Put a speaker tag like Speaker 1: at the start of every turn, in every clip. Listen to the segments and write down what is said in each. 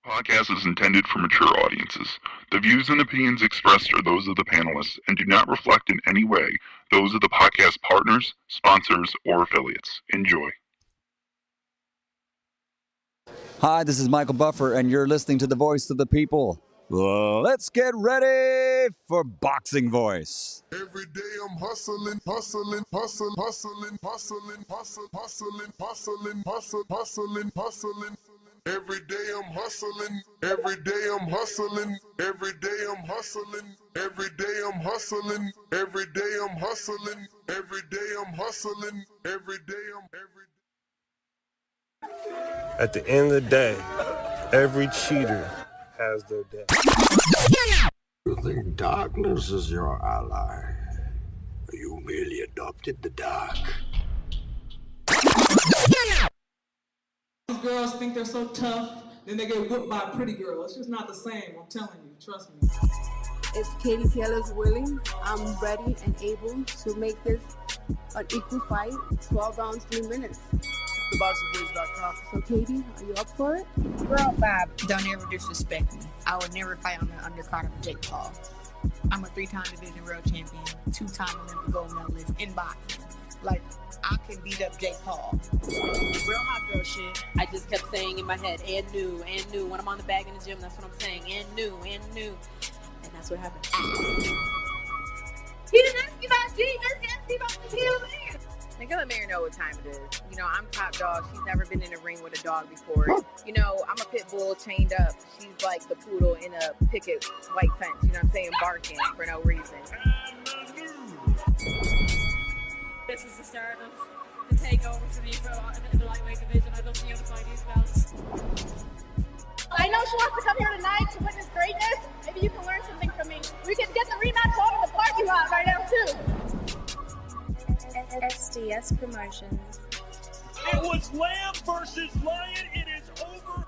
Speaker 1: Podcast is intended for mature audiences. The views and opinions expressed are those of the panelists and do not reflect in any way those of the podcast partners, sponsors, or affiliates. Enjoy.
Speaker 2: Hi, this is Michael Buffer, and you're listening to the voice of the people. Let's get ready for Boxing Voice.
Speaker 3: Every day I'm hustling, hustling, hustling, hustling, hustling, hustling, hustling, hustling, hustling, hustling, hustling. Every day I'm hustling, every day I'm hustling, every day I'm hustling, every day I'm hustling, every day I'm hustling, every day I'm hustling, every day I'm
Speaker 4: At the end of the day, every cheater has their day.
Speaker 5: You think darkness is your ally? You merely adopted the dark.
Speaker 6: Girls think they're so tough, then they get whipped by a pretty girl. It's just not the same, I'm telling you, trust me.
Speaker 7: If Katie Taylor's willing, I'm ready and able to make this an equal fight, 12 rounds, 3 minutes.
Speaker 8: TheBoxingVoice.com.
Speaker 7: So Katie, are you up for it?
Speaker 9: Girl, Bob, don't ever disrespect me. I would never fight on the undercard of Jake Paul. I'm a 3-time division world champion, 2-time Olympic gold medalist in boxing. Like, I can beat up Jake Paul. Real hot girl shit.
Speaker 10: I just kept saying in my head, and new. When I'm on the bag in the gym, that's what I'm saying, and new. And that's what happened.
Speaker 9: He didn't ask me about G, he asked me about the heel there.
Speaker 10: Nigga, let Mary know what time it is. You know, I'm top dog. She's never been in a ring with a dog before. You know, I'm a pit bull chained up. She's like the poodle in a picket white fence. You know what I'm saying? Barking for no reason.
Speaker 11: This is the start of the takeover for me for the lightweight division. I'd love to be able to fight these belts.
Speaker 12: I know she wants to come here tonight to witness greatness. Maybe you can learn something from me. We can get the rematch over the parking lot right now, too.
Speaker 13: SDS Promotions.
Speaker 14: It was Lamb versus Lion. It is over.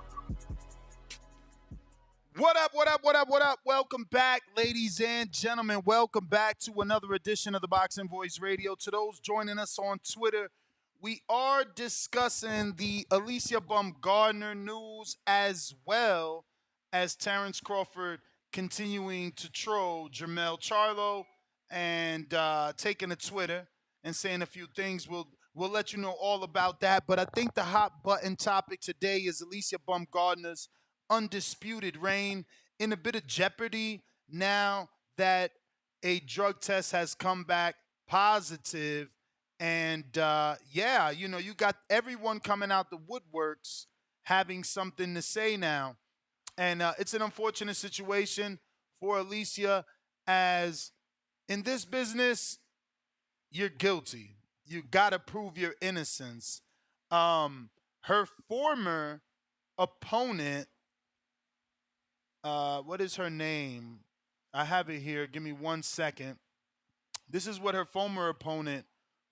Speaker 15: What up, what up, what up, what up? Welcome back, ladies and gentlemen. Welcome back to another edition of the Boxing Voice Radio. To those joining us on Twitter, we are discussing the Alycia Baumgardner news as well as Terrence Crawford continuing to troll Jermell Charlo and taking to Twitter and saying a few things. We'll let you know all about that. But I think the hot button topic today is Alycia Baumgardner's undisputed reign in a bit of jeopardy now that a drug test has come back positive. And yeah, you know, you got everyone coming out the woodworks having something to say now. And it's an unfortunate situation for Alycia, as in this business, you're guilty. You got to prove your innocence. Her former opponent, what is her name? I have it here. Give me 1 second. This is what her former opponent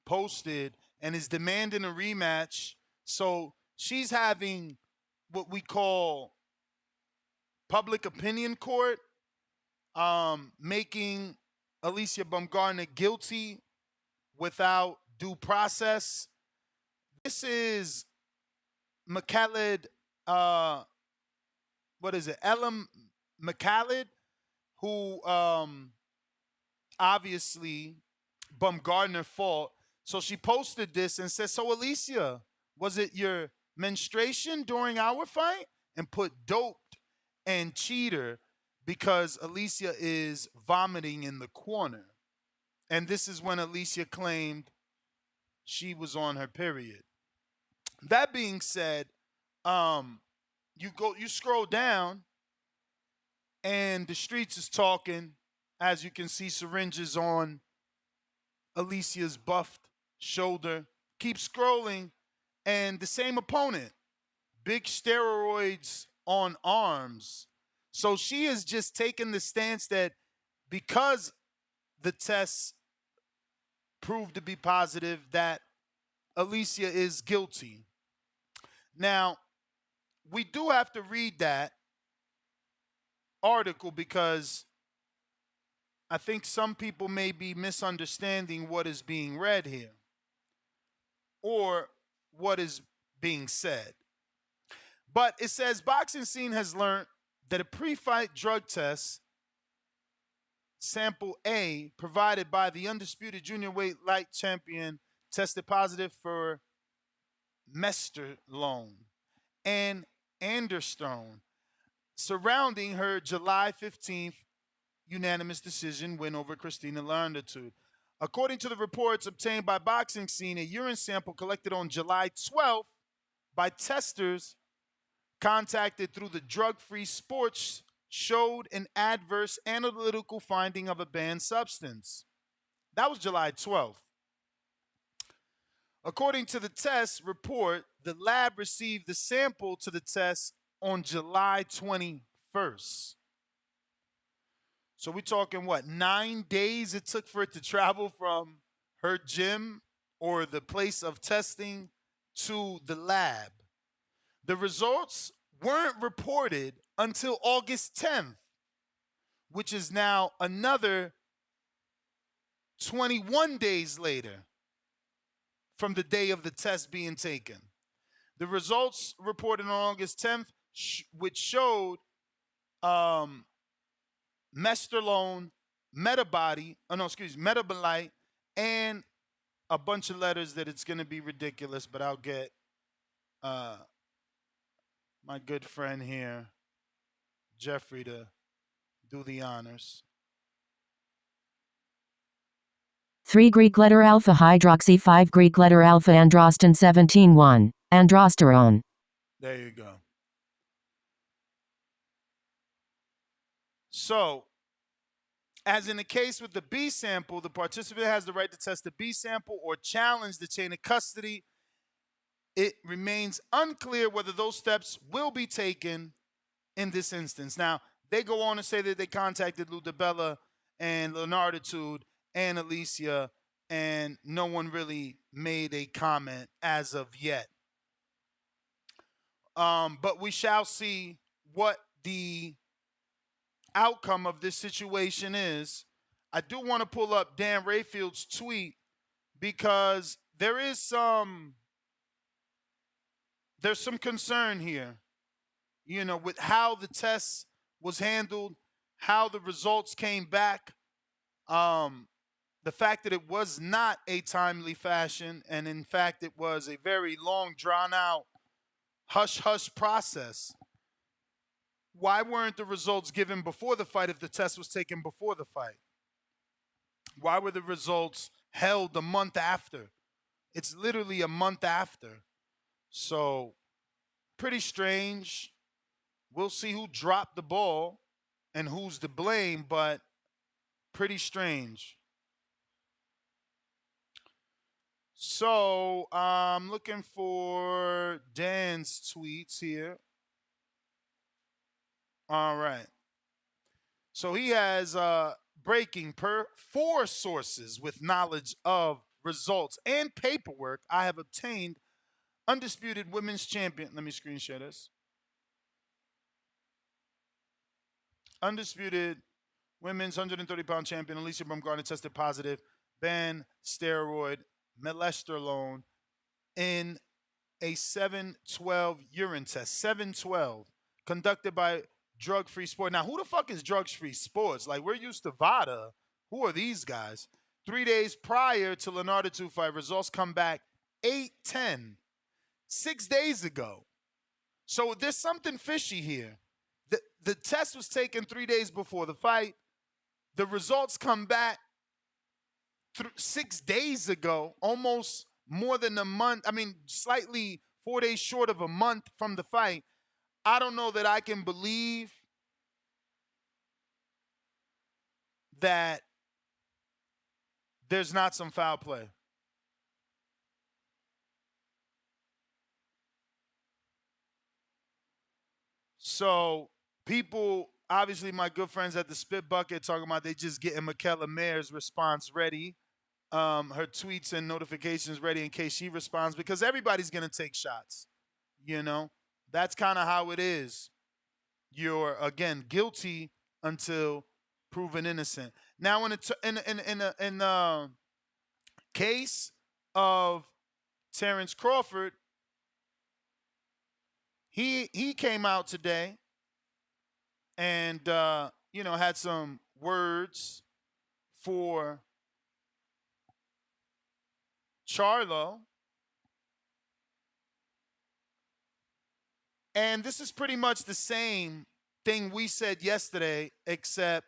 Speaker 15: posted and is demanding a rematch. So she's having what we call public opinion court, making Alycia Baumgardner guilty without due process. This is McCaskill, what is it? Ellen McCaskill, who obviously Baumgardner fought. So she posted this and said, "So Alycia, was it your menstruation during our fight?" And put doped and cheater because Alycia is vomiting in the corner. And this is when Alycia claimed she was on her period. That being said, you scroll down and the streets is talking. As you can see, syringes on Alicia's buffed shoulder. Keep scrolling, and the same opponent, big steroids on arms. So she has just taken the stance that because the tests proved to be positive, that Alycia is guilty. Now, we do have to read that article because I think some people may be misunderstanding what is being read here or what is being said. But it says boxing scene has learned that a pre-fight drug test, sample A, provided by the undisputed junior weight light champion, tested positive for mesterlone and anderstone, surrounding her July 15th unanimous decision win over Christina Larnitude. According to the reports obtained by Boxing Scene, a urine sample collected on July 12th by testers contacted through the drug-free sports showed an adverse analytical finding of a banned substance. That was July 12th. According to the test report, the lab received the sample to the test on July 21st. So we're talking, what, 9 days it took for it to travel from her gym or the place of testing to the lab. The results weren't reported until August 10th, which is now another 21 days later from the day of the test being taken. The results reported on August 10th, which showed mesterlone, metabolite, and a bunch of letters that it's going to be ridiculous, but I'll get my good friend here, Jeffrey, to do the honors.
Speaker 16: 3 Greek letter alpha hydroxy 5 Greek letter alpha androsten 17-1. Androsterone.
Speaker 15: There you go. So, as in the case with the B sample, the participant has the right to test the B sample or challenge the chain of custody. It remains unclear whether those steps will be taken in this instance. Now, they go on to say that they contacted Lou DiBella and Leonarditude and Alycia, and no one really made a comment as of yet. But we shall see what the outcome of this situation is. I do want to pull up Dan Rayfield's tweet because there's some concern here, with how the test was handled, how the results came back, the fact that it was not a timely fashion, and in fact it was a very long, drawn-out, hush-hush process. Why weren't the results given before the fight if the test was taken before the fight? Why were the results held a month after? It's literally a month after. So, pretty strange. We'll see who dropped the ball and who's to blame, but pretty strange. So, I'm looking for Dan's tweets here. All right. So he has breaking per 4 sources with knowledge of results and paperwork I have obtained undisputed women's champion. Let me screen share this. Undisputed women's 130-pound champion Alicia Baumgardner tested positive, banned steroid, mesterlone in a 7/12 urine test. 7/12 conducted by Drug-Free Sport. Now, who the fuck is Drug-Free Sports? Like, we're used to VADA. Who are these guys? 3 days prior to Leonarditude fight, results come back 8/10, 6 days ago. So there's something fishy here. The test was taken 3 days before the fight. The results come back 6 days ago, almost more than a month. I mean, slightly 4 days short of a month from the fight. I don't know that I can believe that there's not some foul play. So people, obviously my good friends at the Spit Bucket talking about they just getting Michaela Mayer's response ready. Her tweets and notifications ready in case she responds, because everybody's going to take shots. That's kind of how it is. You're, again, guilty until proven innocent. Now, in the case of Terrence Crawford, he came out today and had some words for Charlo. And this is pretty much the same thing we said yesterday, except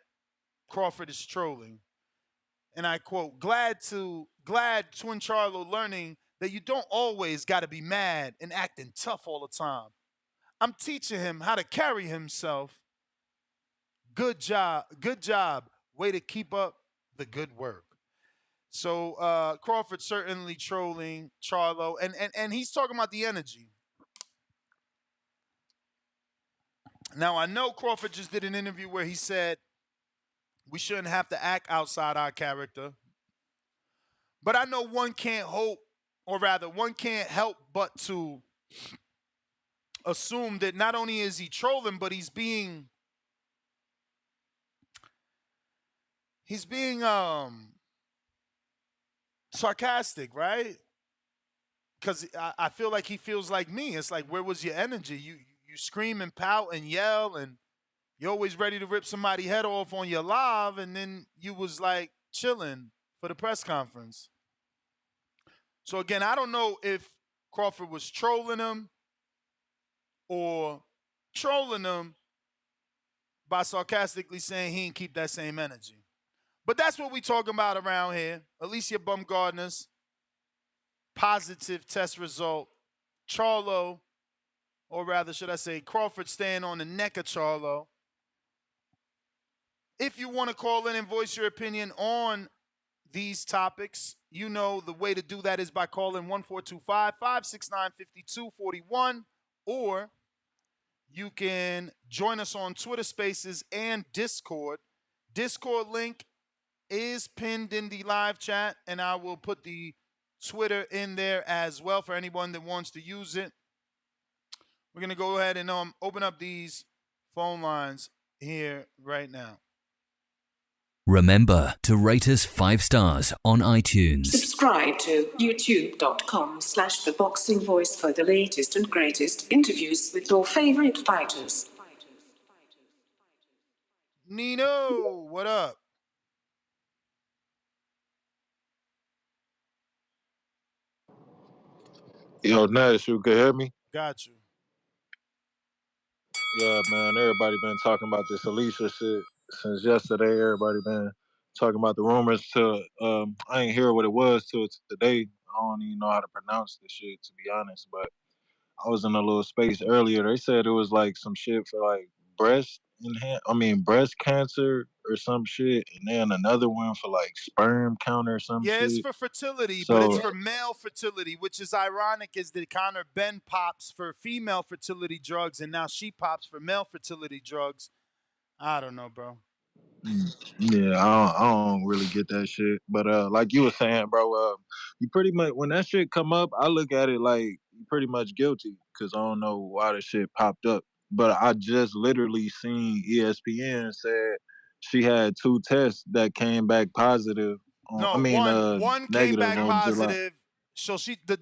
Speaker 15: Crawford is trolling. And I quote, glad Twin Charlo learning that you don't always got to be mad and acting tough all the time. I'm teaching him how to carry himself. Good job. Good job. Way to keep up the good work. So Crawford certainly trolling Charlo. And he's talking about the energy. Now, I know Crawford just did an interview where he said we shouldn't have to act outside our character. But I know one can't one can't help but to assume that not only is he trolling, but he's being sarcastic, right? Because I feel like he feels like me. It's like, where was your energy? You scream and pout and yell, and you're always ready to rip somebody's head off on your live, and then you was like chilling for the press conference. So again, I don't know if Crawford was trolling him or trolling him by sarcastically saying he didn't keep that same energy. But that's what we talking about around here. Alycia Baumgardner's positive test result. Charlo, or rather should I say Crawford, staying on the neck of Charlo. If you want to call in and voice your opinion on these topics, you know the way to do that is by calling 1-425-569-5241, or you can join us on Twitter Spaces and Discord. Discord link is pinned in the live chat, and I will put the Twitter in there as well for anyone that wants to use it. We're going to go ahead and open up these phone lines here right now.
Speaker 17: Remember to rate us 5 stars on iTunes.
Speaker 18: Subscribe to youtube.com/theboxingvoice for the latest and greatest interviews with your favorite fighters.
Speaker 15: Nino, what up?
Speaker 19: Yo, Nash, you can hear me?
Speaker 15: Got you.
Speaker 19: Yeah, man, everybody been talking about this Alicia shit since yesterday. Everybody been talking about the rumors till I ain't hear what it was till today. I don't even know how to pronounce this shit, to be honest, but I was in a little space earlier. They said it was like some shit for like breast cancer or some shit, and then another one for like sperm count or some shit.
Speaker 15: Yeah, it's for fertility, but it's for male fertility, which is ironic is that Conor Ben pops for female fertility drugs, and now she pops for male fertility drugs. I don't know, bro.
Speaker 19: Yeah, I don't really get that shit. But like you were saying, bro, you pretty much, when that shit come up, I look at it like you pretty much guilty, because I don't know why the shit popped up. But I just literally seen ESPN said she had 2 tests that came back positive.
Speaker 15: One came back positive. So she the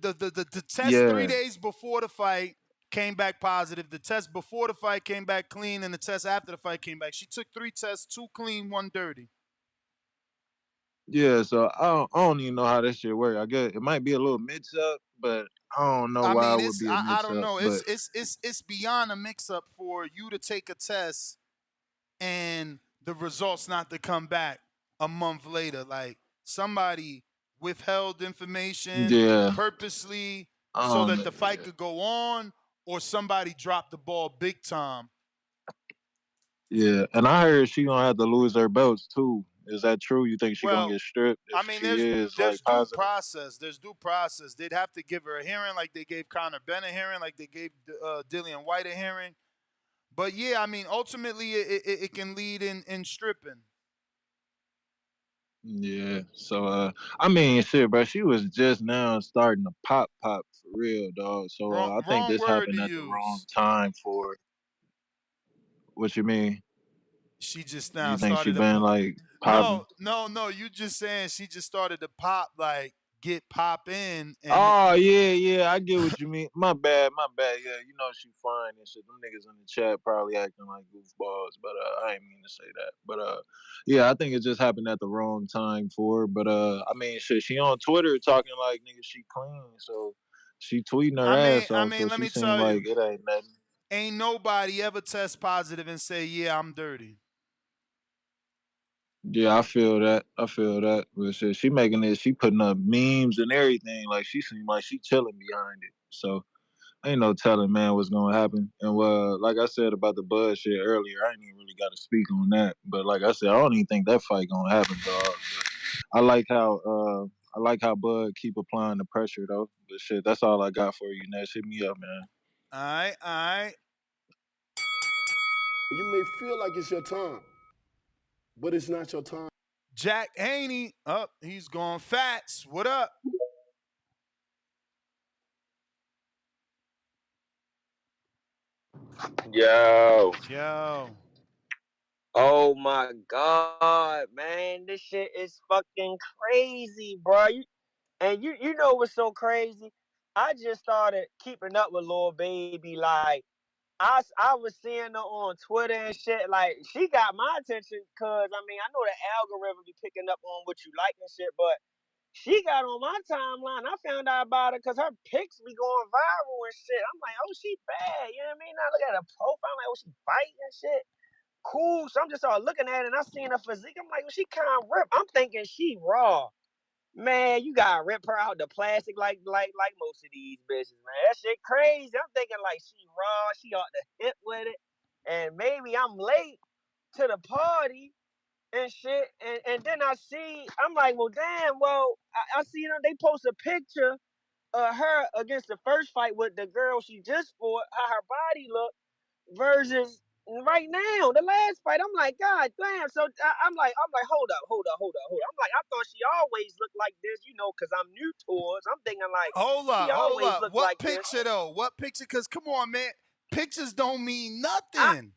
Speaker 15: test 3 days before the fight came back positive. The test before the fight came back clean, and the test after the fight came back. She took 3 tests, 2 clean, 1 dirty.
Speaker 19: Yeah, so I don't even know how that shit work. I guess it might be a little mix up, but I don't know why it would be a mix up.
Speaker 15: I don't know. It's beyond a mix up for you to take a test and the results not to come back a month later. Like somebody withheld information purposely so that the fight could go on, or somebody dropped the ball big time.
Speaker 19: Yeah, and I heard she gonna have to lose her belts too. Is that true? You think she gonna get stripped?
Speaker 15: There's due process. There's due process. They'd have to give her a hearing like they gave Conor Ben a hearing, like they gave Dillian White a hearing. But yeah, ultimately it can lead in stripping.
Speaker 19: Yeah. So shit, bro. She was just now starting to pop for real, dog. So I think this happened at the wrong time for her. What you mean?
Speaker 15: She just now
Speaker 19: you think
Speaker 15: started
Speaker 19: she been like popping?
Speaker 15: No. You just saying she just started to pop like get pop in and
Speaker 19: Oh yeah, I get what you mean. My bad. Yeah, you know she fine and shit. Them niggas in the chat probably acting like goofballs, but I ain't mean to say that. But yeah, I think it just happened at the wrong time for her. But I mean, shit, she on Twitter talking like nigga she clean, so she tweeting her ass
Speaker 15: I
Speaker 19: off. So
Speaker 15: mean, let
Speaker 19: she
Speaker 15: me
Speaker 19: seemed
Speaker 15: tell you,
Speaker 19: like it ain't nothing.
Speaker 15: ain't nobody ever test positive and say, yeah, I'm dirty.
Speaker 19: Yeah, I feel that. But shit, she making it. She putting up memes and everything. Like she seemed like she chilling behind it. So ain't no telling, man, what's gonna happen. And like I said about the Bud shit earlier, I ain't even really got to speak on that. But like I said, I don't even think that fight gonna happen, dog. I like how Bud keep applying the pressure though. But shit, that's all I got for you. Next, hit me up, man.
Speaker 15: All right.
Speaker 5: You may feel like it's your time, but it's not your time.
Speaker 15: Jack Haney, up, he's gone Fats. What up?
Speaker 20: Yo.
Speaker 15: Yo.
Speaker 20: Oh my God, man. This shit is fucking crazy, bro. You know what's so crazy? I just started keeping up with Lil Baby. Like, I was seeing her on Twitter and shit. Like, she got my attention because, I mean, I know the algorithm be picking up on what you like and shit, but she got on my timeline. I found out about her because her pics be going viral and shit. I'm like, oh, she bad. You know what I mean? I look at her profile, I'm like, oh, she fighting and shit. Cool. So I'm just all looking at it and I seen her physique. I'm like, well, she kind of ripped. I'm thinking she raw. Man, you gotta rip her out the plastic like most of these bitches, man. That shit crazy. I'm thinking like she raw, she ought to hit with it. And maybe I'm late to the party and shit. And then I'm like, well, damn, I see them, they post a picture of her against the first fight with the girl she just fought, how her body looked versus right now, the last fight. I'm like, God damn. So I'm like, hold up. I'm like, I thought she always looked like this, because I'm new to her. So I'm thinking like,
Speaker 15: Hold
Speaker 20: she always
Speaker 15: up.
Speaker 20: looked
Speaker 15: What
Speaker 20: like this.
Speaker 15: picture though? What picture? Because come on, man. Pictures don't mean
Speaker 20: I,
Speaker 15: nothing.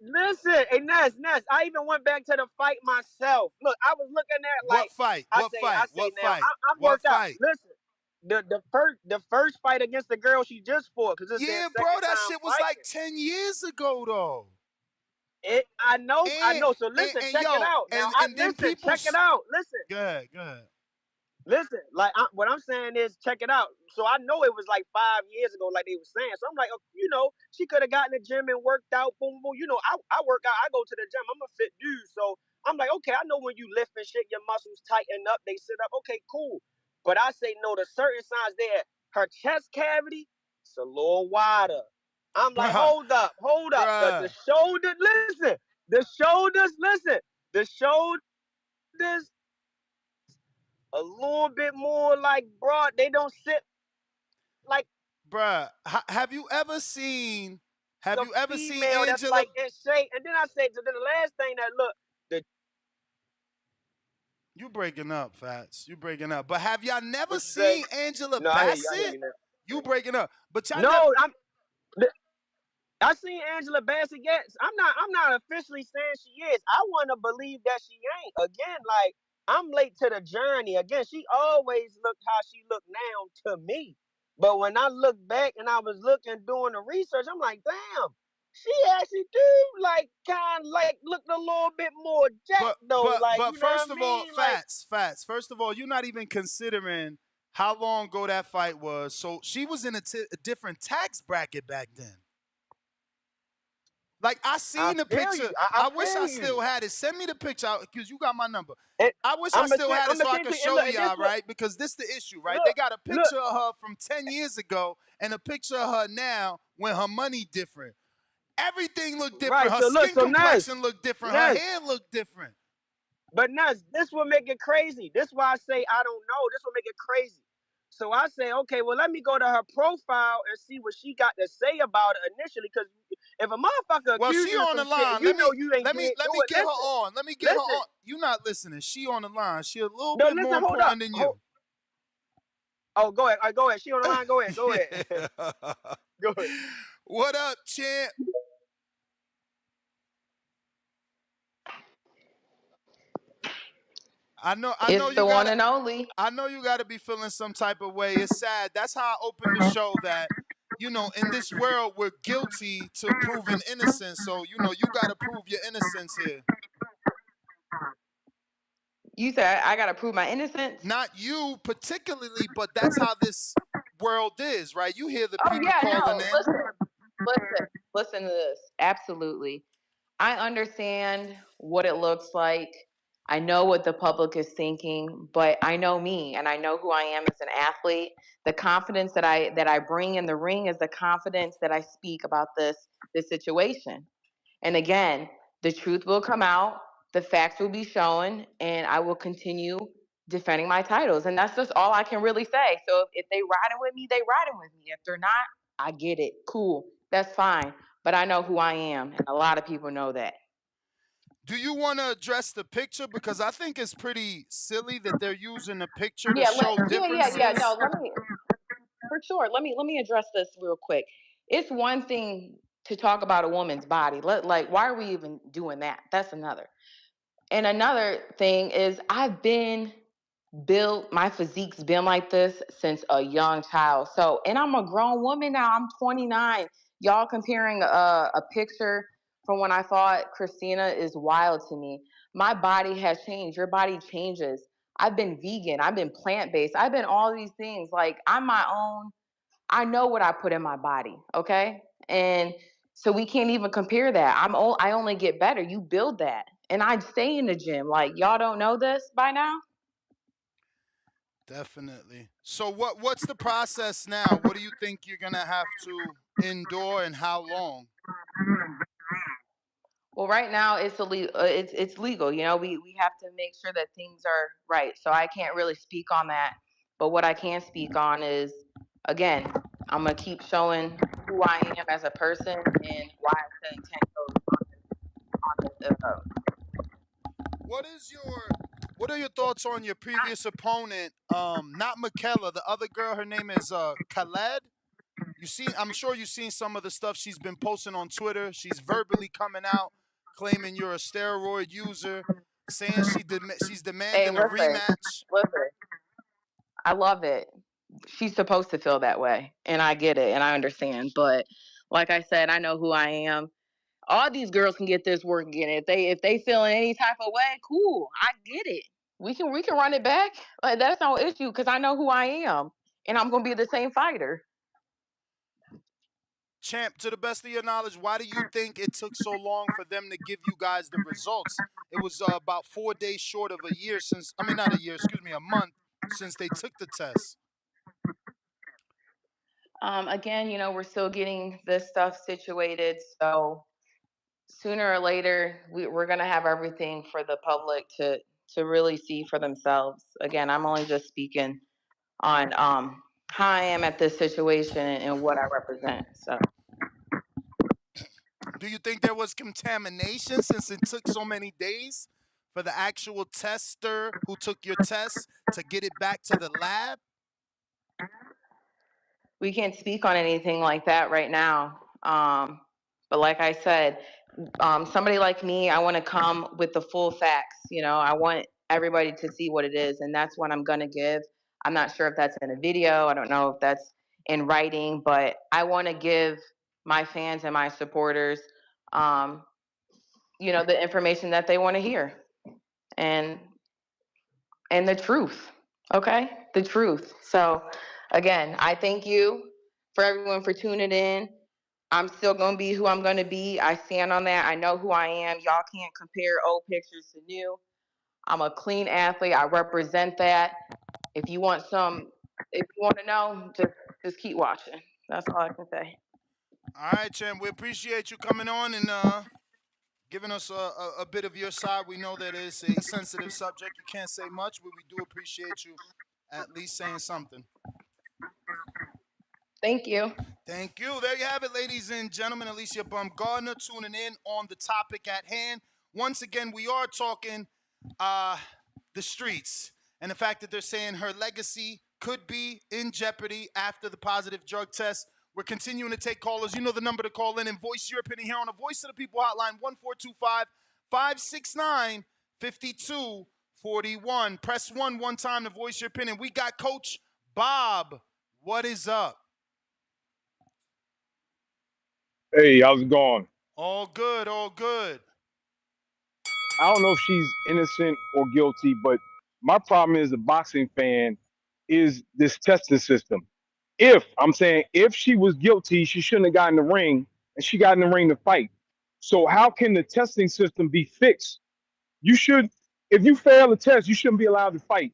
Speaker 20: listen, hey Ness, I even went back to the fight myself. Look, I was looking at
Speaker 15: What
Speaker 20: like,
Speaker 15: fight?
Speaker 20: I
Speaker 15: What
Speaker 20: say
Speaker 15: fight? What
Speaker 20: now,
Speaker 15: fight?
Speaker 20: I'm
Speaker 15: What
Speaker 20: worked out.
Speaker 15: fight?
Speaker 20: Listen, the first fight against the girl she just fought, because it's their
Speaker 15: Yeah, bro,
Speaker 20: second
Speaker 15: that
Speaker 20: time
Speaker 15: shit was like
Speaker 20: fighting.
Speaker 15: 10 years ago though.
Speaker 20: I know.
Speaker 15: And
Speaker 20: So listen,
Speaker 15: and
Speaker 20: check it
Speaker 15: yo,
Speaker 20: out. Now,
Speaker 15: and then people
Speaker 20: check it out. Listen.
Speaker 15: good.
Speaker 20: Listen, like what I'm saying is, check it out. So I know it was like 5 years ago, like they were saying. So I'm like, she could have gotten the gym and worked out. Boom, boom. I work out. I go to the gym. I'm a fit dude. So I'm like, okay, I know when you lift and shit, your muscles tighten up. They sit up. Okay, cool. But I say no. The certain signs there. Her chest cavity, it's a little wider. I'm like,
Speaker 15: Bruh.
Speaker 20: hold up. The
Speaker 15: Bruh.
Speaker 20: shoulder. Listen. The shoulders. Listen. The shoulders a little bit more like broad. They don't sit like
Speaker 15: Bruh, have you ever seen
Speaker 20: a female that's
Speaker 15: Angela?
Speaker 20: like in shape. And then I said, to the last thing that look, the
Speaker 15: You breaking up, Fats. You breaking up. But have y'all never
Speaker 20: what you say?
Speaker 15: seen Angela
Speaker 20: No, I hear you.
Speaker 15: Bassett? You breaking up. But y'all never.
Speaker 20: No, I seen Angela Bassett. Yes, I'm not officially saying she is. I want to believe that she ain't. Again, like I'm late to the journey. Again, she always looked how she look now to me. But when I look back and I was looking doing the research, I'm like, damn, she actually do like kind of like look a little bit more jacked though. Like,
Speaker 15: But
Speaker 20: you know what
Speaker 15: first
Speaker 20: I
Speaker 15: of all,
Speaker 20: mean? Like,
Speaker 15: Fats. First of all, you're not even considering how long ago that fight was. So she was in a different tax bracket back then. Like I
Speaker 20: I
Speaker 15: seen the
Speaker 20: feel
Speaker 15: picture.
Speaker 20: you. I
Speaker 15: I wish
Speaker 20: feel
Speaker 15: I
Speaker 20: you.
Speaker 15: still had it. Send me the picture because you got my number.
Speaker 20: And
Speaker 15: I wish I
Speaker 20: I'm
Speaker 15: still had it so I
Speaker 20: gonna
Speaker 15: could
Speaker 20: send you. And
Speaker 15: show
Speaker 20: look, and this
Speaker 15: y'all,
Speaker 20: look,
Speaker 15: right? Because this the issue, right? They
Speaker 20: look,
Speaker 15: got a
Speaker 20: look.
Speaker 15: picture of her from 10 years ago and a picture of her now when her money different. Everything looked different.
Speaker 20: Right.
Speaker 15: Her
Speaker 20: So look.
Speaker 15: skin
Speaker 20: So Ness,
Speaker 15: complexion looked different. Her
Speaker 20: Ness.
Speaker 15: hair looked different.
Speaker 20: But Ness, this will make it crazy. This why I say I don't know. This will make it crazy. So I say, okay, well, let me go to her profile and see what she got to say about it initially. Because if a motherfucker
Speaker 15: Well,
Speaker 20: accuse
Speaker 15: she
Speaker 20: you of
Speaker 15: on the
Speaker 20: some shit and
Speaker 15: line.
Speaker 20: you know you ain't
Speaker 15: Let
Speaker 20: did,
Speaker 15: me
Speaker 20: do
Speaker 15: let me
Speaker 20: it.
Speaker 15: get her
Speaker 20: Listen,
Speaker 15: on. Let me get her
Speaker 20: listen.
Speaker 15: on. You not listening. She on the line. She a little
Speaker 20: No,
Speaker 15: bit more
Speaker 20: listen. Hold up.
Speaker 15: important than you.
Speaker 20: Oh, go ahead. Go ahead. She on the line. Go ahead. Go ahead. Go ahead.
Speaker 15: What up, champ? I know
Speaker 10: It's
Speaker 15: you
Speaker 10: the one
Speaker 15: gotta
Speaker 10: and only.
Speaker 15: I know you gotta be feeling some type of way. It's sad. That's how I opened the show that, in this world we're guilty to proven innocent. So, you gotta prove your innocence here.
Speaker 10: You said I gotta prove my innocence.
Speaker 15: Not you particularly, but that's how this world is, right? You hear the
Speaker 10: Oh
Speaker 15: people
Speaker 10: yeah,
Speaker 15: calling
Speaker 10: no.
Speaker 15: in.
Speaker 10: Listen to this. Absolutely. I understand what it looks like. I know what the public is thinking, but I know me and I know who I am as an athlete. The confidence that I bring in the ring is the confidence that I speak about this situation. And again, the truth will come out, the facts will be shown, and I will continue defending my titles. And that's just all I can really say. So if they riding with me, they riding with me. If they're not, I get it. Cool. That's fine. But I know who I am, and a lot of people know that.
Speaker 15: Do you want to address the picture? Because I think it's pretty silly that they're using the picture to
Speaker 10: Yeah,
Speaker 15: show
Speaker 10: yeah.
Speaker 15: differences.
Speaker 10: No, let me for sure. Let me address this real quick. It's one thing to talk about a woman's body. Why are we even doing that? That's another. And another thing is I've been built, my physique's been like this since a young child. So, and I'm a grown woman now. I'm 29. Y'all comparing a picture from when I thought Christina is wild to me. My body has changed. Your body changes. I've been vegan. I've been plant-based. I've been all these things. Like I'm my own. I know what I put in my body. Okay. And so we can't even compare that. I only get better. You build that. And I stay in the gym. Like y'all don't know this by now?
Speaker 15: Definitely. So what's the process now? What do you think you're gonna have to endure, and how long?
Speaker 10: Well, right now it's illegal. It's legal. You know, we have to make sure that things are right. So I can't really speak on that. But what I can speak on is, again, I'm gonna keep showing who I am as a person and why I'm setting 10 toes on this episode.
Speaker 15: What are your thoughts on your previous opponent? Not Michaela, the other girl. Her name is Khaled. I'm sure you've seen some of the stuff she's been posting on Twitter. She's verbally coming out, claiming you're a steroid user, saying she's
Speaker 10: Hey,
Speaker 15: demanding a
Speaker 10: listen,
Speaker 15: rematch.
Speaker 10: listen. I love it. She's supposed to feel that way, and I get it, and I understand. But like I said, I know who I am. All these girls can get this work again. If they feel in any type of way, cool. I get it. We can run it back. Like that's no issue because I know who I am, and I'm gonna be the same fighter.
Speaker 15: Champ, to the best of your knowledge, why do you think it took so long for them to give you guys the results? It was about 4 days short of a year since, I mean, not a year, excuse me, a month since they took the test.
Speaker 10: Again, we're still getting this stuff situated, so sooner or later we're gonna have everything for the public to really see for themselves. Again, I'm only just speaking on how I am at this situation and what I represent. So
Speaker 15: Do you think there was contamination since it took so many days for the actual tester who took your test to get it back to the lab?
Speaker 10: we can't speak on anything like that right now. But like I said, somebody like me, I want to come with the full facts. I want everybody to see what it is, and that's what I'm going to give. I'm not sure if that's in a video. I don't know if that's in writing, but I want to give my fans and my supporters, the information that they want to hear, and the truth. Okay, the truth. So, again, I thank you for everyone for tuning in. I'm still going to be who I'm going to be. I stand on that. I know who I am. Y'all can't compare old pictures to new. I'm a clean athlete. I represent that. If you want to know, just keep watching. That's all I can say.
Speaker 15: All right, champ. We appreciate you coming on and giving us a bit of your side. We know that it's a sensitive subject. You can't say much, but we do appreciate you at least saying something.
Speaker 10: Thank you.
Speaker 15: Thank you. There you have it, ladies and gentlemen. Alycia Baumgardner tuning in on the topic at hand. Once again, we are talking the streets and the fact that they're saying her legacy could be in jeopardy after the positive drug test. We're continuing to take callers. You know the number to call in and voice your opinion here on the Voice of the People hotline, 1425 569 52 41. Press 1 time to voice your opinion. We got Coach Bob. What is up?
Speaker 21: Hey, how's it going?
Speaker 15: All good, all good.
Speaker 21: I don't know if she's innocent or guilty, but my problem as a boxing fan is this testing system. If she was guilty, she shouldn't have gotten in the ring, and she got in the ring to fight. So how can the testing system be fixed? If you fail the test, you shouldn't be allowed to fight.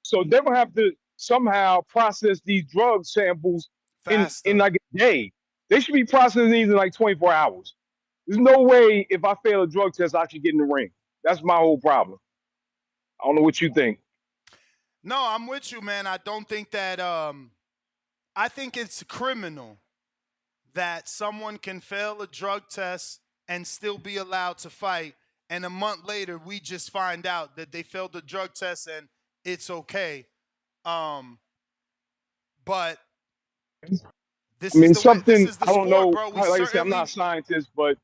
Speaker 21: So they're gonna have to somehow process these drug samples in like a day. They should be processing these in like 24 hours. There's no way if I fail a drug test, I should get in the ring. That's my whole problem. I don't know what you think.
Speaker 15: No, I'm with you, man. I don't think that I think it's criminal that someone can fail a drug test and still be allowed to fight, and a month later we just find out that they failed the drug test and it's okay. But this is the way. This is the
Speaker 21: I don't
Speaker 15: sport,
Speaker 21: know.
Speaker 15: bro. We
Speaker 21: Like I said, I'm
Speaker 15: certainly.
Speaker 21: not a scientist, but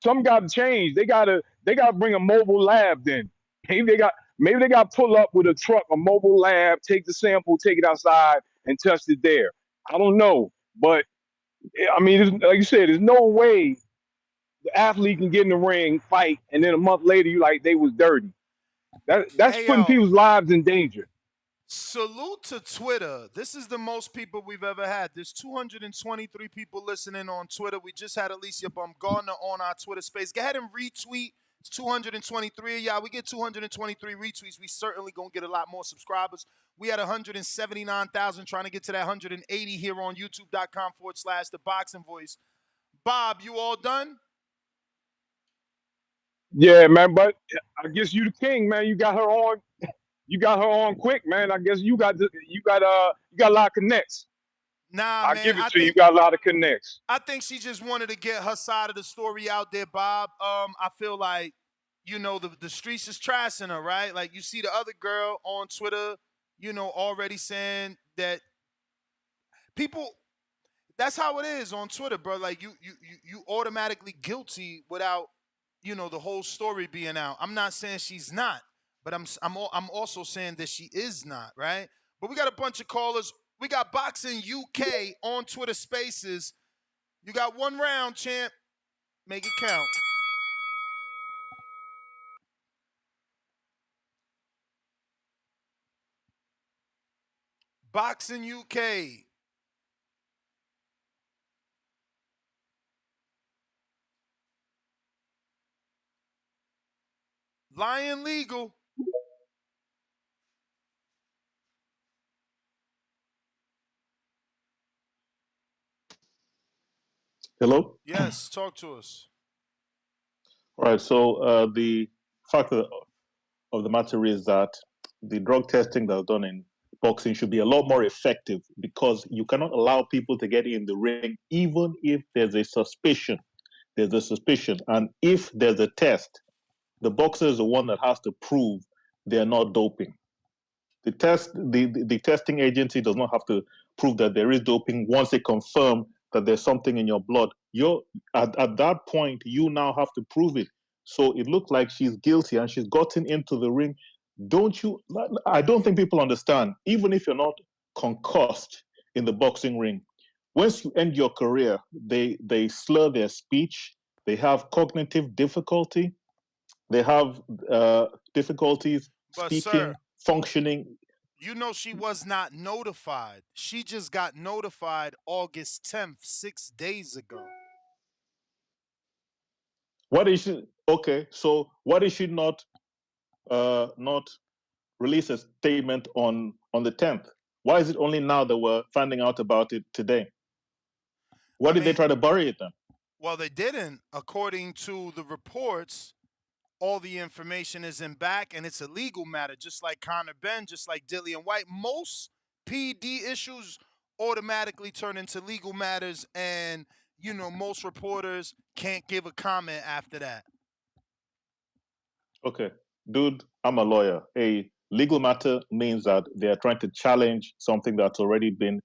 Speaker 21: some got to change. They gotta bring a mobile lab. Then maybe they got to pull up with a truck, a mobile lab, take the sample, take it outside, and test it there. I don't know, but I mean, like you said, there's no way the athlete can get in the ring, fight, and then a month later you like they was dirty. That's putting people's lives in danger.
Speaker 15: Salute to Twitter. This is the most people we've ever had. There's 223 people listening on Twitter. We just had Alycia Baumgardner on our Twitter space. Go ahead and retweet. It's 223 of y'all. We get 223 retweets. We certainly going to get a lot more subscribers. We had 179,000 trying to get to that 180 here on youtube.com/The Boxing Voice. Bob, you all done?
Speaker 21: Yeah, man, but I guess you the king, man. You got her on. You got her on quick, man. I guess you got a lot of connects.
Speaker 15: Nah, man.
Speaker 21: I give it to you. You got a lot of connects.
Speaker 15: I think she just wanted to get her side of the story out there, Bob. I feel like, the streets is trashing her, right? Like you see the other girl on Twitter, already saying that people. That's how it is on Twitter, bro. Like you automatically guilty without, the whole story being out. I'm not saying she's not. But I'm also saying that she is not, right? But we got a bunch of callers. We got Boxing UK on Twitter Spaces. You got one round, champ. Make it count. Boxing UK. Lion Legal.
Speaker 22: Hello?
Speaker 15: Yes, talk to us.
Speaker 22: All right, so the fact of the matter is that the drug testing that's done in boxing should be a lot more effective because you cannot allow people to get in the ring even if there's a suspicion. There's a suspicion. And if there's a test, the boxer is the one that has to prove they're not doping. The testing agency does not have to prove that there is doping once they confirm that there's something in your blood. At that point, you now have to prove it. So it looked like she's guilty and she's gotten into the ring. I don't think people understand, even if you're not concussed in the boxing ring, once you end your career, they slur their speech, they have cognitive difficulty, they have difficulties speaking, functioning.
Speaker 15: She was not notified. She just got notified August 10th, 6 days ago.
Speaker 22: What is she? Okay, so why did she not release a statement on the 10th? Why is it only now that we're finding out about it today? Why did they try to bury it then?
Speaker 15: Well, they didn't. According to the reports, all the information is in back, and it's a legal matter, just like Conor Ben, just like Dillian White. Most PD issues automatically turn into legal matters, and, most reporters can't give a comment after that.
Speaker 22: Okay, dude, I'm a lawyer. A legal matter means that they're trying to challenge something that's already been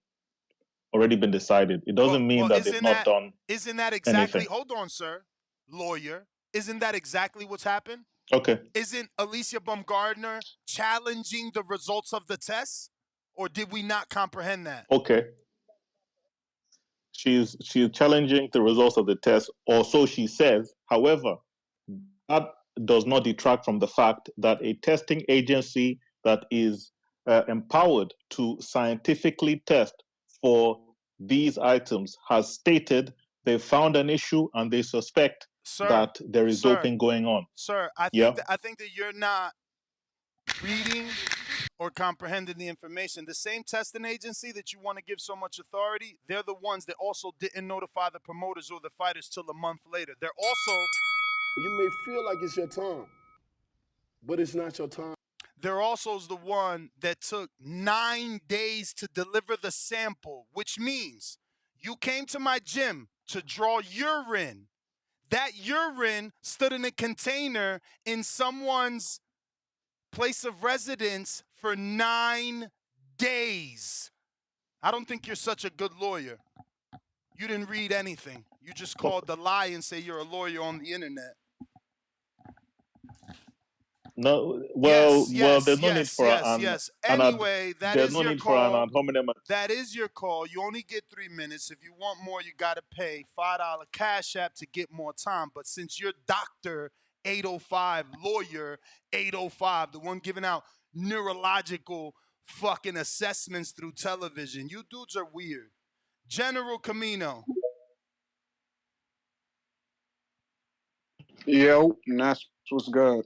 Speaker 22: decided. It doesn't mean that they've not done
Speaker 15: Isn't that exactly,
Speaker 22: anything.
Speaker 15: hold on, sir, lawyer, isn't that exactly what's happened?
Speaker 22: Okay.
Speaker 15: Isn't Alycia Baumgardner challenging the results of the test? Or did we not comprehend that?
Speaker 22: Okay. She's challenging the results of the test, or so she says. However, that does not detract from the fact that a testing agency that is empowered to scientifically test for these items has stated they found an issue and they suspect that there is doping going on.
Speaker 15: Sir, I
Speaker 22: Yeah.
Speaker 15: think that you're not reading or comprehending the information. The same testing agency that you want to give so much authority, they're the ones that also didn't notify the promoters or the fighters till a month later. They're also...
Speaker 1: You may feel like it's your time, but it's not your time.
Speaker 15: They're also the one that took 9 days to deliver the sample, which means you came to my gym to draw urine. That urine stood in a container in someone's place of residence for 9 days. I don't think you're such a good lawyer. You didn't read anything. You just called the lie and say you're a lawyer on the internet.
Speaker 22: No, well, there's no need for
Speaker 15: Anyway, that
Speaker 22: there's
Speaker 15: is
Speaker 22: no
Speaker 15: your
Speaker 22: need for an
Speaker 15: call.
Speaker 22: ad hominem.
Speaker 15: That is your call. You only get 3 minutes. If you want more, you got to pay $5 Cash App to get more time. But since you're Dr. 805, lawyer 805, the one giving out neurological fucking assessments through television, you dudes are weird. General Camino.
Speaker 2: Yo, and that's what's good.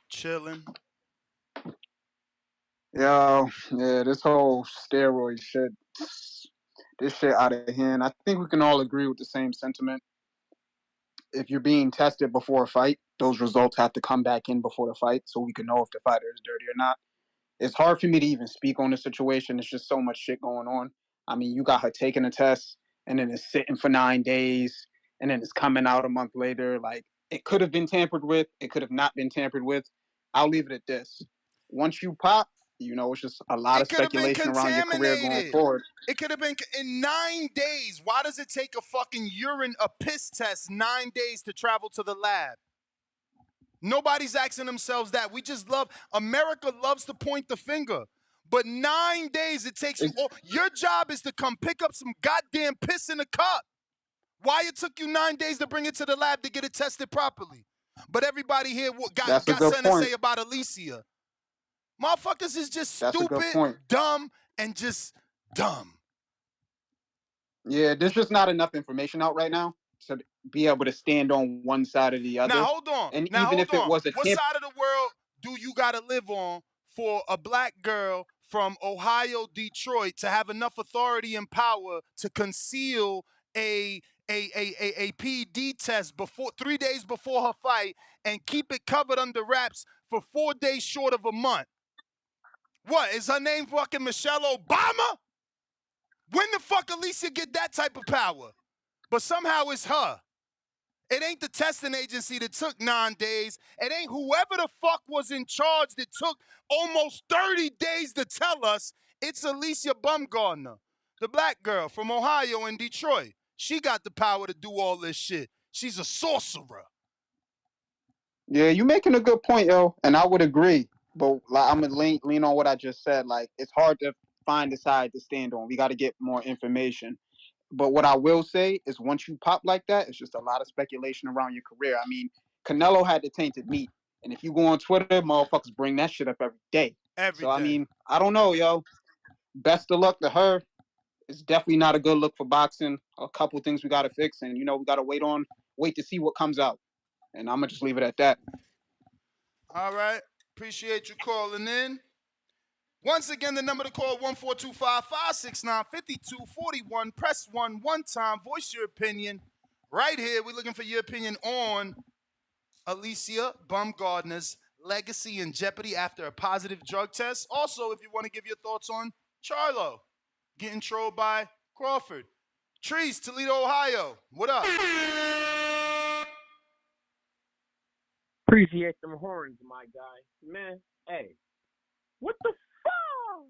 Speaker 15: Chilling.
Speaker 2: Yo, yeah, this whole steroid shit, this shit out of hand. I think we can all agree with the same sentiment. If you're being tested before a fight, those results have to come back in before the fight so we can know if the fighter is dirty or not. It's hard for me to even speak on the situation. There's just so much shit going on. I mean, you got her taking a test, and then it's sitting for 9 days, and then it's coming out a month later. Like, it could have been tampered with. It could have not been tampered with. I'll leave it at this. Once you pop, you know, it's just a lot of speculation around your career going forward.
Speaker 15: It could have been in 9 days. Why does it take a fucking a piss test 9 days to travel to the lab? Nobody's asking themselves that. We just America loves to point the finger. But 9 days it takes you. Your job is to come pick up some goddamn piss in a cup. Why it took you 9 days to bring it to the lab to get it tested properly? But everybody here got something to say about Alycia. Motherfuckers is just stupid, dumb, and just dumb.
Speaker 2: Yeah, there's just not enough information out right now to be able to stand on one side or the other.
Speaker 15: Now hold on.
Speaker 2: And even if it was
Speaker 15: what side of the world do you gotta live on for a black girl from Ohio, Detroit, to have enough authority and power to conceal a PD test 3 days before her fight and keep it covered under wraps for 4 days short of a month? What, is her name fucking Michelle Obama? When the fuck Alycia get that type of power? But somehow it's her. It ain't the testing agency that took 9 days. It ain't whoever the fuck was in charge that took almost 30 days to tell us. It's Alicia Baumgardner, the black girl from Ohio and Detroit. She got the power to do all this shit. She's a sorcerer.
Speaker 2: Yeah, you're making a good point, yo, and I would agree. But like, I'm gonna lean on what I just said. Like, it's hard to find a side to stand on. We got to get more information. But what I will say is, once you pop like that, it's just a lot of speculation around your career. I mean, Canelo had the tainted meat, and if you go on Twitter, motherfuckers bring that shit up every day. I mean, I don't know, yo. Best of luck to her. It's definitely not a good look for boxing. A couple things we got to fix, and we got to wait to see what comes out. And I'm gonna just leave it at that.
Speaker 15: All right. Appreciate you calling in. Once again, the number to call 1-425-569-5241. Press 1 one time. Voice your opinion. Right here, we're looking for your opinion on Alycia Baumgardner's legacy in jeopardy after a positive drug test. Also, if you want to give your thoughts on Charlo getting trolled by Crawford. Trees, Toledo, Ohio. What up?
Speaker 23: Appreciate them horns, my guy. Man, hey, what the fuck?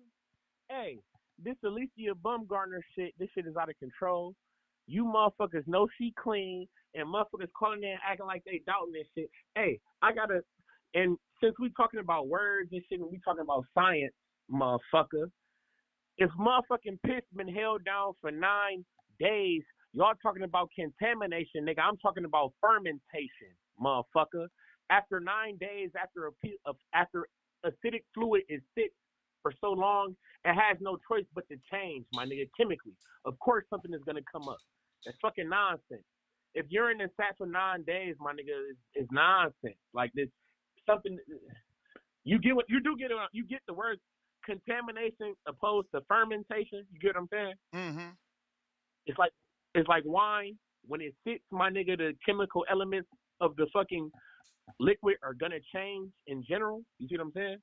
Speaker 23: Hey, this Alycia Baumgardner shit, this shit is out of control. You motherfuckers know she clean, and motherfuckers calling in acting like they doubting this shit. Hey, I gotta And since we talking about words and shit, when we talking about science, motherfucker, if motherfucking piss been held down for 9 days, y'all talking about contamination, nigga. I'm talking about fermentation, motherfucker. After 9 days, after acidic fluid is sit for so long, it has no choice but to change, my nigga, chemically. Of course something is gonna come up. That's fucking nonsense. If urine is sat for 9 days, my nigga, is nonsense. Like this, something you get what you do get. You get the word contamination opposed to fermentation. You get what I'm saying?
Speaker 15: Mm-hmm.
Speaker 23: It's like wine when it sits, my nigga. The chemical elements of the fucking liquid are gonna change in general. You see what I'm saying?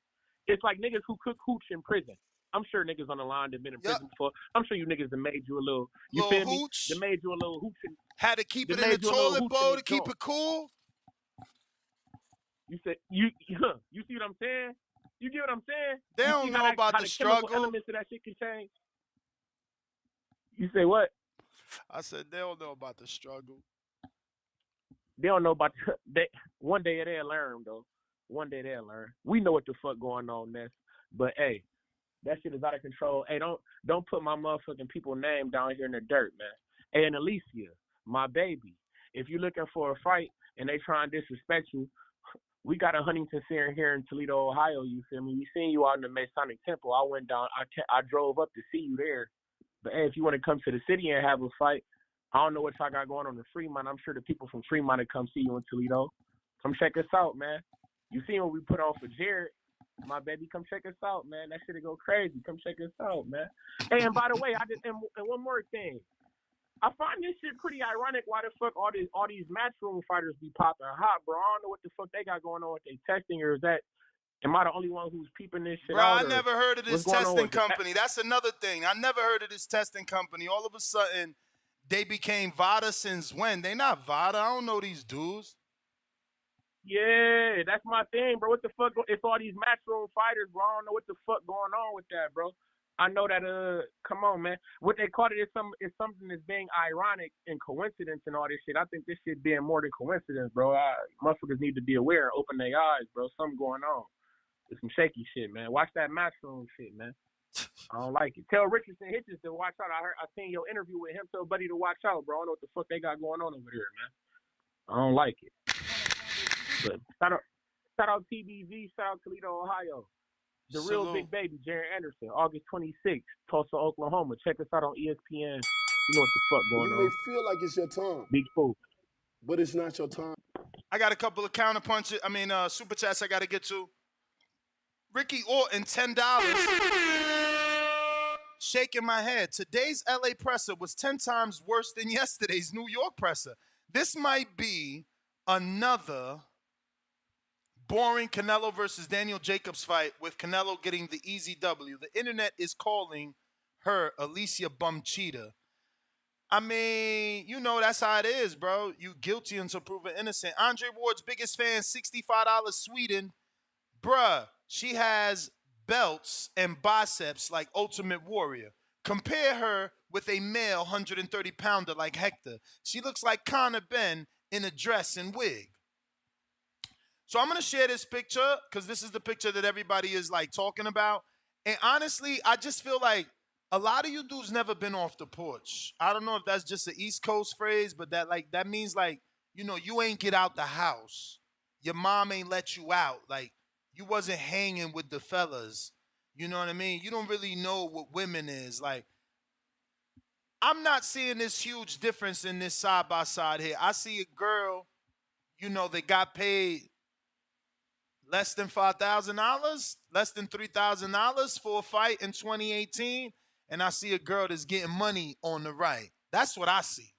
Speaker 23: It's like niggas who cook hooch in prison. I'm sure niggas on the line that been in prison before. I'm sure you niggas that made you a little. You
Speaker 15: little
Speaker 19: feel me?
Speaker 15: hooch.
Speaker 23: They made you a little hooch.
Speaker 15: Had to keep it in the toilet bowl to keep it cool.
Speaker 23: You said you see what I'm saying? You get what I'm saying?
Speaker 15: They
Speaker 23: you
Speaker 15: don't know about
Speaker 23: how
Speaker 15: the
Speaker 23: chemical
Speaker 15: struggle.
Speaker 23: elements of that shit can change. You say what?
Speaker 15: I said they don't know about the struggle.
Speaker 23: They don't know about one day they'll learn though. One day they'll learn. We know what the fuck going on, Ness. But hey, that shit is out of control. Hey, don't put my motherfucking people name down here in the dirt, man. Hey, and Alycia, my baby, if you're looking for a fight and they try and disrespect you, we got a Huntington Center here in Toledo, Ohio. You feel me? We seen you out in the Masonic Temple. I went down. I drove up to see you there. But hey, if you want to come to the city and have a fight, I don't know what y'all got going on in Fremont. I'm sure the people from Fremont will come see you in Toledo. Come check us out, man. You seen what we put on for Jared, my baby. Come check us out, man. That shit'll go crazy. Come check us out, man. Hey, and by the way, and one more thing. I find this shit pretty ironic. Why the fuck all these matchroom fighters be popping hot, bro? I don't know what the fuck they got going on with their testing, or is that? Am I the only one who's peeping this shit
Speaker 15: Bro,
Speaker 23: out?
Speaker 15: I never heard of this testing company. That's another thing. I never heard of this testing company. All of a sudden, they became VADA since when? They not VADA. I don't know these dudes.
Speaker 23: Yeah, that's my thing, bro. What the fuck? It's all these matchroom fighters, bro. I don't know what the fuck going on with that, bro. I know that. Come on, man. What they call it is something that's being ironic and coincidence and all this shit. I think this shit being more than coincidence, bro. Motherfuckers need to be aware and open their eyes, bro. Something going on. It's some shaky shit, man. Watch that matchroom shit, man. I don't like it. Tell Richardson Hitchens to watch out. I seen your interview with him. Tell Buddy to watch out, bro. I don't know what the fuck they got going on over here, man. I don't like it. But shout out TBV, shout out Toledo, Ohio. The Real Big Baby, Jared Anderson, August 26th, Tulsa, Oklahoma. Check us out on ESPN. You know what the fuck going on.
Speaker 1: You may feel like it's your time.
Speaker 23: Big fool.
Speaker 1: But it's not your time.
Speaker 15: I got a couple of super chats I got to get to. Ricky Orton, $10. Shaking my head. Today's LA presser was 10 times worse than yesterday's New York presser. This might be another boring Canelo versus Daniel Jacobs fight with Canelo getting the easy W. The internet is calling her Alycia Baumgardner. I mean, you know that's how it is, bro. You guilty until proven innocent. Andre Ward's biggest fan, $65 Sweden. Bruh, she has belts and biceps like Ultimate Warrior. Compare her with a male 130-pounder like Hector. She looks like Conor Ben in a dress and wig. So I'm going to share this picture because this is the picture that everybody is like talking about. And honestly, I just feel like a lot of you dudes never been off the porch. I don't know if that's just an East Coast phrase, but that means like, you know, you ain't get out the house. Your mom ain't let you out. Like, you wasn't hanging with the fellas. You know what I mean? You don't really know what women is. Like, I'm not seeing this huge difference in this side by side here. I see a girl, you know, that got paid less than $5,000, less than $3,000 for a fight in 2018, and I see a girl that's getting money on the right. That's what I see.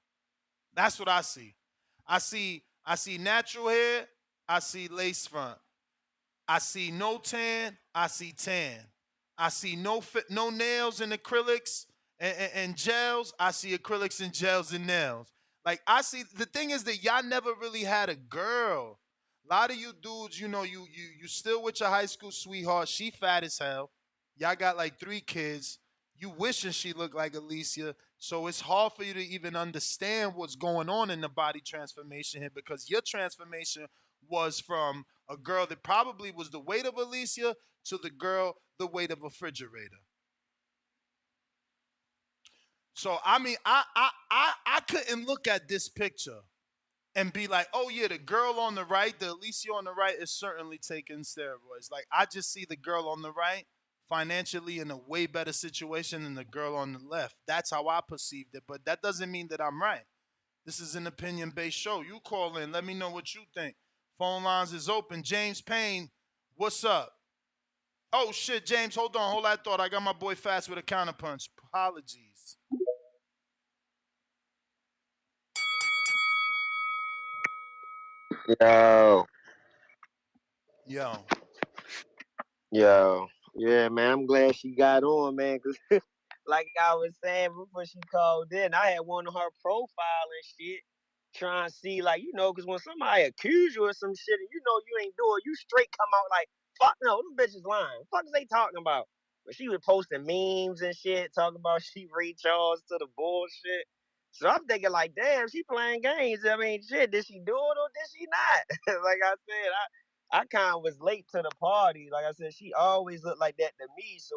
Speaker 15: That's what I see. I see natural hair. I see lace front. I see no tan. I see tan. I see no nails and acrylics and gels. I see acrylics and gels and nails. Like, I see, the thing is that y'all never really had a girl. A lot of you dudes, you know, you still with your high school sweetheart. She fat as hell. Y'all got like 3 kids. You wishing she looked like Alycia. So it's hard for you to even understand what's going on in the body transformation here because your transformation was from a girl that probably was the weight of Alycia to the girl the weight of a refrigerator. So I mean, I couldn't look at this picture and be like, oh yeah, the girl on the right, the Alycia on the right is certainly taking steroids. Like I just see the girl on the right financially in a way better situation than the girl on the left. That's how I perceived it, but that doesn't mean that I'm right. This is an opinion-based show. You call in, let me know what you think. Phone lines is open. James Payne, what's up? Oh shit, James, hold on, hold that thought. I got my boy Fast with a counterpunch. Apologies.
Speaker 20: Yo,
Speaker 15: Yo.
Speaker 20: yo, yeah, man. I'm glad she got on, man. Cause like I was saying before she called in, I had one of her profile and shit, trying to see like cause when somebody accuse you of some shit and you ain't doing, you straight come out like fuck no, them bitches lying. Fuck is they talking about? But she was posting memes and shit, talking about she recharged to the bullshit. So I'm thinking like, damn, she playing games. I mean, shit, did she do it or did she not? Like I said, I kind of was late to the party. Like I said, she always looked like that to me. So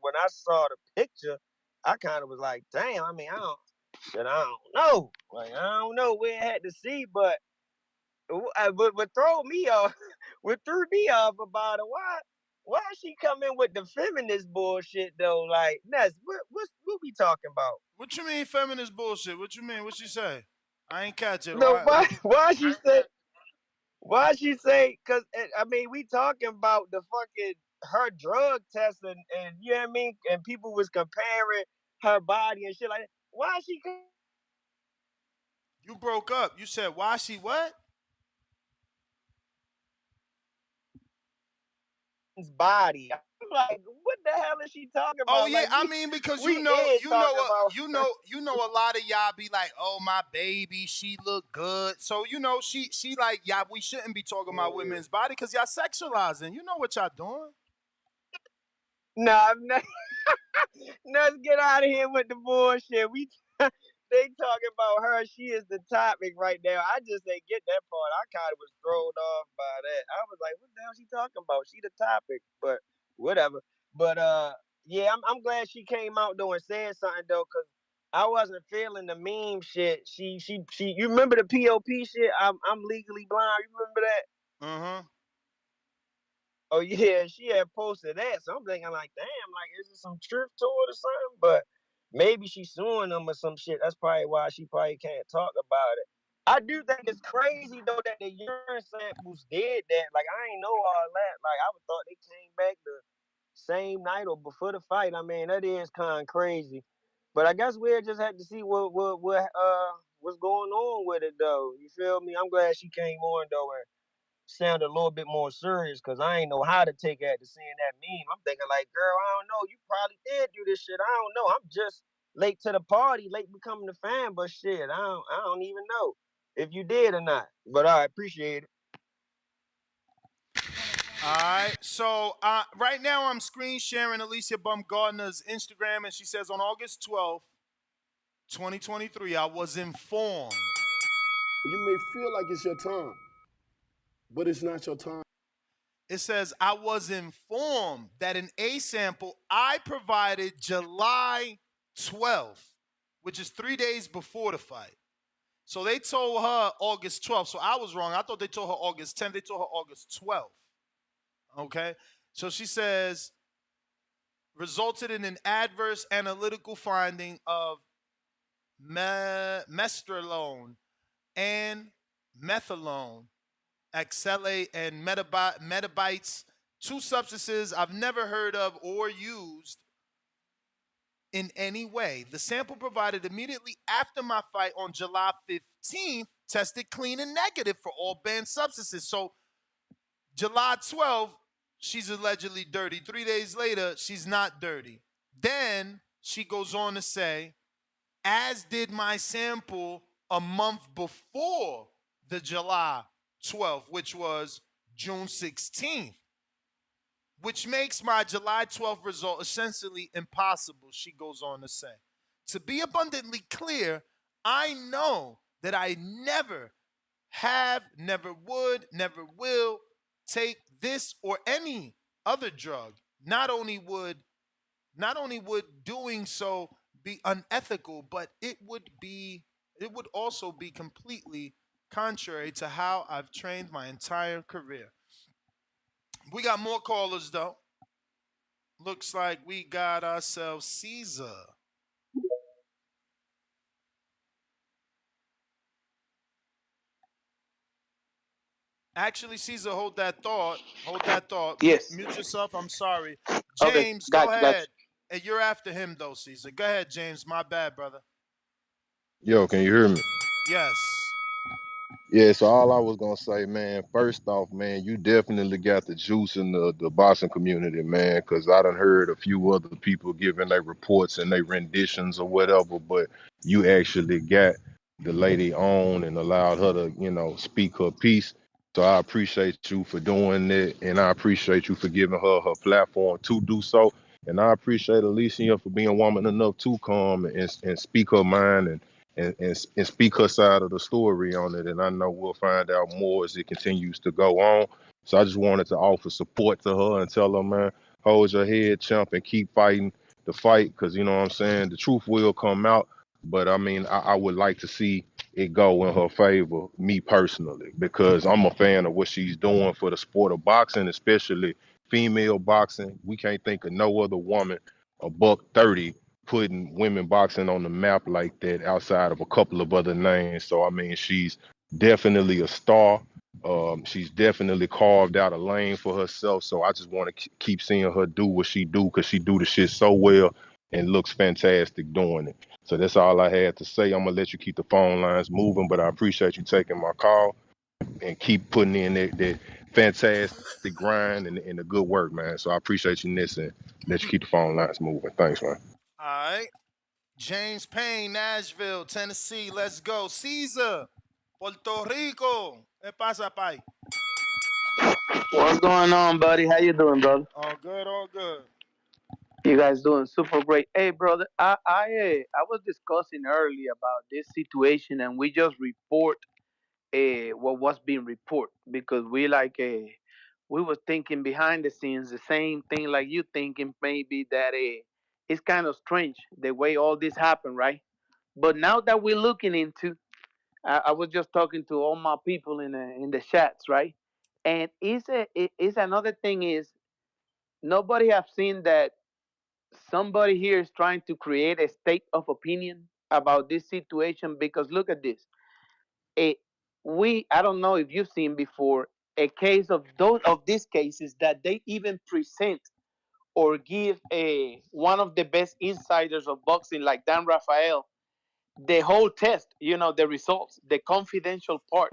Speaker 20: when I saw the picture, I kind of was like, damn. I mean, I don't know. Like I don't know where it had to see, but what throw me off, what threw me off about it. Why is she coming with the feminist bullshit though? Like, Ness, what we talking about?
Speaker 15: What you mean feminist bullshit? What you mean? What she say? I ain't catch it.
Speaker 20: No, why she say? Why she say? Cause I mean, we talking about the fucking her drug test and you know what I mean, and people was comparing her body and shit like that. Why she
Speaker 15: You broke up. You said why she what?
Speaker 20: body? I'm like, what the hell is she talking
Speaker 15: Oh
Speaker 20: about?
Speaker 15: yeah,
Speaker 20: Like
Speaker 15: I mean because
Speaker 20: we is talking about
Speaker 15: you know a lot of y'all be like, oh my baby, she look good. So she like y'all. We shouldn't be talking about women's body because y'all sexualizing. You know what y'all doing?
Speaker 20: Nah, I'm not. Let's get out of here with the bullshit. We they talking about her. She is the topic right now. I just didn't get that part. I kind of was thrown off by that. I was like, what the hell she talking about? She the topic, but whatever. But yeah, I'm glad she came out though and said something though, cause I wasn't feeling the meme shit. She. You remember the POP shit? I'm legally blind. You remember that?
Speaker 15: Uh-huh.
Speaker 20: Oh yeah, she had posted that. So I'm thinking like, damn, like is there some truth to it or something? But maybe she's suing them or some shit. That's probably why she probably can't talk about it. I do think it's crazy though that the urine samples did that. Like I ain't know all that. Like I would thought they came back the same night or before the fight. I mean that is kind of crazy. But I guess we'll just have to see what's going on with it though. You feel me? I'm glad she came on though and sound a little bit more serious because I ain't know how to take after seeing that meme. I'm thinking like, girl, I don't know. You probably did do this shit. I don't know. I'm just late to the party, late becoming a fan, but shit, I don't even know if you did or not. But I appreciate it.
Speaker 15: All right. So right now I'm screen sharing Alicia Baumgardner's Instagram, and she says on August 12th, 2023, I was informed.
Speaker 1: You may feel like it's your time, but it's not your time.
Speaker 15: It says, I was informed that an A sample I provided July 12th, which is 3 days before the fight. So they told her August 12th. So I was wrong. I thought they told her August 10th. They told her August 12th. Okay. So she says, resulted in an adverse analytical finding of mestrolone and methylone, oxalate, and metabites, two substances I've never heard of or used in any way. The sample provided immediately after my fight on July 15th tested clean and negative for all banned substances. So July 12th, she's allegedly dirty. 3 days later, she's not dirty. Then she goes on to say, as did my sample a month before the July 12th, which was June 16th, which makes my July 12th result essentially impossible, she goes on to say. To be abundantly clear, I know that I never have, never would, never will take this or any other drug. Not only would doing so be unethical, but it would also be completely contrary to how I've trained my entire career. We got more callers though. Looks like we got ourselves Caesar. Actually, Caesar, hold that thought. Hold that thought.
Speaker 3: Yes.
Speaker 15: Mute yourself. I'm sorry.
Speaker 3: Okay.
Speaker 15: James, go
Speaker 3: Got you.
Speaker 15: ahead. And you're after him though, Caesar. Go ahead, James. My bad, brother.
Speaker 4: Yo, can you hear me?
Speaker 15: Yes.
Speaker 4: Yeah, so all I was gonna say, man, first off, man, you definitely got the juice in the boxing community, man, because I done heard a few other people giving their reports and their renditions or whatever, but you actually got the lady on and allowed her to, speak her piece. So I appreciate you for doing it, and I appreciate you for giving her platform to do so. And I appreciate Alicia for being woman enough to come and speak her mind and speak her side of the story on it. And I know we'll find out more as it continues to go on. So I just wanted to offer support to her and tell her, man, hold your head, champ, and keep fighting the fight. Because, you know what I'm saying, the truth will come out. But I mean, I would like to see it go in her favor, me personally, because I'm a fan of what she's doing for the sport of boxing, especially female boxing. We can't think of no other woman, a buck 30, putting women boxing on the map like that outside of a couple of other names. So I mean, she's definitely a star. She's definitely carved out a lane for herself. So I just want to keep seeing her do what she do because she do the shit so well and looks fantastic doing it. So that's all I had to say. I'm gonna let you keep the phone lines moving, but I appreciate you taking my call and keep putting in that fantastic grind and the good work, man. So I appreciate you, Ness, and let you keep the phone lines moving. Thanks, man.
Speaker 15: All right. James Payne, Nashville, Tennessee. Let's go. Caesar, Puerto Rico. ¿Qué pasa, pai?
Speaker 3: What's going on, buddy? How you doing, brother?
Speaker 15: All good, all good.
Speaker 3: You guys doing super great. Hey, brother, I was discussing earlier about this situation, and we just report what was being reported because we was thinking behind the scenes the same thing like you thinking maybe that it's kind of strange the way all this happened, right? But now that we're looking into, I was just talking to all my people in the chats, right? And is another thing is nobody have seen that somebody here is trying to create a state of opinion about this situation because look at this. A, I don't know if you've seen before a case of these cases that they even present or give a one of the best insiders of boxing like Dan Rafael the whole test, the results, the confidential part,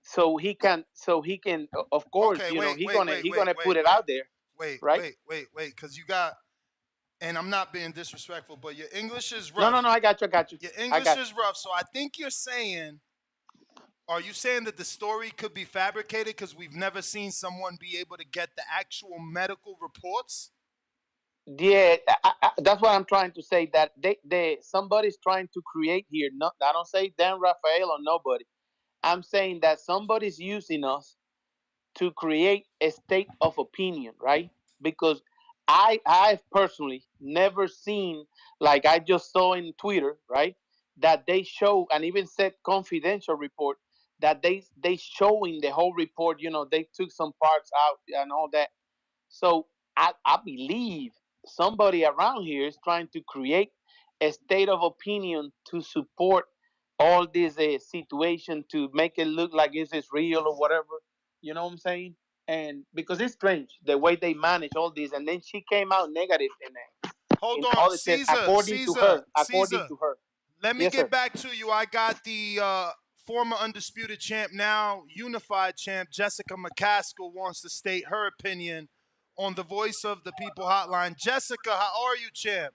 Speaker 3: so he can of course,
Speaker 15: Okay, wait,
Speaker 3: he
Speaker 15: wait,
Speaker 3: gonna
Speaker 15: wait,
Speaker 3: he
Speaker 15: wait,
Speaker 3: gonna
Speaker 15: wait,
Speaker 3: put it
Speaker 15: wait,
Speaker 3: out there,
Speaker 15: wait,
Speaker 3: right?
Speaker 15: wait, because you got, and I'm not being disrespectful, but your English is
Speaker 3: No,
Speaker 15: rough.
Speaker 3: no, no, I got you.
Speaker 15: Your
Speaker 3: I
Speaker 15: English
Speaker 3: got
Speaker 15: is rough, so I think are you saying that the story could be fabricated because we've never seen someone be able to get the actual medical reports?
Speaker 3: you. Yeah, that's what I'm trying to say. That somebody's trying to create here. Not, I don't say Dan Rafael or nobody. I'm saying that somebody's using us to create a state of opinion, right? Because I've personally never seen, like I just saw in Twitter, right, that they show and even said confidential report that they showing the whole report. They took some parts out and all that. So I believe somebody around here is trying to create a state of opinion to support all this situation to make it look like it's real or whatever. You know what I'm saying? And because it's strange the way they manage all this, and then she came out negative
Speaker 15: Hold
Speaker 3: in
Speaker 15: on,
Speaker 3: all the tests, according to her. According
Speaker 15: Caesar.
Speaker 3: to her.
Speaker 15: Let me
Speaker 3: Yes,
Speaker 15: get
Speaker 3: sir.
Speaker 15: back to you. I got the former undisputed champ, now unified champ, Jessica McCaskill, wants to state her opinion on the Voice of the People hotline. Jessica, how are you, champ?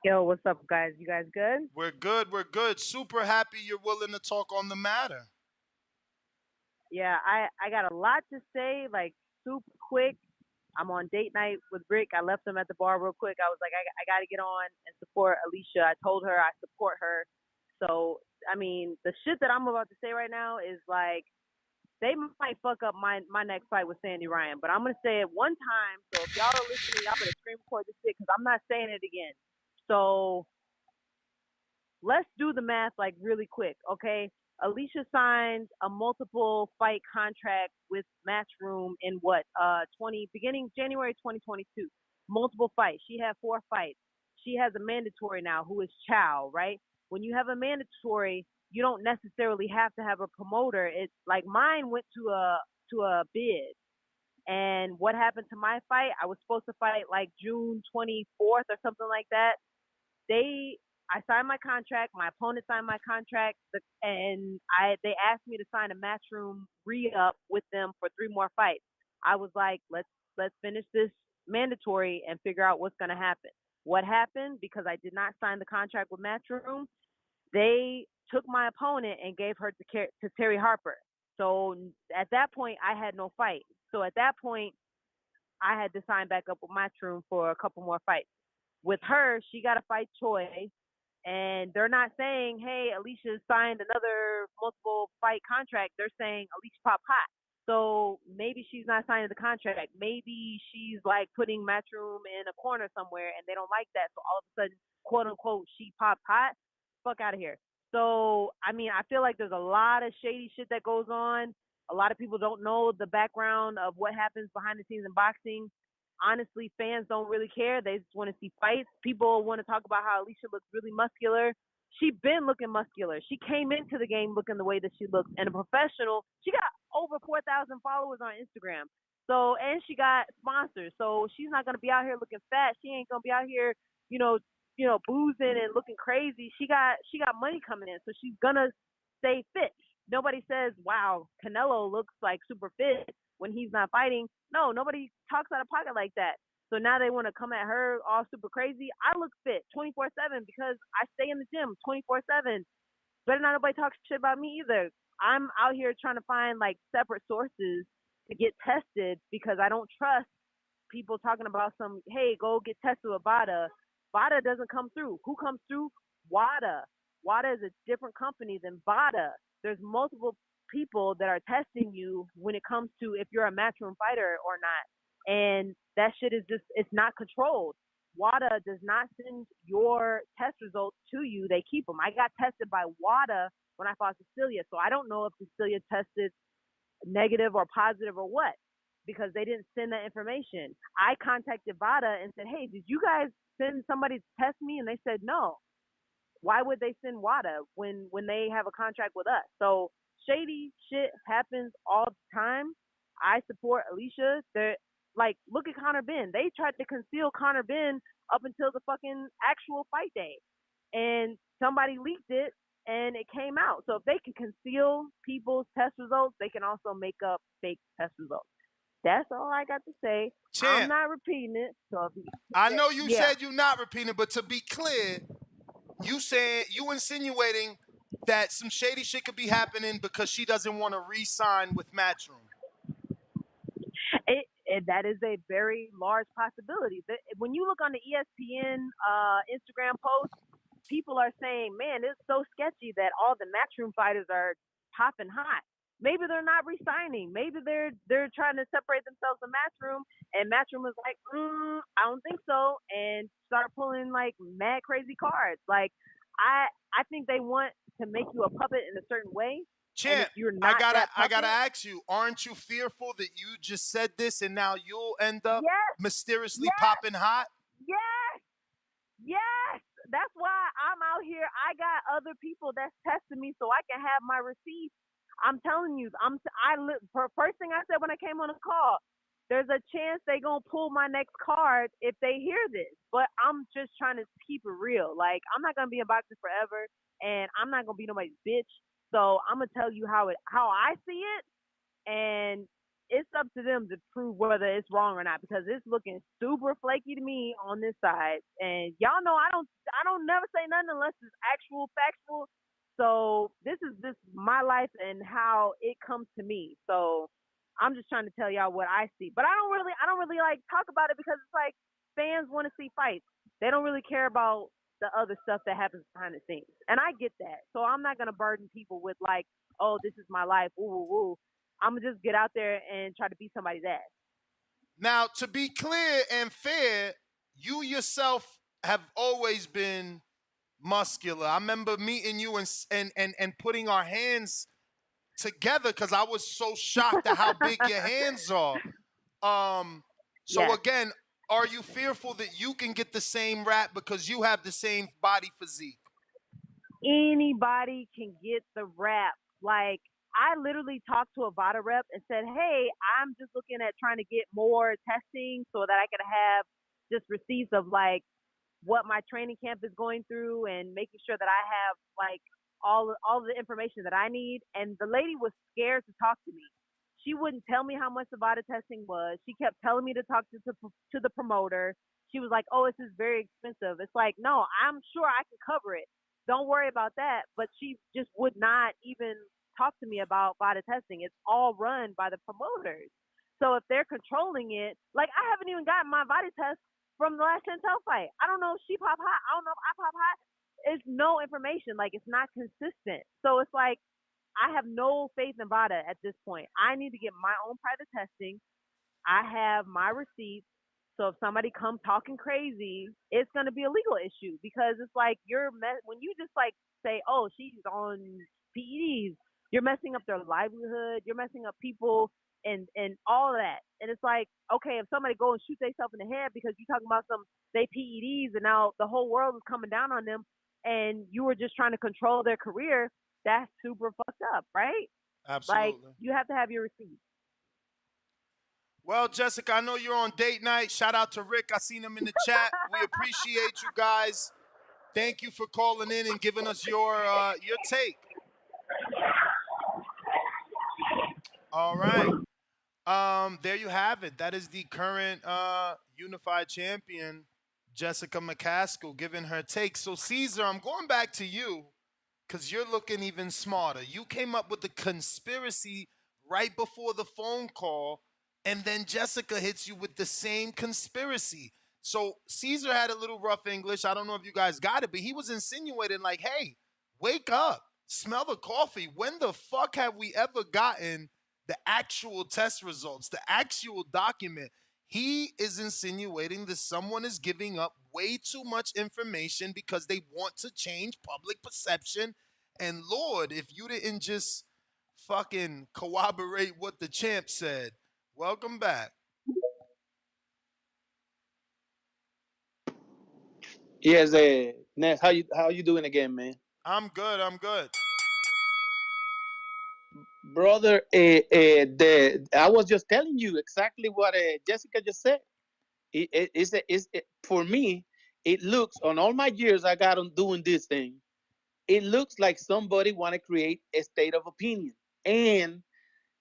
Speaker 6: Yo, what's up, guys? You guys good?
Speaker 15: We're good. We're good. Super happy you're willing to talk on the matter.
Speaker 6: Yeah, I got a lot to say, like super quick. I'm on date night with Rick. I left him at the bar real quick. I was like, I got to get on and support Alicia. I told her I support her. So I mean, the shit that I'm about to say right now is like, they might fuck up my next fight with Sandy Ryan, but I'm gonna say it one time. So if y'all are listening, y'all better screen record this shit because I'm not saying it again. So let's do the math like really quick, okay? Alicia signed a multiple fight contract with Matchroom in beginning January 2022. Multiple fights. She had 4 fights. She has a mandatory now who is Chow, right? When you have a mandatory, you don't necessarily have to have a promoter. It's like mine went to a bid. And what happened to my fight? I was supposed to fight like June 24th or something like that. I signed my contract. My opponent signed my contract, and they asked me to sign a Matchroom re-up with them for 3 more fights. I was like, let's finish this mandatory and figure out what's gonna happen. What happened? Because I did not sign the contract with Matchroom, they took my opponent and gave her to Terry Harper. So at that point, I had no fight. So at that point, I had to sign back up with Matchroom for a couple more fights. With her, she got to fight Choi, and they're not saying, hey, Alicia signed another multiple fight contract. They're saying Alicia pop hot. So maybe she's not signing the contract. Maybe she's like putting Matchroom in a corner somewhere and they don't like that. So all of a sudden, quote unquote, she popped hot. Fuck out of here. So, I mean, I feel like there's a lot of shady shit that goes on. A lot of people don't know the background of what happens behind the scenes in boxing. Honestly, fans don't really care. They just want to see fights. People want to talk about how Alicia looks really muscular. She been looking muscular. She came into the game looking the way that she looks. And a professional, she got over 4,000 followers on Instagram. So, and she got sponsors. So she's not gonna be out here looking fat. She ain't gonna be out here, boozing and looking crazy. She got money coming in, so she's gonna stay fit. Nobody says, wow, Canelo looks like super fit when he's not fighting. No, nobody talks out of pocket like that. So now they want to come at her all super crazy. I look fit 24/7 because I stay in the gym 24/7. Better not nobody talk shit about me either. I'm out here trying to find like separate sources to get tested because I don't trust people talking about hey, go get tested with VADA. VADA doesn't come through. Who comes through? WADA. WADA is a different company than VADA. There's multiple people that are testing you when it comes to if you're a Matchroom fighter or not. And that shit is just, it's not controlled. WADA does not send your test results to you. They keep them. I got tested by WADA when I fought Cecilia. So I don't know if Cecilia tested negative or positive or what, because they didn't send that information. I contacted VADA and said, hey, did you guys send somebody to test me? And they said no. Why would they send WADA when they have a contract with us? So shady shit happens all the time. I support Alicia. They're like, look at Conor Benn. They tried to conceal Conor Benn up until the fucking actual fight day, and somebody leaked it and it came out. So if they can conceal people's test results, they can also make up fake test results. That's all I got to say.
Speaker 15: Champ,
Speaker 6: I'm not repeating it. So
Speaker 15: I know you said you're not repeating it, but to be clear, you insinuating that some shady shit could be happening because she doesn't want to re-sign with Matchroom.
Speaker 6: That is a very large possibility. When you look on the ESPN Instagram post, people are saying, man, it's so sketchy that all the Matchroom fighters are popping hot. Maybe they're not re-signing. Maybe they're trying to separate themselves from Matchroom, and Matchroom is like, I don't think so, and start pulling like mad crazy cards. Like, I think they want to make you a puppet in a certain way.
Speaker 15: Champ,
Speaker 6: I
Speaker 15: gotta ask you, aren't you fearful that you just said this and now you'll end up mysteriously popping hot?
Speaker 6: Yes. That's why I'm out here. I got other people that's testing me so I can have my receipts. I'm telling you, first thing I said when I came on the call, there's a chance they gonna pull my next card if they hear this. But I'm just trying to keep it real. Like, I'm not gonna be in boxing forever, and I'm not gonna be nobody's bitch. So I'm gonna tell you how I see it, and it's up to them to prove whether it's wrong or not, because it's looking super flaky to me on this side. And y'all know I don't never say nothing unless it's actual factual. So this is just my life and how it comes to me. So I'm just trying to tell y'all what I see. But I don't really like talk about it because it's like fans want to see fights. They don't really care about the other stuff that happens behind the scenes. And I get that. So I'm not gonna burden people with like, oh, this is my life, woo woo woo. I'm gonna just get out there and try to beat somebody's ass.
Speaker 15: Now, to be clear and fair, you yourself have always been muscular. I remember meeting you and putting our hands together because I was so shocked at how big your hands are. So
Speaker 6: Yes.
Speaker 15: again, are you fearful that you can get the same rap because you have the same body physique?
Speaker 6: Anybody can get the rap. Like, I literally talked to a VADA rep and said, hey, I'm just looking at trying to get more testing so that I could have just receipts of like what my training camp is going through and making sure that I have like all the information that I need. And the lady was scared to talk to me. She wouldn't tell me how much the VADA testing was. She kept telling me to talk to the promoter. She was like, oh, this is very expensive. It's like, no, I'm sure I can cover it. Don't worry about that. But she just would not even talk to me about VADA testing. It's all run by the promoters. So if they're controlling it, like I haven't even gotten my VADA test from the last Chantel fight. I don't know if she pop hot. I don't know if I pop hot. It's no information. Like, it's not consistent. So it's like, I have no faith in VADA at this point. I need to get my own private testing. I have my receipts. So if somebody comes talking crazy, it's going to be a legal issue because it's like when you just like say, oh, she's on PEDs, you're messing up their livelihood. You're messing up people and all of that. And it's like, okay, if somebody go and shoot themselves in the head because you're talking about they PEDs and now the whole world is coming down on them and you were just trying to control their career, that's super fucked up, right?
Speaker 15: Absolutely.
Speaker 6: Like, you have to have your receipts.
Speaker 15: Well, Jessica, I know you're on date night. Shout out to Rick. I seen him in the chat. We appreciate you guys. Thank you for calling in and giving us your take. All right. There you have it. That is the current unified champion, Jessica McCaskill, giving her take. So, Caesar, I'm going back to you because you're looking even smarter. You came up with the conspiracy right before the phone call, and then Jessica hits you with the same conspiracy. So Caesar had a little rough English. I don't know if you guys got it, but he was insinuating like, hey, wake up, smell the coffee. When the fuck have we ever gotten the actual test results, the actual document? He is insinuating that someone is giving up way too much information because they want to change public perception. And Lord, if you didn't just fucking corroborate what the champ said. Welcome back.
Speaker 3: Yes, Ness, how you doing again, man?
Speaker 15: I'm good.
Speaker 3: Brother, I was just telling you exactly what Jessica just said. For me, it looks on all my years I got on doing this thing. It looks like somebody want to create a state of opinion, and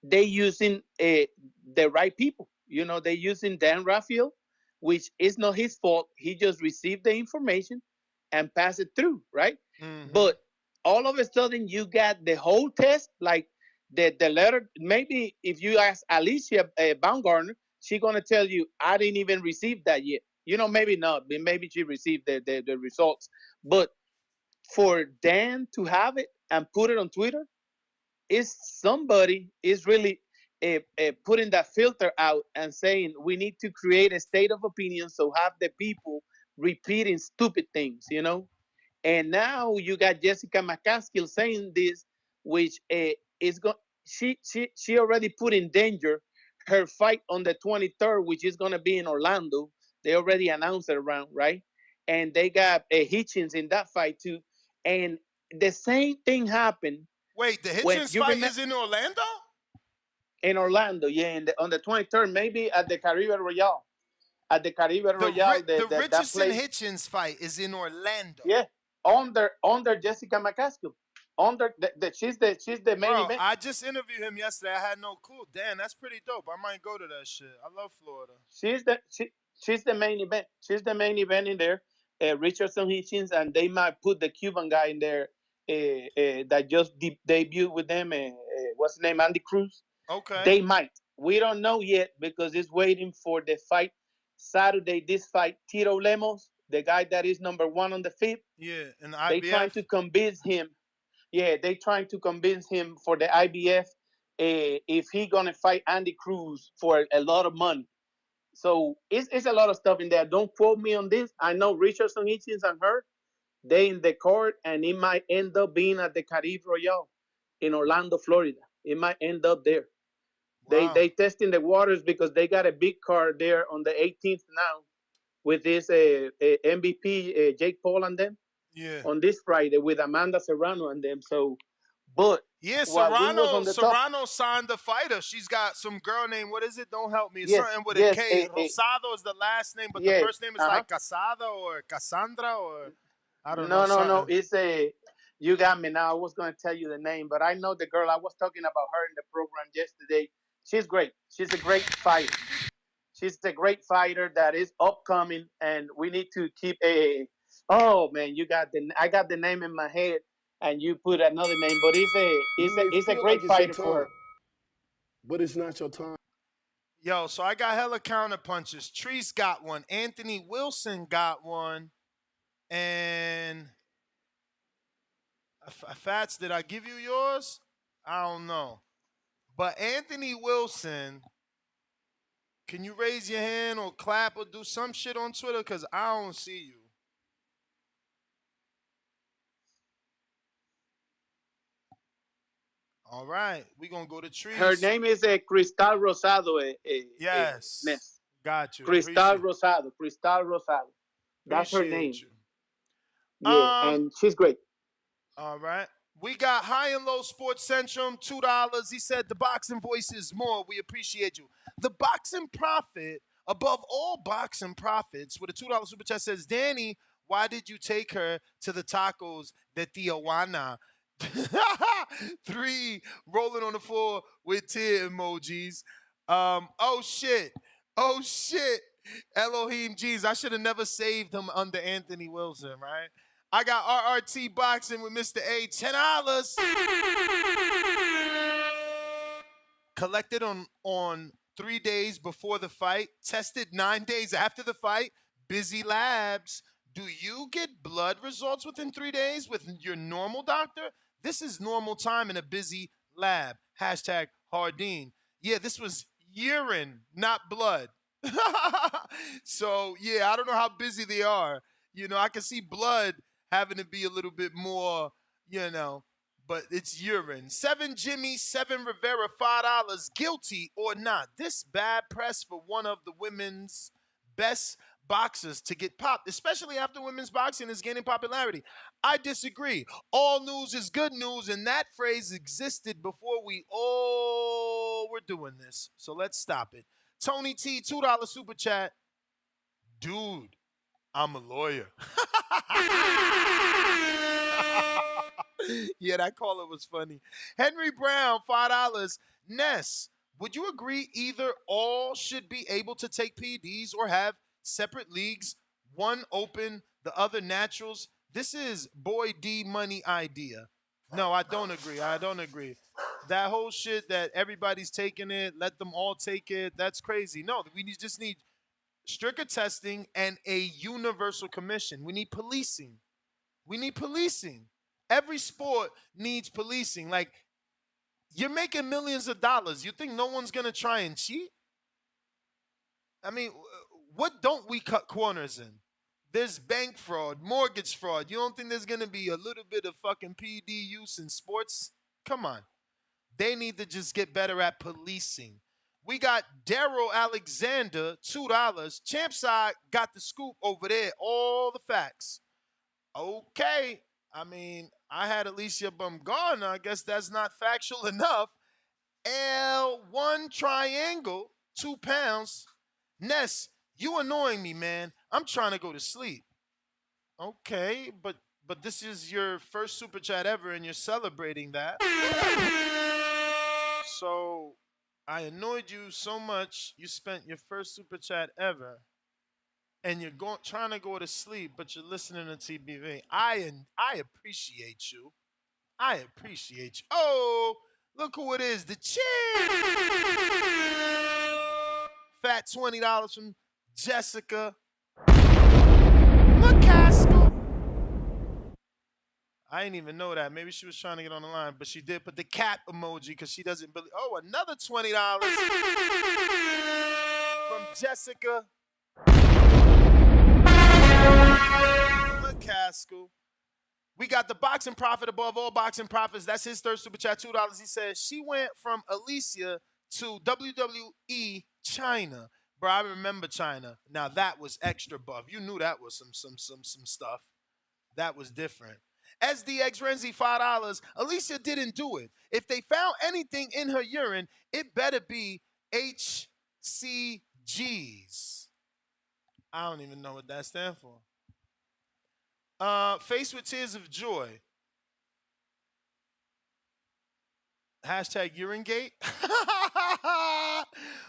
Speaker 3: they using the right people. You know, they using Dan Raphael, which is not his fault. He just received the information and passed it through, right?
Speaker 15: Mm-hmm.
Speaker 3: But all of a sudden, you got the whole test, like the letter. Maybe if you ask Alycia Baumgardner, she's gonna tell you, I didn't even receive that yet. You know, maybe not. Maybe she received the results. But for Dan to have it and put it on Twitter, is somebody is really putting that filter out and saying we need to create a state of opinion, so have the people repeating stupid things, you know. And now you got Jessica McCaskill saying this, which is going. She already put in danger her fight on the 23rd, which is going to be in Orlando. They already announced it around, right? And they got Hitchens in that fight too. And the same thing happened.
Speaker 15: Wait, the Hitchens fight is in Orlando?
Speaker 3: In Orlando, yeah, on the 23rd, maybe at the Caribbean Royale. At the Caribbean Royale,
Speaker 15: the Richardson
Speaker 3: that
Speaker 15: Hitchens fight is in Orlando.
Speaker 3: Yeah, under Jessica McCaskill. She's the main event.
Speaker 15: I just interviewed him yesterday. I had no clue. Damn, that's pretty dope. I might go to that shit. I love Florida.
Speaker 3: She's the main event. She's the main event in there. Richardson Hitchens, and they might put the Cuban guy in there that just debuted with them. What's his name? Andy Cruz.
Speaker 15: Okay.
Speaker 3: They might. We don't know yet because it's waiting for the fight Saturday. This fight, Tito Lemos the guy that is number 1 on the FIP.
Speaker 15: Yeah, and the
Speaker 3: They
Speaker 15: IBF.
Speaker 3: trying to convince him. Yeah, they trying to convince him for the IBF if he gonna fight Andy Cruz for a lot of money. So it's a lot of stuff in there. Don't quote me on this. I know Richardson, Hitchens, and her, they in the court, and it might end up being at the Caribe Royale in Orlando, Florida. It might end up there.
Speaker 15: Wow.
Speaker 3: They testing the waters because they got a big card there on the 18th now with this MVP Jake Paul and them.
Speaker 15: Yeah.
Speaker 3: On this Friday with Amanda Serrano and them. So, but
Speaker 15: yeah,
Speaker 3: while we was on the top,
Speaker 15: Serrano signed the fighter. She's got some girl named, what is it? Don't help me. It's
Speaker 3: Yes,
Speaker 15: something with
Speaker 3: yes,
Speaker 15: a K. Rosado is the last name, but the first name is like Casada or Cassandra or I don't know.
Speaker 3: No. It's you got me now. I was going to tell you the name, but I know the girl. I was talking about her in the program yesterday. She's great. She's a great fighter. She's a great fighter that is upcoming, and we need to keep a. Oh man, I got the name in my head, and you put another name, but it's a great fighter for her.
Speaker 1: But it's not your time.
Speaker 15: Yo, so I got hella counter punches. Treese got one. Anthony Wilson got one. And Fats, did I give you yours? I don't know. But Anthony Wilson, can you raise your hand or clap or do some shit on Twitter? Because I don't see you. All right. We're going to go to Trees.
Speaker 3: Her name is Cristal Rosado.
Speaker 15: Yes. Got you.
Speaker 3: Cristal Rosado. That's her name.
Speaker 15: You.
Speaker 3: Yeah, and she's great.
Speaker 15: All right. We got High and Low Sports Centrum, $2. He said, the boxing voice is more. We appreciate you. The boxing prophet, above all boxing profits, with a $2 super chat says, Danny, why did you take her to the tacos de Tijuana? 3 rolling on the floor with tear emojis. Oh shit. Elohim G's. I should have never saved him under Anthony Wilson, right? I got RRT boxing with Mr. A. $10. Collected on 3 days before the fight. Tested 9 days after the fight. Busy Labs. Do you get blood results within 3 days with your normal doctor? This is normal time in a busy lab. Hashtag Hardin. Yeah, this was urine, not blood. So, yeah, I don't know how busy they are. You know, I can see blood having to be a little bit more, you know, but it's urine. 7 Jimmy, 7 Rivera, $5. Guilty or not. This bad press for one of the women's best boxers to get popped, especially after women's boxing is gaining popularity. I disagree. All news is good news, and that phrase existed before we all were doing this. So let's stop it. Tony T, $2 super chat. Dude, I'm a lawyer. Yeah, that caller was funny. Henry Brown, $5. Ness, would you agree either all should be able to take PEDs or have separate leagues, one open, the other naturals? This is Boy D Money idea. No, I don't agree. That whole shit that everybody's taking it, let them all take it, that's crazy. No, we just need stricter testing and a universal commission. We need policing. Every sport needs policing. Like, you're making millions of dollars. You think no one's going to try and cheat? I mean, what don't we cut corners in? There's bank fraud, mortgage fraud. You don't think there's going to be a little bit of fucking PD use in sports? Come on. They need to just get better at policing. We got Daryl Alexander, $2. Champ side got the scoop over there. All the facts. Okay. I mean, I had Alicia Baumgardner. I guess that's not factual enough. L1 triangle, 2 pounds. Ness, you annoying me, man. I'm trying to go to sleep. Okay, but this is your first super chat ever, and you're celebrating that. So I annoyed you so much, you spent your first super chat ever, and you're trying to go to sleep, but you're listening to TBV. I appreciate you. Oh, look who it is, the chick. Fat $20 from Jessica. Look I didn't even know that. Maybe she was trying to get on the line, but she did put the cat emoji because she doesn't believe. Oh, another $20 from Jessica McCaskill. We got the boxing prophet above all boxing prophets. That's his third super chat, $2. He says she went from Alycia to WWE China. Bro, I remember China. Now that was extra buff. You knew that was some stuff. That was different. SDX Renzi, $5. Alycia didn't do it. If they found anything in her urine, it better be HCGs. I don't even know what that stands for. Faced with tears of joy. Hashtag urinegate.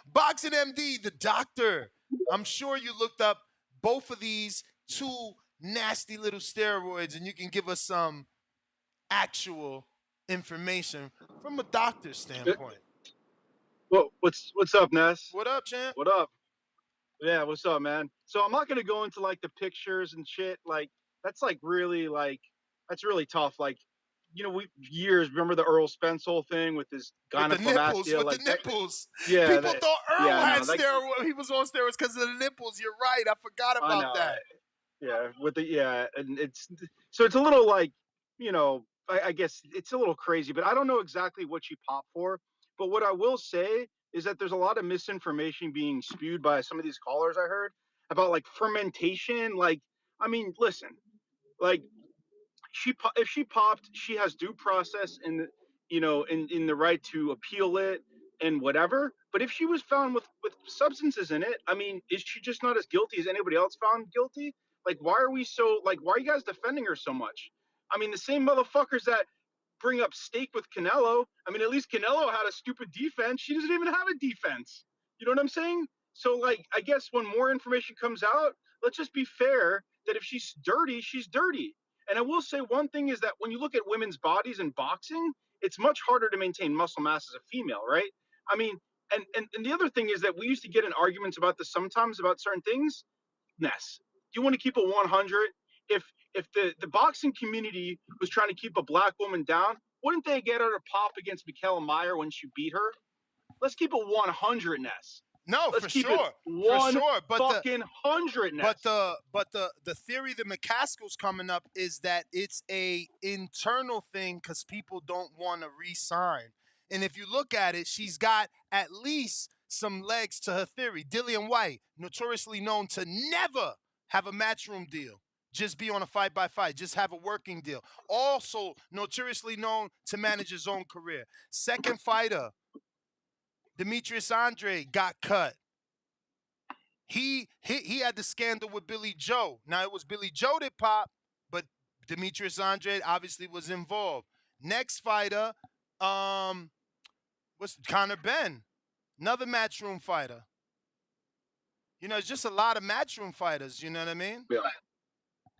Speaker 15: Boxing MD, the doctor. I'm sure you looked up both of these two nasty little steroids and you can give us some actual information from a doctor's standpoint.
Speaker 7: Well, what's up, Ness?
Speaker 15: What up, champ?
Speaker 7: What up? Yeah, what's up, man? So I'm not gonna go into like the pictures and shit. Like that's really tough. Like, remember the Earl Spence whole thing with his gynecomastia?
Speaker 15: With the nipples.
Speaker 7: Yeah.
Speaker 15: People thought Earl had steroids. He was on steroids because of the nipples. You're right. I forgot about that.
Speaker 7: Yeah, and it's a little like, I guess it's a little crazy, but I don't know exactly what she popped for. But what I will say is that there's a lot of misinformation being spewed by some of these callers I heard about like fermentation. Like, I mean, listen, like if she popped, she has due process in the right to appeal it and whatever. But if she was found with substances in it, I mean, is she just not as guilty as anybody else found guilty? Like, why are you guys defending her so much? I mean, the same motherfuckers that bring up steak with Canelo. I mean, at least Canelo had a stupid defense. She doesn't even have a defense. You know what I'm saying? So, like, I guess when more information comes out, let's just be fair that if she's dirty, she's dirty. And I will say one thing is that when you look at women's bodies in boxing, it's much harder to maintain muscle mass as a female, right? I mean, and the other thing is that we used to get in arguments about this sometimes about certain things. Ness, you want to keep it 100? If the boxing community was trying to keep a black woman down, wouldn't they get her to pop against Michaela Meyer when she beat her? Let's keep it 100, Ness.
Speaker 15: No,
Speaker 7: Let's
Speaker 15: for
Speaker 7: keep
Speaker 15: sure.
Speaker 7: It
Speaker 15: for sure. But
Speaker 7: fucking 100, Ness.
Speaker 15: But the theory that McCaskill's coming up is that it's a internal thing because people don't want to re-sign. And if you look at it, she's got at least some legs to her theory. Dillian White, notoriously known to never have a matchroom deal. Just be on a fight-by-fight. Just have a working deal. Also notoriously known to manage his own career. Second fighter, Demetrius Andre, got cut. He had the scandal with Billy Joe. Now, it was Billy Joe that popped, but Demetrius Andre obviously was involved. Next fighter, what's Conor Benn, another matchroom fighter. You know, it's just a lot of matchroom fighters. You know what I mean?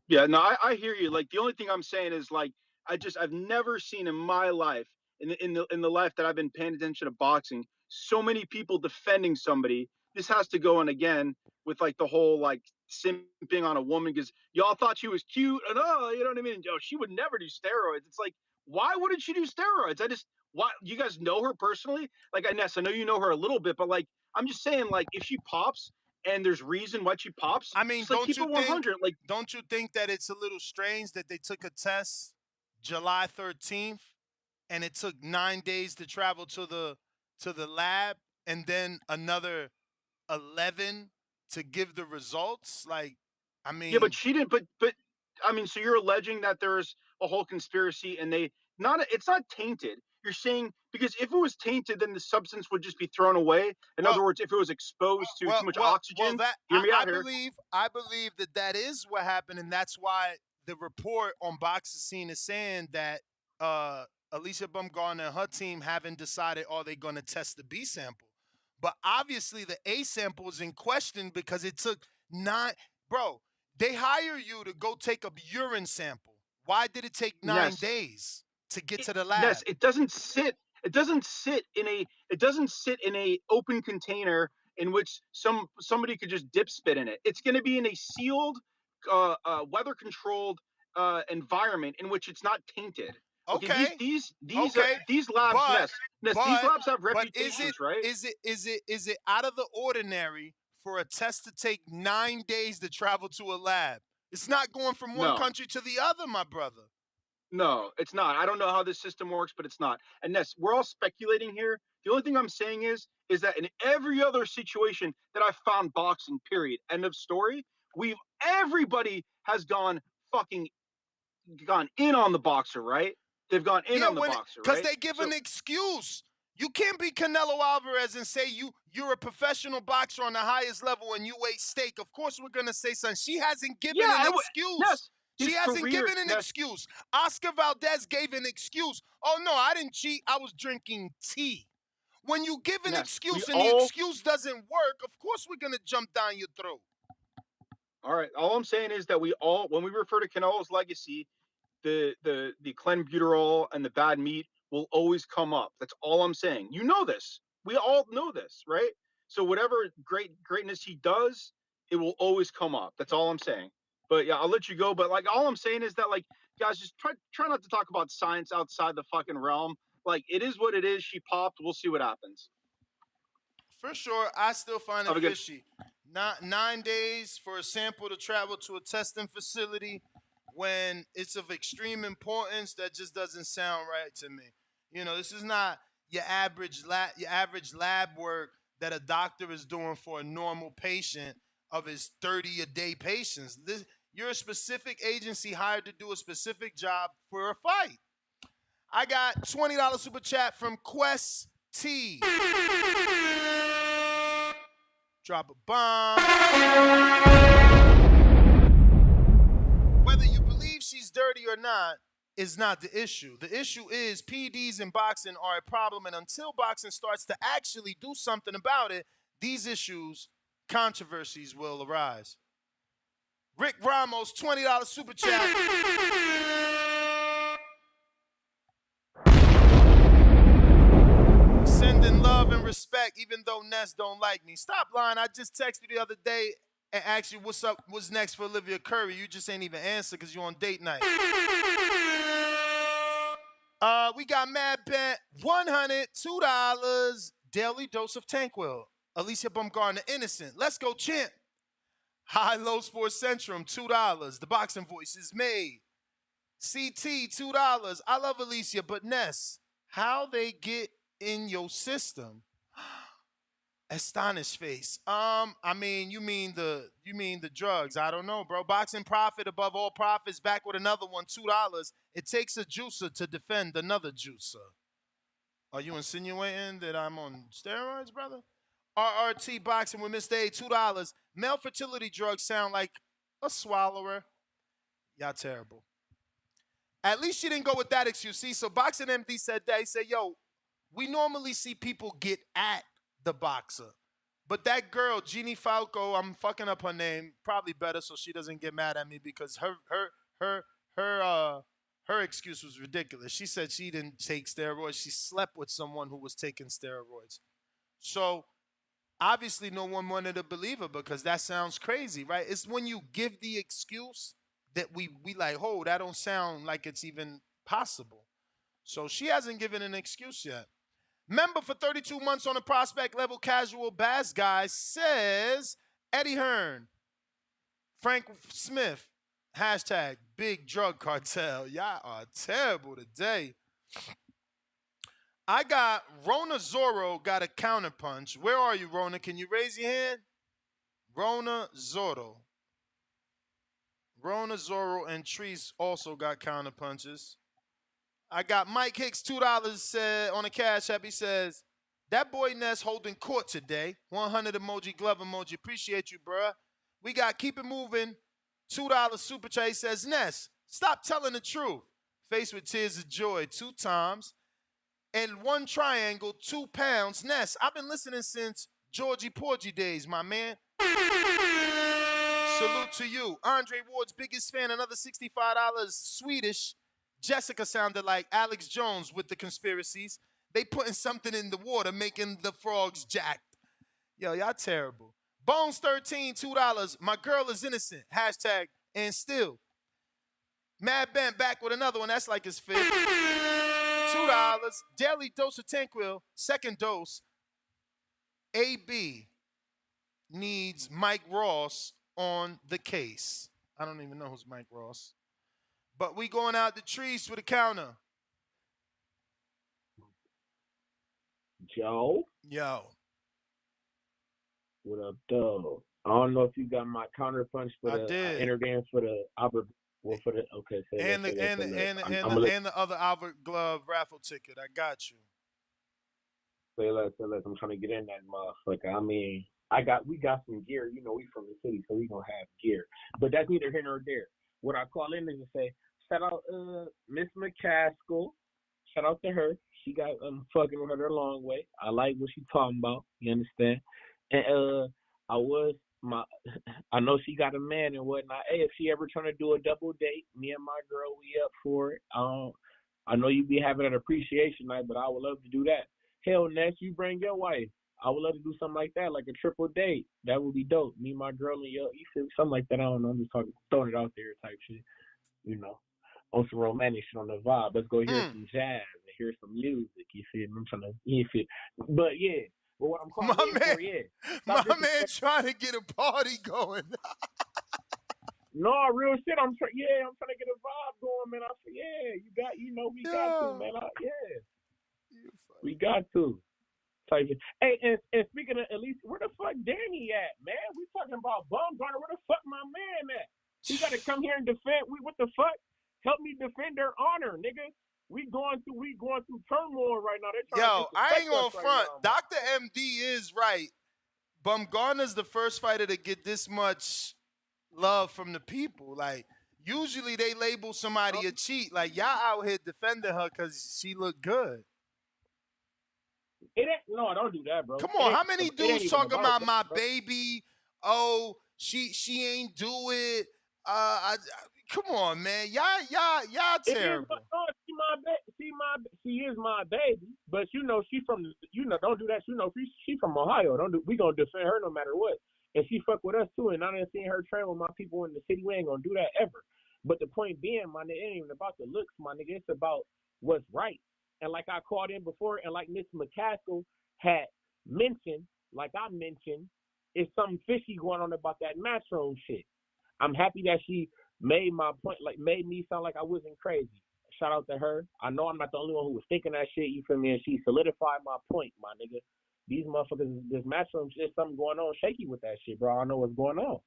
Speaker 7: Yeah, no, I hear you. Like, the only thing I'm saying is, like, I've never seen in my life, in the life that I've been paying attention to boxing, so many people defending somebody. This has to go in again with like the whole like simping on a woman because y'all thought she was cute and you know what I mean? Yo, she would never do steroids. It's like, why wouldn't she do steroids? Why you guys know her personally? Like, Inez, I know you know her a little bit, but like, I'm just saying, like, if she pops and there's reason why she pops,
Speaker 15: I mean,
Speaker 7: don't you think? Like,
Speaker 15: don't you think that it's a little strange that they took a test July 13th and it took 9 days to travel to the lab and then another 11 to give the results? Like, I mean,
Speaker 7: yeah, but she didn't. But I mean, so you're alleging that there's a whole conspiracy and it's not tainted. You're saying because if it was tainted, then the substance would just be thrown away. In other words, if it was exposed to too much oxygen,
Speaker 15: I believe that is what happened, and that's why the report on Boxing is saying that Alicia Baumgardner and her team haven't decided are they going to test the B sample. But obviously the A sample is in question because it took 9. Bro, they hire you to go take a urine sample. Why did it take 9 days to get to the lab?
Speaker 7: Yes, it doesn't sit in a open container in which somebody could just dip spit in it. It's going to be in a sealed, weather controlled environment in which it's not tainted.
Speaker 15: Okay.
Speaker 7: These labs,
Speaker 15: but
Speaker 7: these labs have
Speaker 15: but is
Speaker 7: reputations, right?
Speaker 15: is it out of the ordinary for a test to take 9 days to travel to a lab? It's not going from one
Speaker 7: No.
Speaker 15: country to the other, my brother.
Speaker 7: No, it's not. I don't know how this system works, but it's not. And Ness, we're all speculating here. The only thing I'm saying is that in every other situation that I've found boxing, period, end of story, everybody has gone in on the boxer, right? They've gone in on the boxer, right?
Speaker 15: Because they give an excuse. You can't be Canelo Alvarez and say you're a professional boxer on the highest level and you ate steak. Of course we're going to say something. She hasn't given an excuse.
Speaker 7: Yes,
Speaker 15: she hasn't given an excuse. Oscar Valdez gave an excuse. Oh, no, I didn't cheat. I was drinking tea. When you give an excuse and the excuse doesn't work, of course we're going to jump down your throat.
Speaker 7: All right. All I'm saying is that when we refer to Canelo's legacy, the clenbuterol and the bad meat will always come up. That's all I'm saying. You know this. We all know this, right? So whatever greatness he does, it will always come up. That's all I'm saying. But yeah, I'll let you go. But like, all I'm saying is that, like, guys, just try not to talk about science outside the fucking realm. Like, it is what it is. She popped. We'll see what happens.
Speaker 15: For sure, I still find it fishy. 9 days for a sample to travel to a testing facility when it's of extreme importance, that just doesn't sound right to me. You know, this is not your average lab work that a doctor is doing for a normal patient of his 30-a-day patients. You're a specific agency hired to do a specific job for a fight. I got $20 super chat from Quest T. Drop a bomb. Whether you believe she's dirty or not is not the issue. The issue is PEDs in boxing are a problem, and until boxing starts to actually do something about it, these issues, controversies will arise. Rick Ramos, $20 super chat. Sending love and respect, even though Ness don't like me. Stop lying. I just texted you the other day and asked you what's next for Olivia Curry. You just ain't even answer because you're on date night. We got Mad Bent, $100, $2. Daily dose of Tanquil. Alycia Baumgardner, innocent. Let's go, champ. High Low Sports Centrum, $2. The Boxing Voice is made. CT, $2. I love Alicia, but Ness, how they get in your system? Astonished face. I mean, you mean the drugs? I don't know, bro. Boxing profit above all profits. Back with another one, $2. It takes a juicer to defend another juicer. Are you insinuating that I'm on steroids, brother? RRT Boxing with Mr. A, $2. Male fertility drugs sound like a swallower. Y'all terrible. At least she didn't go with that excuse. See, so Boxing MD said that. He said, yo, we normally see people get at the boxer. But that girl, Jeannie Falco, I'm fucking up her name, probably better so she doesn't get mad at me, because her excuse was ridiculous. She said she didn't take steroids. She slept with someone who was taking steroids. So obviously no one wanted to believe her because that sounds crazy, right? It's when you give the excuse that we like, oh, that don't sound like it's even possible. So she hasn't given an excuse yet. Member for 32 months on the prospect level, casual Bass Guy, says Eddie Hearn, Frank Smith, hashtag big drug cartel. Y'all are terrible today. I got Rona Zorro got a counterpunch. Where are you, Rona? Can you raise your hand? Rona Zorro. Rona Zorro and Treese also got counterpunches. I got Mike Hicks, $2 on the Cash App. He says, that boy Ness holding court today. 100 emoji, glove emoji. Appreciate you, bruh. We got Keep It Moving, $2 super chat. He says, Ness, stop telling the truth. Faced with tears of joy 2 times. And 1 triangle, 2 pounds. Ness, I've been listening since Georgie Porgy days, my man. Salute to you. Andre Ward's biggest fan, another $65 Swedish. Jessica sounded like Alex Jones with the Conspiracies. They putting something in the water, making the frogs jacked. Yo, y'all terrible. Bones 13, $2. My girl is innocent. Hashtag and still. Mad Ben back with another one. That's like his fifth. $2. Daily dose of Tanquil. Second dose. AB needs Mike Ross on the case. I don't even know who's Mike Ross. But we going out the trees for the counter.
Speaker 23: Joe?
Speaker 15: Yo.
Speaker 23: What up, though? I don't know if you got my counter punch for the enter dance for the Albert. Well, for the okay,
Speaker 15: and the other Albert Glove raffle ticket. I got you.
Speaker 23: Say less. I'm trying to get in that motherfucker. I mean, we got some gear. You know, we from the city, so we gonna have gear. But that's neither here nor there. What I call in is to say, shout out Miss McCaskill. Shout out to her. She got fucking with her a long way. I like what she talking about. You understand? And I know she got a man and whatnot. Hey, if she ever trying to do a double date, me and my girl, we up for it. I know you be having an appreciation night, but I would love to do that. Hell, Ness, you bring your wife. I would love to do something like that, like a triple date. That would be dope. Me, my girl, and you feel something like that. I don't know. I'm just throwing it out there type shit. You know, on some romantic shit on the vibe. Let's go hear some jazz and hear some music. You feel me? I'm trying to, you feel. But yeah. But what I'm calling for,
Speaker 15: my man trying to get a party going.
Speaker 23: No, real shit. I'm trying to get a vibe going, man. I said, we got to, man. We got to. Hey, and speaking of Alycia, where the fuck Danny at, man? We talking about Baumgardner. Where the fuck my man at? He got to come here and defend. What the fuck? Help me defend their honor, nigga. We going through turmoil right now.
Speaker 15: Yo, I ain't gonna front. Dr. MD is right. Baumgardner's the first fighter to get this much love from the people. Like, usually they label somebody a cheat. Like, y'all out here defending her because she looked good.
Speaker 23: It ain't, no, don't do that, bro.
Speaker 15: Come on, how many dudes talking about my baby? Oh, she ain't do it. Come on, man. Y'all terrible.
Speaker 23: She is my baby, but she from don't do that. She from Ohio. We gonna defend her no matter what. And she fuck with us too. And I done seen her train with my people in the city. We ain't gonna do that ever. But the point being, my nigga, it ain't even about the looks, my nigga. It's about what's right. And like I called in before, and like Miss McCaskill had mentioned, is something fishy going on about that matchroom shit. I'm happy that she made my point, like made me sound like I wasn't crazy. Shout out to her. I know I'm not the only one who was thinking that shit, you feel me? And she solidified my point, my nigga. These motherfuckers, this matchroom shit, something going on shaky with that shit, bro. I don't know what's going on.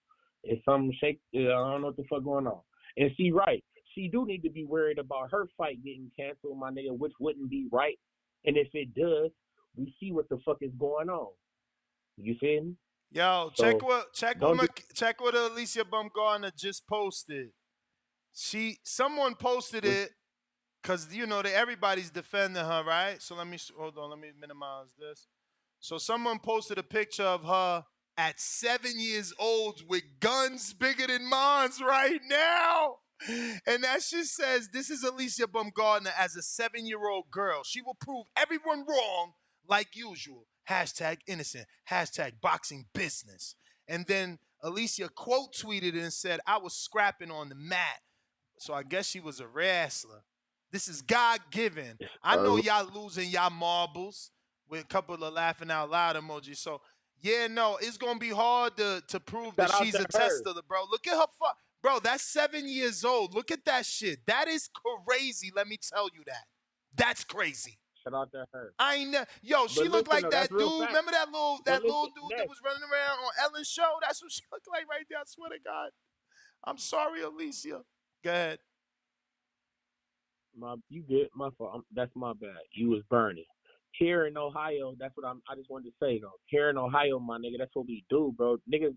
Speaker 23: It's something shaky. I don't know what the fuck going on. And she right. She do need to be worried about her fight getting canceled, my nigga, which wouldn't be right. And if it does, we see what the fuck is going on. You feel me?
Speaker 15: Yo,
Speaker 23: So,
Speaker 15: check what Alycia Baumgardner just posted. Someone posted it because everybody's defending her, right? So let me minimize this. So someone posted a picture of her at 7 years old with guns bigger than mine's right now. And that shit says, this is Alycia Baumgardner as a 7-year-old girl. She will prove everyone wrong like usual. Hashtag innocent. Hashtag boxing business. And then Alycia quote tweeted and said, I was scrapping on the mat. So I guess she was a wrestler. This is God-given. I know y'all losing y'all marbles with a couple of laughing out loud emojis. So, yeah, no, it's going to be hard to prove that she's a tester, bro. Look at her. Bro, that's 7 years old. Look at that shit. That is crazy. Let me tell you that. That's crazy.
Speaker 23: Shout out to her.
Speaker 15: She looked like that dude.
Speaker 23: Fact.
Speaker 15: Remember that little dude that was running around on Ellen's show? That's what she looked like right there. I swear to God. I'm sorry, Alycia. Go ahead.
Speaker 23: You good? My fault. That's my bad. You was burning. Here in Ohio, that's what I just wanted to say though. Here in Ohio, my nigga, that's what we do, bro. Niggas,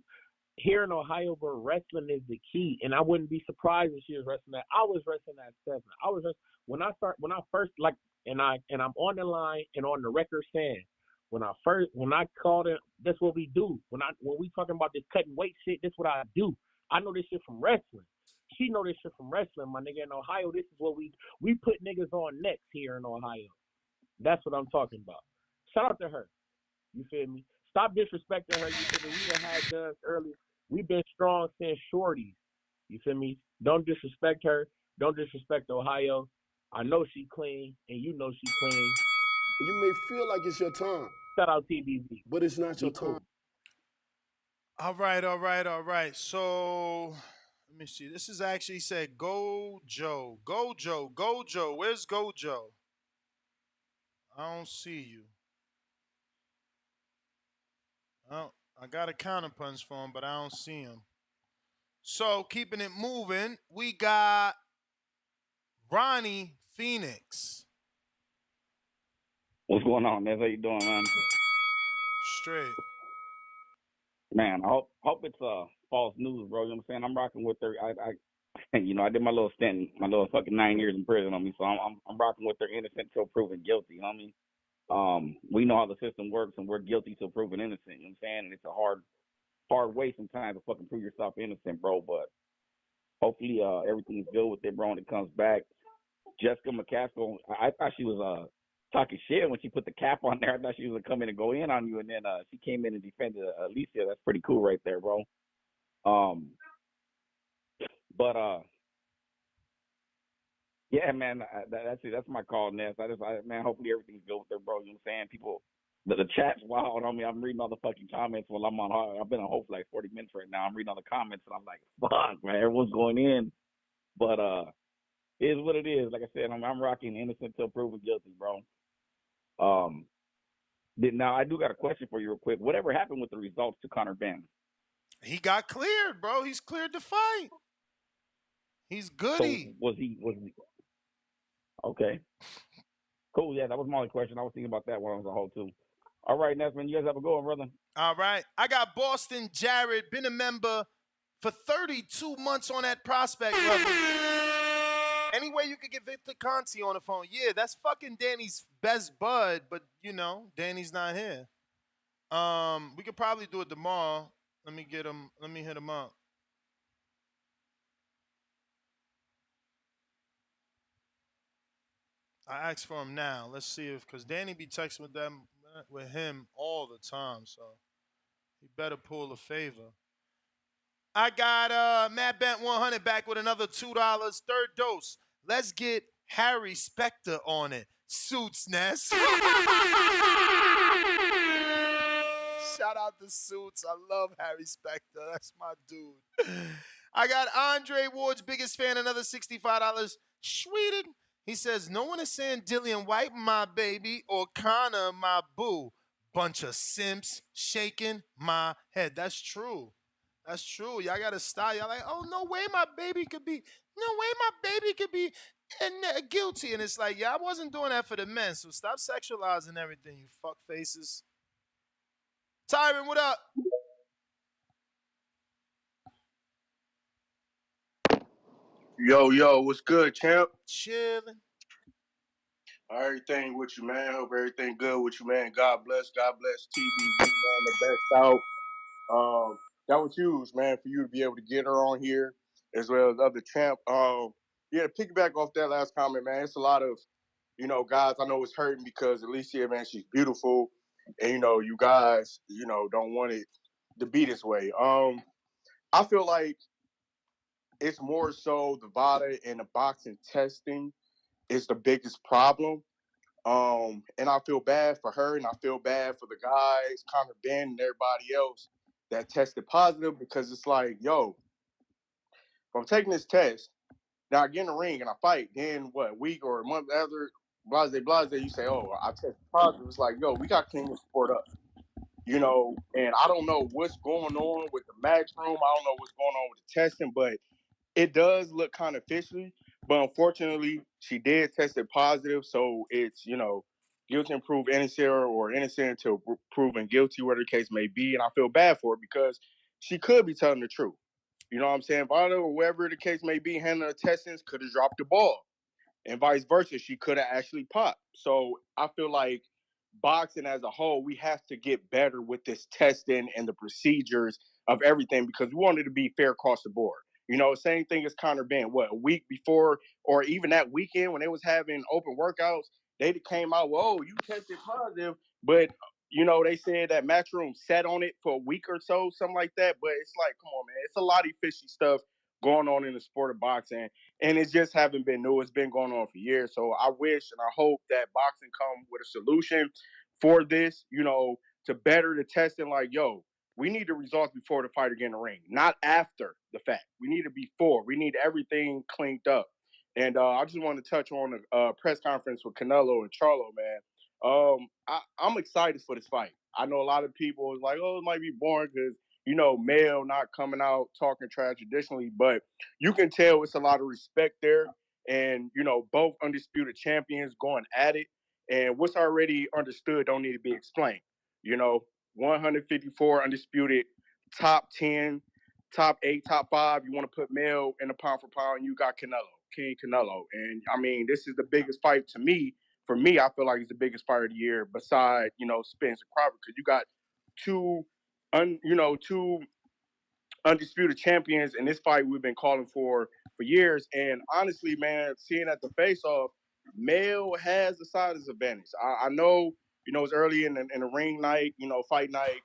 Speaker 23: here in Ohio, bro, wrestling is the key, and I wouldn't be surprised if she was wrestling that. I was wrestling at 7. When I first and I'm on the line and on the record saying, when I called it, that's what we do. When we talking about this cutting weight shit, that's what I do. I know this shit from wrestling. She know this shit from wrestling, my nigga. In Ohio, this is what we put niggas on next here in Ohio. That's what I'm talking about. Shout out to her. You feel me? Stop disrespecting her. You feel me? We done had guns earlier. We've been strong since shorties. You feel me? Don't disrespect her. Don't disrespect Ohio. I know she clean, and you know she clean.
Speaker 1: You may feel like it's your time,
Speaker 23: Shout out TBV.
Speaker 1: but it's not your
Speaker 23: Be cool.
Speaker 1: time.
Speaker 15: All right. So let me see. This is actually said Gojo. Gojo. Where's Gojo? I don't see you. I got a counterpunch for him, but I don't see him. So keeping it moving, we got Ronnie Phoenix.
Speaker 8: What's going on, man? How you doing, man?
Speaker 15: Straight.
Speaker 8: Man, I hope it's false news, bro. You know what I'm saying? I'm rocking with her. I did my little stint, my little fucking 9 years in prison on me, so I'm rocking with her innocent till proven guilty. You know what I mean? We know how the system works, and we're guilty till proven innocent. You know what I'm saying? And it's a hard way sometimes to fucking prove yourself innocent, bro. But hopefully, everything's good with it, bro, and it comes back. Jessica McCaskill, I thought she was talking shit when she put the cap on there. I thought she was gonna come in and go in on you, and then she came in and defended Alycia. That's pretty cool right there, bro. But yeah, man, that's it. That's my call, Ness. Man, hopefully everything's good with her, bro. You know what I'm saying? People, the chat's wild on me. I'm reading all the fucking comments while I'm on. I've been on hold for like 40 minutes right now. I'm reading all the comments, and I'm like, fuck, man, everyone's going in. But it is what it is. Like I said, I'm rocking innocent till proven guilty, bro. Now I do got a question for you real quick. Whatever happened with the results to Conor Ben?
Speaker 15: He got cleared, bro. He's cleared to fight. He's goody.
Speaker 8: So was he okay? Cool. Yeah, that was my only question. I was thinking about that when I was on hold too. All right, Nesman, you guys have a good one, brother.
Speaker 15: All right. I got Boston Jared, been a member for 32 months on that prospect level. Any way you could get Victor Conti on the phone. Yeah, that's fucking Danny's best bud, but Danny's not here. We could probably do it tomorrow. Let me hit him up. I asked for him now. Let's see because Danny be texting with him all the time, so he better pull a favor. I got Matt Bent 100 back with another $2. Third dose. Let's get Harry Specter on it. Suits Ness. Shout out to Suits. I love Harry Specter. That's my dude. I got Andre Ward's biggest fan, another $65. Sweeted. He says, no one is saying Dillian White, my baby, or Connor, my boo. Bunch of simps shaking my head. That's true. That's true. Y'all got to stop. Y'all like, oh, no way my baby could be guilty. And it's like, yeah, I wasn't doing that for the men. So stop sexualizing everything, you fuck faces. Tyron, what up?
Speaker 9: Yo, what's good, champ?
Speaker 15: Chilling.
Speaker 9: Everything with you, man. Hope everything good with you, man. God bless TBV, man. The best out. That was huge, man, for you to be able to get her on here as well as other champ. Yeah, to piggyback off that last comment, man. It's a lot of, guys I know it's hurting because Alycia, man, she's beautiful, and you guys, don't want it to be this way. I feel like it's more so the VADA and the boxing testing is the biggest problem. And I feel bad for her, and I feel bad for the guys, Conor Ben and everybody else that tested positive, because it's like, yo, if I'm taking this test, now I get in the ring and I fight, then what, a week or a month after, blase, you say, oh, I tested positive. It's like, yo, we got to clean the sport up. And I don't know what's going on with the match room. I don't know what's going on with the testing, but it does look kind of fishy. But unfortunately, she did test it positive. So it's, guilty and proved innocent, or innocent until proven guilty, whatever the case may be. And I feel bad for her because she could be telling the truth. You know what I'm saying? Vada, or whatever the case may be, handling her testings, could have dropped the ball. And vice versa, she could have actually popped. So I feel like boxing as a whole, we have to get better with this testing and the procedures of everything, because we want it to be fair across the board. Same thing as Conor Ben. What, a week before, or even that weekend when they was having open workouts, they came out, whoa, you tested positive, but they said that Matchroom sat on it for a week or so, something like that. But it's like, come on, man, it's a lot of fishy stuff going on in the sport of boxing, and it just haven't been new. It's been going on for years. So I wish and I hope that boxing come with a solution for this, to better the testing. Like, yo, we need the results before the fighter get in the ring, not after the fact. We need it before. We need everything cleaned up. And I just want to touch on the press conference with Canelo and Charlo, man. I'm excited for this fight. I know a lot of people is like, oh, it might be boring because, male not coming out talking trash traditionally, but you can tell it's a lot of respect there. And, both undisputed champions going at it. And what's already understood don't need to be explained. 154 undisputed, top 10, top 8, top 5. You want to put male in the pound for pound, and you got Canelo, King Canelo. And, I mean, this is the biggest fight to me. For me, I feel like it's the biggest fight of the year beside, Spence and Crawford, because you got two undisputed champions in this fight we've been calling for years. And honestly, man, seeing at the face-off, male has the size advantage. I know, it's early in the ring night, fight night.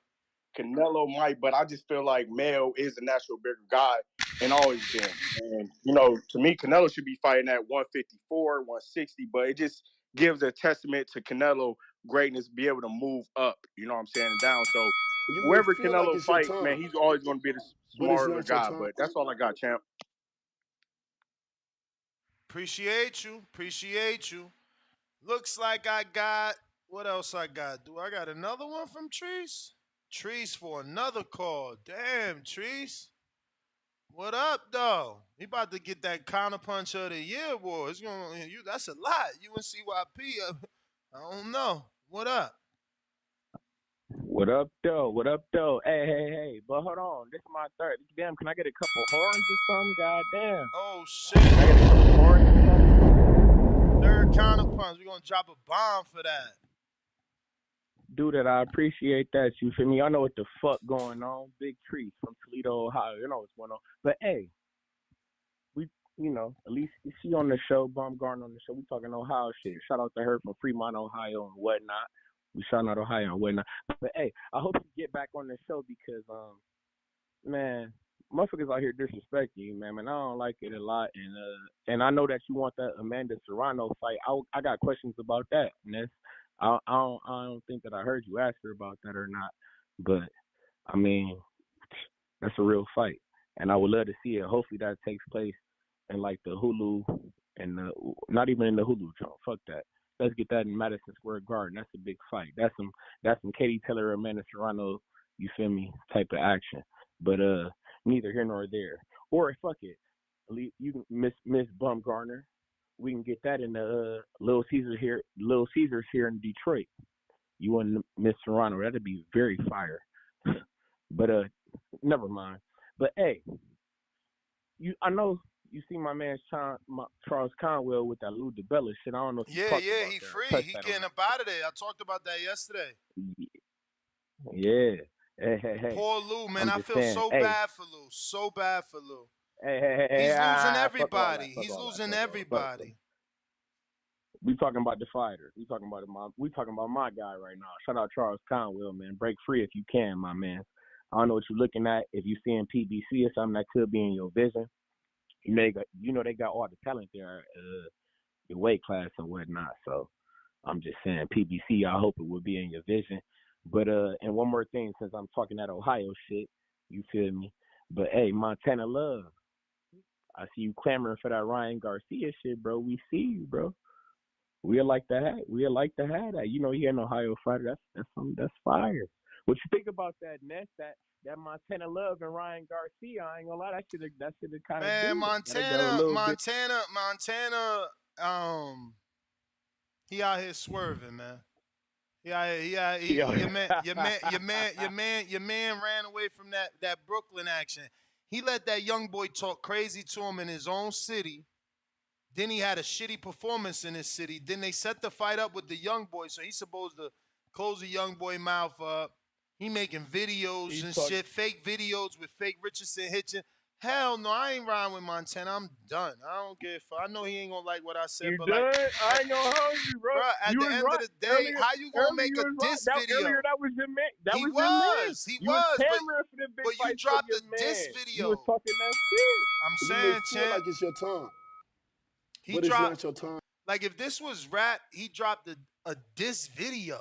Speaker 9: Canelo might, but I just feel like male is the natural bigger guy and always been. And, to me, Canelo should be fighting at 154, 160, but it just gives a testament to Canelo greatness, be able to move up, you know what I'm saying, and down. So
Speaker 1: You may
Speaker 9: whoever
Speaker 1: feel like
Speaker 9: Canelo
Speaker 1: it's your
Speaker 9: fight, man,
Speaker 1: time,
Speaker 9: he's always going to be the
Speaker 1: but it's
Speaker 9: smarter
Speaker 1: not your
Speaker 9: guy.
Speaker 1: time.
Speaker 9: But that's all I got, champ.
Speaker 15: Appreciate you. Appreciate you. Looks like I got, what else I got? Do I got another one from Treese? Treese for another call. Damn, Treese. What up, though? He about to get that counterpuncher of the year award. It's gonna, that's a lot. UNCYP. I don't know. What up?
Speaker 23: What up, though? What up, though? Hey. But hold on. This is my third. Damn, can I get a couple horns or something? Goddamn.
Speaker 15: Oh, shit.
Speaker 23: Can I get a couple horns or something?
Speaker 15: Third counterpunch. We're going to drop a bomb for that.
Speaker 23: Dude, I appreciate that. You feel me? I know what the fuck going on. Big Trees from Toledo, Ohio. You know what's going on. But, hey, we, at least she on the show, Baumgardner on the show. We talking Ohio shit. Shout out to her from Fremont, Ohio and whatnot. We shout out Ohio and whatnot. But, hey, I hope you get back on the show because, man, motherfuckers out here disrespecting you, man. And I don't like it a lot. And I know that you want that Amanda Serrano fight. I got questions about that, Ness. I don't think that I heard you ask her about that or not. But, I mean, that's a real fight. And I would love to see it. Hopefully that takes place in, like, the Hulu and not even in the Hulu joint. Fuck that. Let's get that in Madison Square Garden. That's a big fight. That's some Katie Taylor, Amanda Serrano, you feel me, type of action. But neither here nor there. Or fuck it, you can Miss Baumgardner. We can get that in the Little Caesars here in Detroit. You and Miss Serrano, that'd be very fire. But never mind. But hey, I know you see my man Charles Conwell with that Lou DiBella shit. I don't know if you talked about
Speaker 15: he
Speaker 23: that.
Speaker 15: free. He getting up out of there. I talked about that yesterday.
Speaker 23: Yeah. Hey.
Speaker 15: Poor Lou, man. I feel
Speaker 23: saying,
Speaker 15: so bad for Lou. So bad for Lou. He's losing everybody. He's losing everybody.
Speaker 23: We talking about the fighters. We talking about my guy right now. Shout out Charles Conwell, man. Break free if you can, my man. I don't know what you're looking at. If you seeing PBC or something that could be in your vision, they got all the talent there, your weight class and whatnot. So I'm just saying PBC. I hope it would be in your vision. But and one more thing, since I'm talking that Ohio shit, you feel me? But hey, Montana Love, I see you clamoring for that Ryan Garcia shit, bro. We see you, bro. We'd like to have that. He an Ohio fighter. That's fire. What you think about that, Ness? That Montana Love and Ryan Garcia? I ain't gonna lie, that should have kind of.
Speaker 15: Man, Montana. He out here swerving, man. Your man ran away from that Brooklyn action. He let that young boy talk crazy to him in his own city. Then he had a shitty performance in his city. Then they set the fight up with the young boy, so he's supposed to close the young boy mouth up. He making videos shit, fake videos with fake Richardson Hitchin. Hell no, I ain't riding with Montana. I'm done. I don't give a fuck. I know he ain't gonna like what I said,
Speaker 11: You
Speaker 15: but like,
Speaker 11: done? I ain't gonna hold you, bro.
Speaker 15: bro, at
Speaker 11: You
Speaker 15: the
Speaker 11: was
Speaker 15: end of
Speaker 11: right
Speaker 15: the day,
Speaker 11: earlier.
Speaker 15: how you gonna
Speaker 11: Earlier
Speaker 15: make
Speaker 11: you
Speaker 15: a
Speaker 11: was right.
Speaker 15: diss video?
Speaker 11: That was your man. That
Speaker 15: He
Speaker 11: was your man.
Speaker 15: was, he
Speaker 11: You was
Speaker 15: was,
Speaker 11: clamoring for the big
Speaker 15: but you
Speaker 11: fights for
Speaker 15: dropped
Speaker 11: your
Speaker 15: a diss
Speaker 11: man. You was
Speaker 15: video.
Speaker 11: talking that shit.
Speaker 15: I'm
Speaker 1: You may
Speaker 15: saying,
Speaker 1: feel
Speaker 15: champ,
Speaker 1: like it's your time,
Speaker 15: he
Speaker 1: but it's
Speaker 15: dropped.
Speaker 1: not your time.
Speaker 15: Like if this was rap, he dropped a diss video,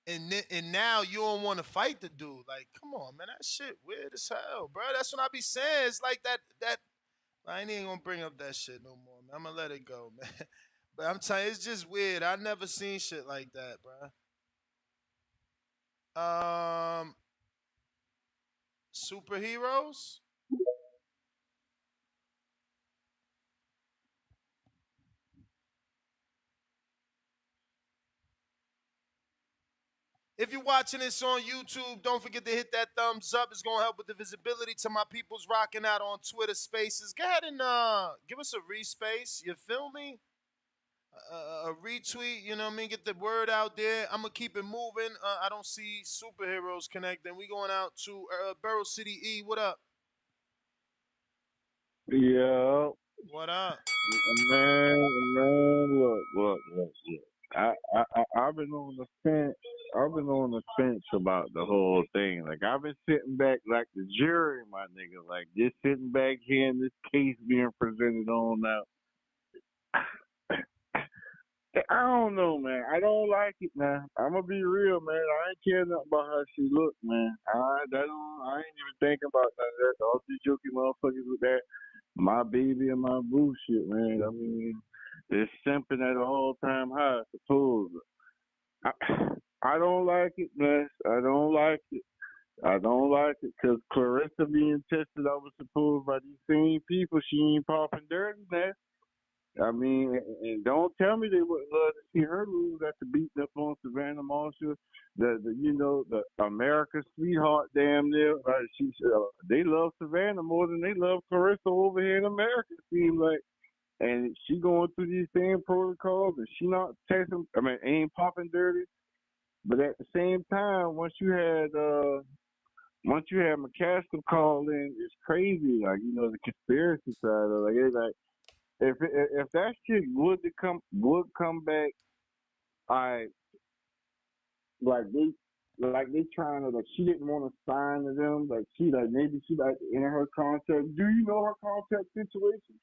Speaker 15: and now you don't want to fight the dude. Like, come on, man, that shit weird as hell, bro. That's what I be saying. It's like that. I ain't even gonna bring up that shit no more, man. I'm gonna let it go, man. But I'm telling you, it's just weird. I never seen shit like that, bro. Superheroes. If you're watching this on YouTube, don't forget to hit that thumbs up. It's gonna help with the visibility to my people's rocking out on Twitter Spaces. Go ahead and give us a respace. You feel me? A retweet. You know what I mean? Get the word out there. I'm gonna keep it moving. I don't see superheroes connecting. We going out to Barrel City E. What up?
Speaker 11: Yeah.
Speaker 15: What up?
Speaker 11: Man, look. I've been on the fence. I've been on the fence about the whole thing. Like I've been sitting back like the jury, my nigga. Like just sitting back here and this case being presented on now. I don't know, man. I don't like it, man. I'm gonna be real, man. I ain't care nothing about how she look, man. I ain't even thinking about none of that. All these jokey motherfuckers with that my baby and my bullshit, man. I mean, they're simping at an all-time high, I suppose. I don't like it, man. I don't like it. I don't like it because Clarissa being tested, I was supposed by these same people, she ain't popping dirty, man. I mean, and don't tell me they wouldn't love to see her lose after beating up on Savannah Marshall, the America's sweetheart, damn near. They love Savannah more than they love Clarissa over here in America. It seems like, and she going through these same protocols, and she not testing. I mean, ain't popping dirty. But at the same time, once you had McCaskill call in, it's crazy. Like the conspiracy side of it. Like if that shit would come back, I like they trying to like she didn't want to sign to them. Like maybe she like in her contract. Do you know her contract situation?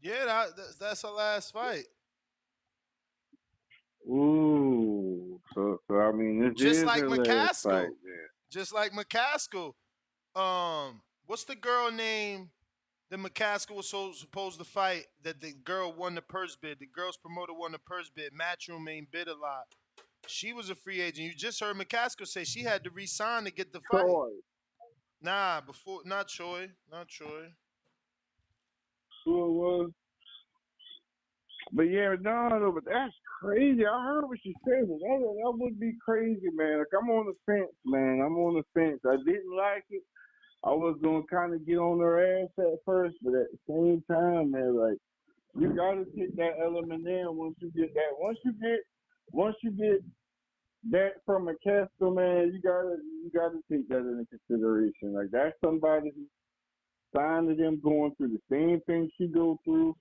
Speaker 15: Yeah, that's her last fight.
Speaker 11: Ooh, so I mean this
Speaker 15: Just
Speaker 11: is
Speaker 15: like
Speaker 11: her last fight.
Speaker 15: McCaskill. Just like McCaskill. What's the girl name that McCaskill was supposed to fight? That the girl won the purse bid. The girl's promoter won the purse bid. Matchroom ain't bid a lot. She was a free agent. You just heard McCaskill say she had to resign to get the fight.
Speaker 11: Troy.
Speaker 15: Nah, not Troy.
Speaker 11: Sure was. But yeah, no, but that's crazy. I heard what she said. That would be crazy, man. Like I'm on the fence, man. I'm on the fence. I didn't like it. I was gonna kind of get on her ass at first, but at the same time, man, like you gotta take that element in once you get that. Once you get that from a Castro, man, you gotta take that into consideration. Like that's somebody who signed to them going through the same thing she go through.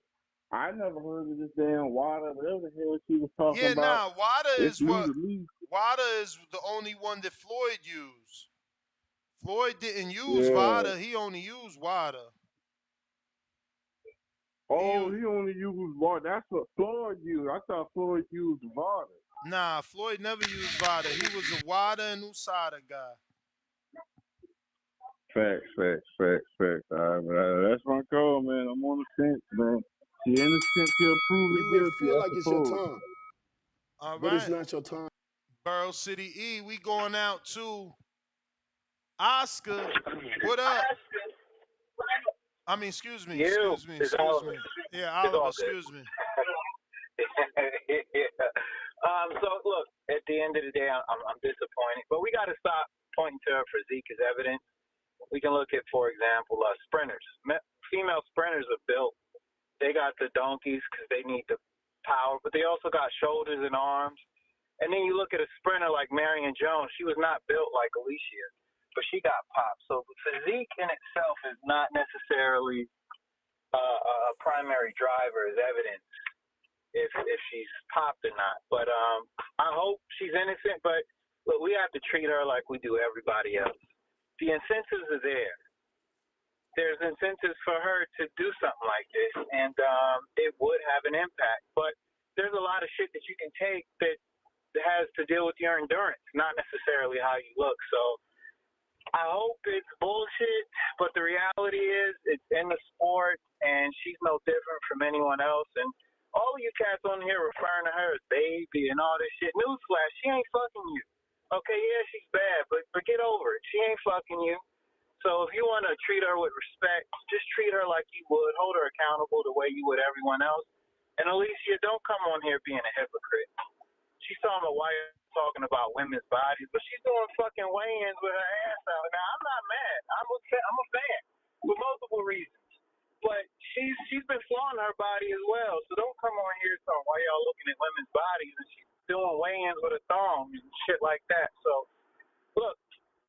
Speaker 11: I never heard of this damn water, whatever the hell she was talking about.
Speaker 15: WADA
Speaker 11: It's
Speaker 15: is
Speaker 11: new
Speaker 15: what
Speaker 11: to me.
Speaker 15: WADA is the only one that Floyd used. Floyd didn't use
Speaker 11: Yeah.
Speaker 15: VADA. He only used WADA.
Speaker 11: He only used water. That's what Floyd used. I thought Floyd used water.
Speaker 15: Nah, Floyd never used VADA. He was a WADA and USADA guy.
Speaker 11: Facts. All right, that's my call, man. I'm on the fence, man. She innocent till proven
Speaker 1: You may
Speaker 11: guilty,
Speaker 1: feel
Speaker 11: I
Speaker 1: like it's your
Speaker 11: suppose.
Speaker 1: time,
Speaker 15: All
Speaker 1: but it's
Speaker 15: right.
Speaker 1: not your time.
Speaker 15: Borough City E, we going out to Oscar. What up? I mean, excuse me.
Speaker 12: It's Oliver.
Speaker 15: Yeah,
Speaker 12: It's
Speaker 15: Oliver,
Speaker 12: all good.
Speaker 15: excuse me.
Speaker 12: So look, at the end of the day, I'm disappointed, but we got to stop pointing to her physique as evidence. We can look at, for example, sprinters. Female sprinters are built. They got the donkeys because they need the power, but they also got shoulders and arms. And then you look at a sprinter like Marion Jones. She was not built like Alycia, but she got popped. So the physique in itself is not necessarily a primary driver as evidence if she's popped or not. But I hope she's innocent. But look, we have to treat her like we do everybody else. The incentives are there. There's incentives for her to do something like this, and it would have an impact. But there's a lot of shit that you can take that has to deal with your endurance, not necessarily how you look. So I hope it's bullshit, but the reality is it's in the sport, and she's no different from anyone else. And all of you cats on here referring to her as baby and all this shit. Newsflash, she ain't fucking you. Okay, yeah, she's bad, but get over it. She ain't fucking you. So if you want to treat her with respect, just treat her like you would. Hold her accountable the way you would everyone else. And Alycia, don't come on here being a hypocrite. She's talking about why you're talking about women's bodies, but she's doing fucking weigh-ins with her ass out. Now, I'm not mad. I'm a fan for multiple reasons. But she's been flaunting her body as well. So don't come on here talking why y'all looking at women's bodies and she's doing weigh-ins with a thong and shit like that. So, look,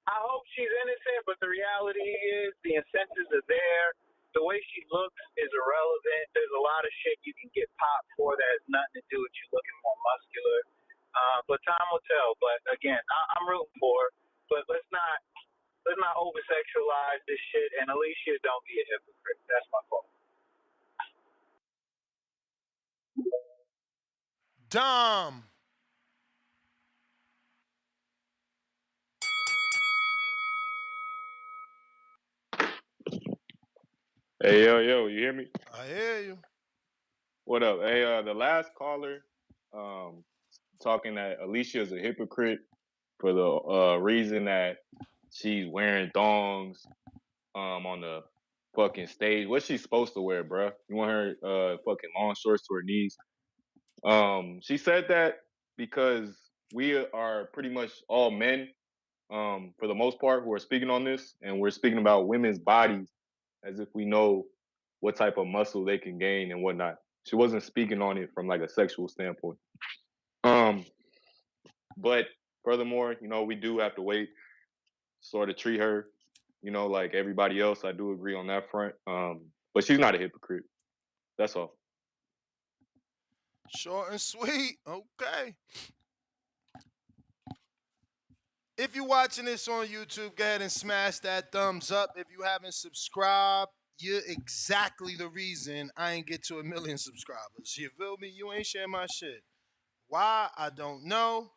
Speaker 12: I hope she's innocent, but the reality is the incentives are there. The way she looks is irrelevant. There's a lot of shit you can get popped for that has nothing to do with you looking more muscular. But time will tell. But again, I'm rooting for her. But let's not over sexualize this shit. And Alycia, don't be a hypocrite. That's my fault.
Speaker 15: Dom.
Speaker 13: Hey, yo, you hear me?
Speaker 15: I hear you.
Speaker 13: What up? Hey, the last caller, talking that Alycia is a hypocrite for the reason that she's wearing thongs on the fucking stage. What's she supposed to wear, bruh? You want her fucking long shorts to her knees? She said that because we are pretty much all men, for the most part, who are speaking on this, and we're speaking about women's bodies as if we know what type of muscle they can gain and whatnot. She wasn't speaking on it from like a sexual standpoint. But furthermore, we do have to wait, sort of treat her, like everybody else. I do agree on that front. But she's not a hypocrite. That's all.
Speaker 15: Short and sweet. Okay. If you're watching this on YouTube, go ahead and smash that thumbs up. If you haven't subscribed, you're exactly the reason I ain't get to 1 million subscribers. You feel me? You ain't sharing my shit. Why? I don't know.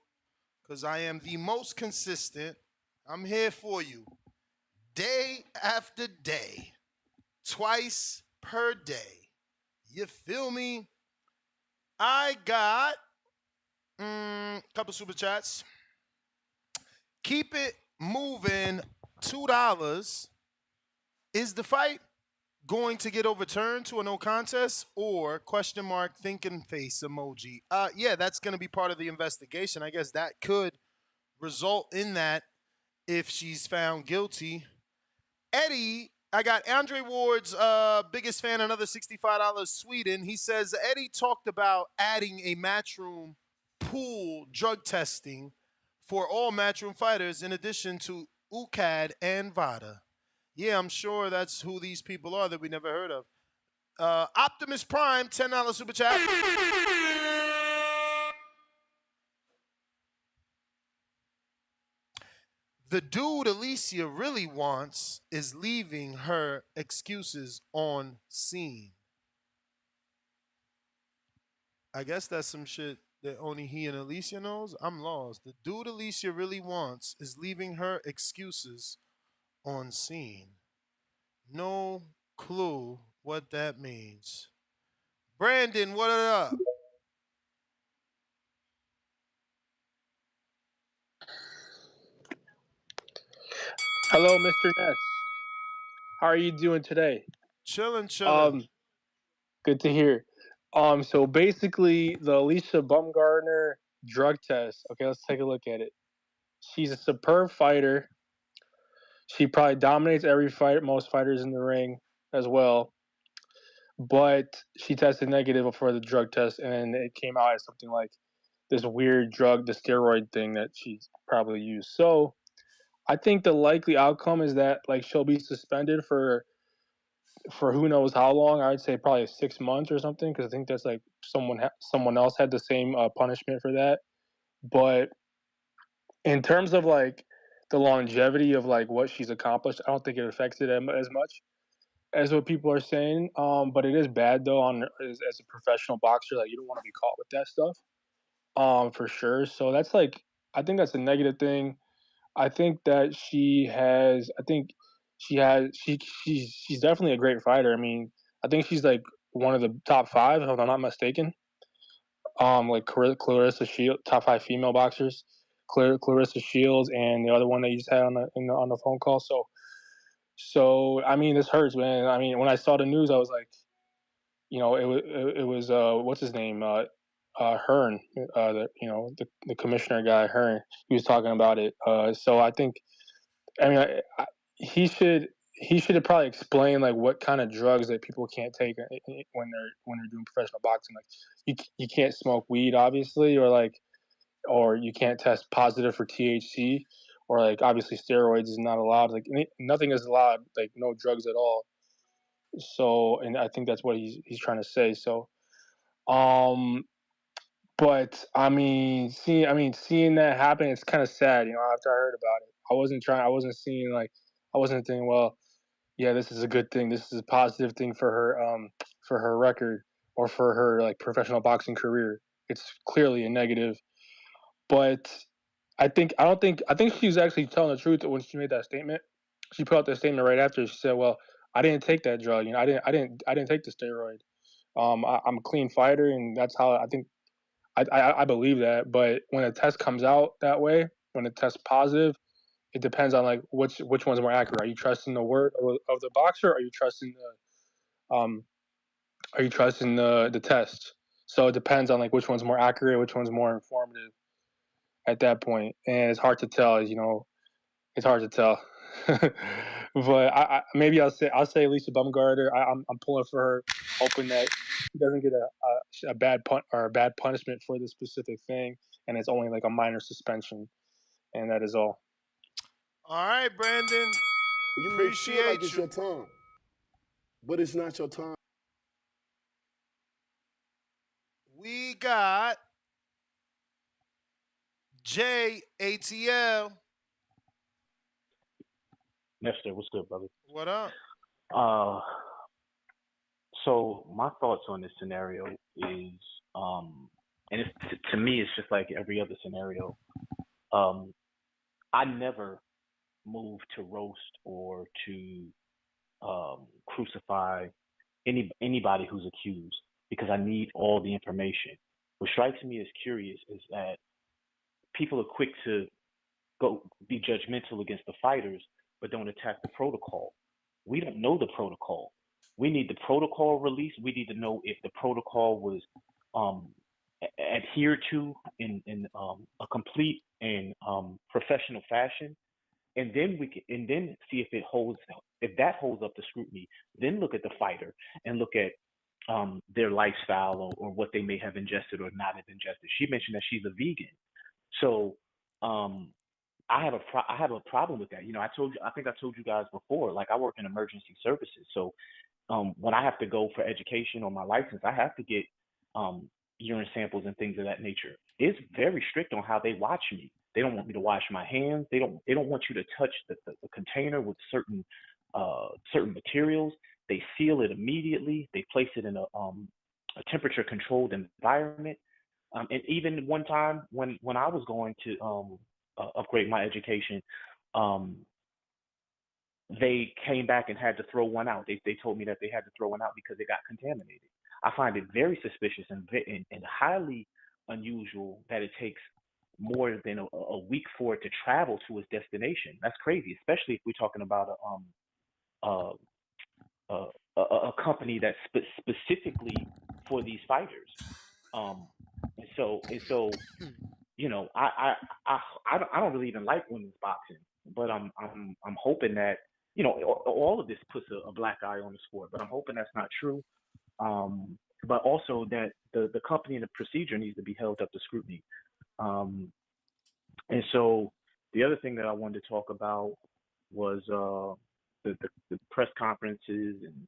Speaker 15: Because I am the most consistent. I'm here for you. Day after day. Twice per day. You feel me? I got a couple super chats. Keep it moving. $2. Is the fight going to get overturned to a no contest or question mark thinking face emoji? Yeah, that's going to be part of the investigation. I guess that could result in that if she's found guilty. Eddie, I got Andre Ward's biggest fan, another $65 Sweden. He says Eddie talked about adding a matchroom pool drug testing for all matchroom fighters in addition to UCAD and VADA. Yeah, I'm sure that's who these people are that we never heard of. Optimus Prime, $10 super chat. The dude Alycia really wants is leaving her excuses on scene. I guess that's some shit that only he and Alycia knows. I'm lost. The dude Alycia really wants is leaving her excuses on scene. No clue what that means. Brandon, what up?
Speaker 14: Hello, Mr. Ness. How are you doing today?
Speaker 15: Chilling.
Speaker 14: Good to hear. So basically, the Alicia Baumgardner drug test. Okay, let's take a look at it. She's a superb fighter. She probably dominates every fight, most fighters in the ring as well. But she tested negative for the drug test, and it came out as something like this weird drug, the steroid thing that she probably used. So I think the likely outcome is that like she'll be suspended for who knows how long. I'd say probably 6 months or something, because I think that's like someone else had the same punishment for that. But in terms of like the longevity of like what she's accomplished, I don't think it affects it as much as what people are saying. But it is bad though as a professional boxer. Like you don't want to be caught with that stuff. For sure. So that's like I think that's a negative thing. I think that she's definitely a great fighter. I mean, I think she's like one of the top 5, if I'm not mistaken. Like Clarissa Shields, top 5 female boxers. Clarissa Shields and the other one that you just had on the phone call. So I mean, this hurts, man. I mean, when I saw the news, I was like, it was what's his name, Hearn, the commissioner guy, Hearn. He was talking about it. So I think, I mean, he should probably explain like what kind of drugs that people can't take when they're doing professional boxing. Like you can't smoke weed, obviously, or you can't test positive for THC, or like obviously steroids is not allowed. Like nothing is allowed. Like no drugs at all. So, and I think that's what he's trying to say. So, but I mean, seeing that happen, it's kind of sad. After I heard about it, I wasn't thinking, well, yeah, this is a good thing. This is a positive thing for her record or for her like professional boxing career. It's clearly a negative. But I think she was actually telling the truth when she made that statement. She put out that statement right after. She said, "Well, I didn't take that drug. I didn't take the steroid. I'm a clean fighter, and that's how I think. I believe that. But when a test comes out that way, when it tests positive, it depends on like which one's more accurate. Are you trusting the word of the boxer? Or are you trusting the test? So it depends on like which one's more accurate, which one's more informative at that point, and it's hard to tell. It's hard to tell. But maybe I'll say Alycia Baumgardner. I'm pulling for her, hoping that she doesn't get a bad or a bad punishment for this specific thing, and it's only like a minor suspension, and that is all.
Speaker 15: All right, Brandon.
Speaker 1: You may feel like
Speaker 15: Appreciate
Speaker 1: it's
Speaker 15: you.
Speaker 1: your time, but it's not your time.
Speaker 15: We got JATL.
Speaker 16: Nestor, what's good, brother?
Speaker 15: What up?
Speaker 16: So my thoughts on this scenario is, and to me, it's just like every other scenario. I never move to roast or to crucify anybody who's accused because I need all the information. What strikes me as curious is that people are quick to be judgmental against the fighters, but don't attack the protocol. We don't know the protocol. We need the protocol released. We need to know if the protocol was adhered to in a complete and professional fashion, and then see if that holds up to scrutiny. Then look at the fighter and look at their lifestyle or what they may have ingested or not have ingested. She mentioned that she's a vegan, so I have a problem with that. I think I told you guys before, like I work in emergency services. So when I have to go for education or my license, I have to get urine samples and things of that nature. It's very strict on how they watch me. They don't want me to wash my hands. They don't want you to touch the container with certain materials. They seal it immediately. They place it in a temperature controlled environment. And even one time when I was going to upgrade my education, they came back and had to throw one out. They told me that they had to throw one out because it got contaminated. I find it very suspicious and highly unusual that it takes more than a week for it to travel to its destination. That's crazy, especially if we're talking about a company that's specifically for these fighters. And so I don't really even like women's boxing, but I'm hoping that all of this puts a black eye on the sport. But I'm hoping that's not true. But also that the company and the procedure needs to be held up to scrutiny. And so The other thing that I wanted to talk about was the press conferences and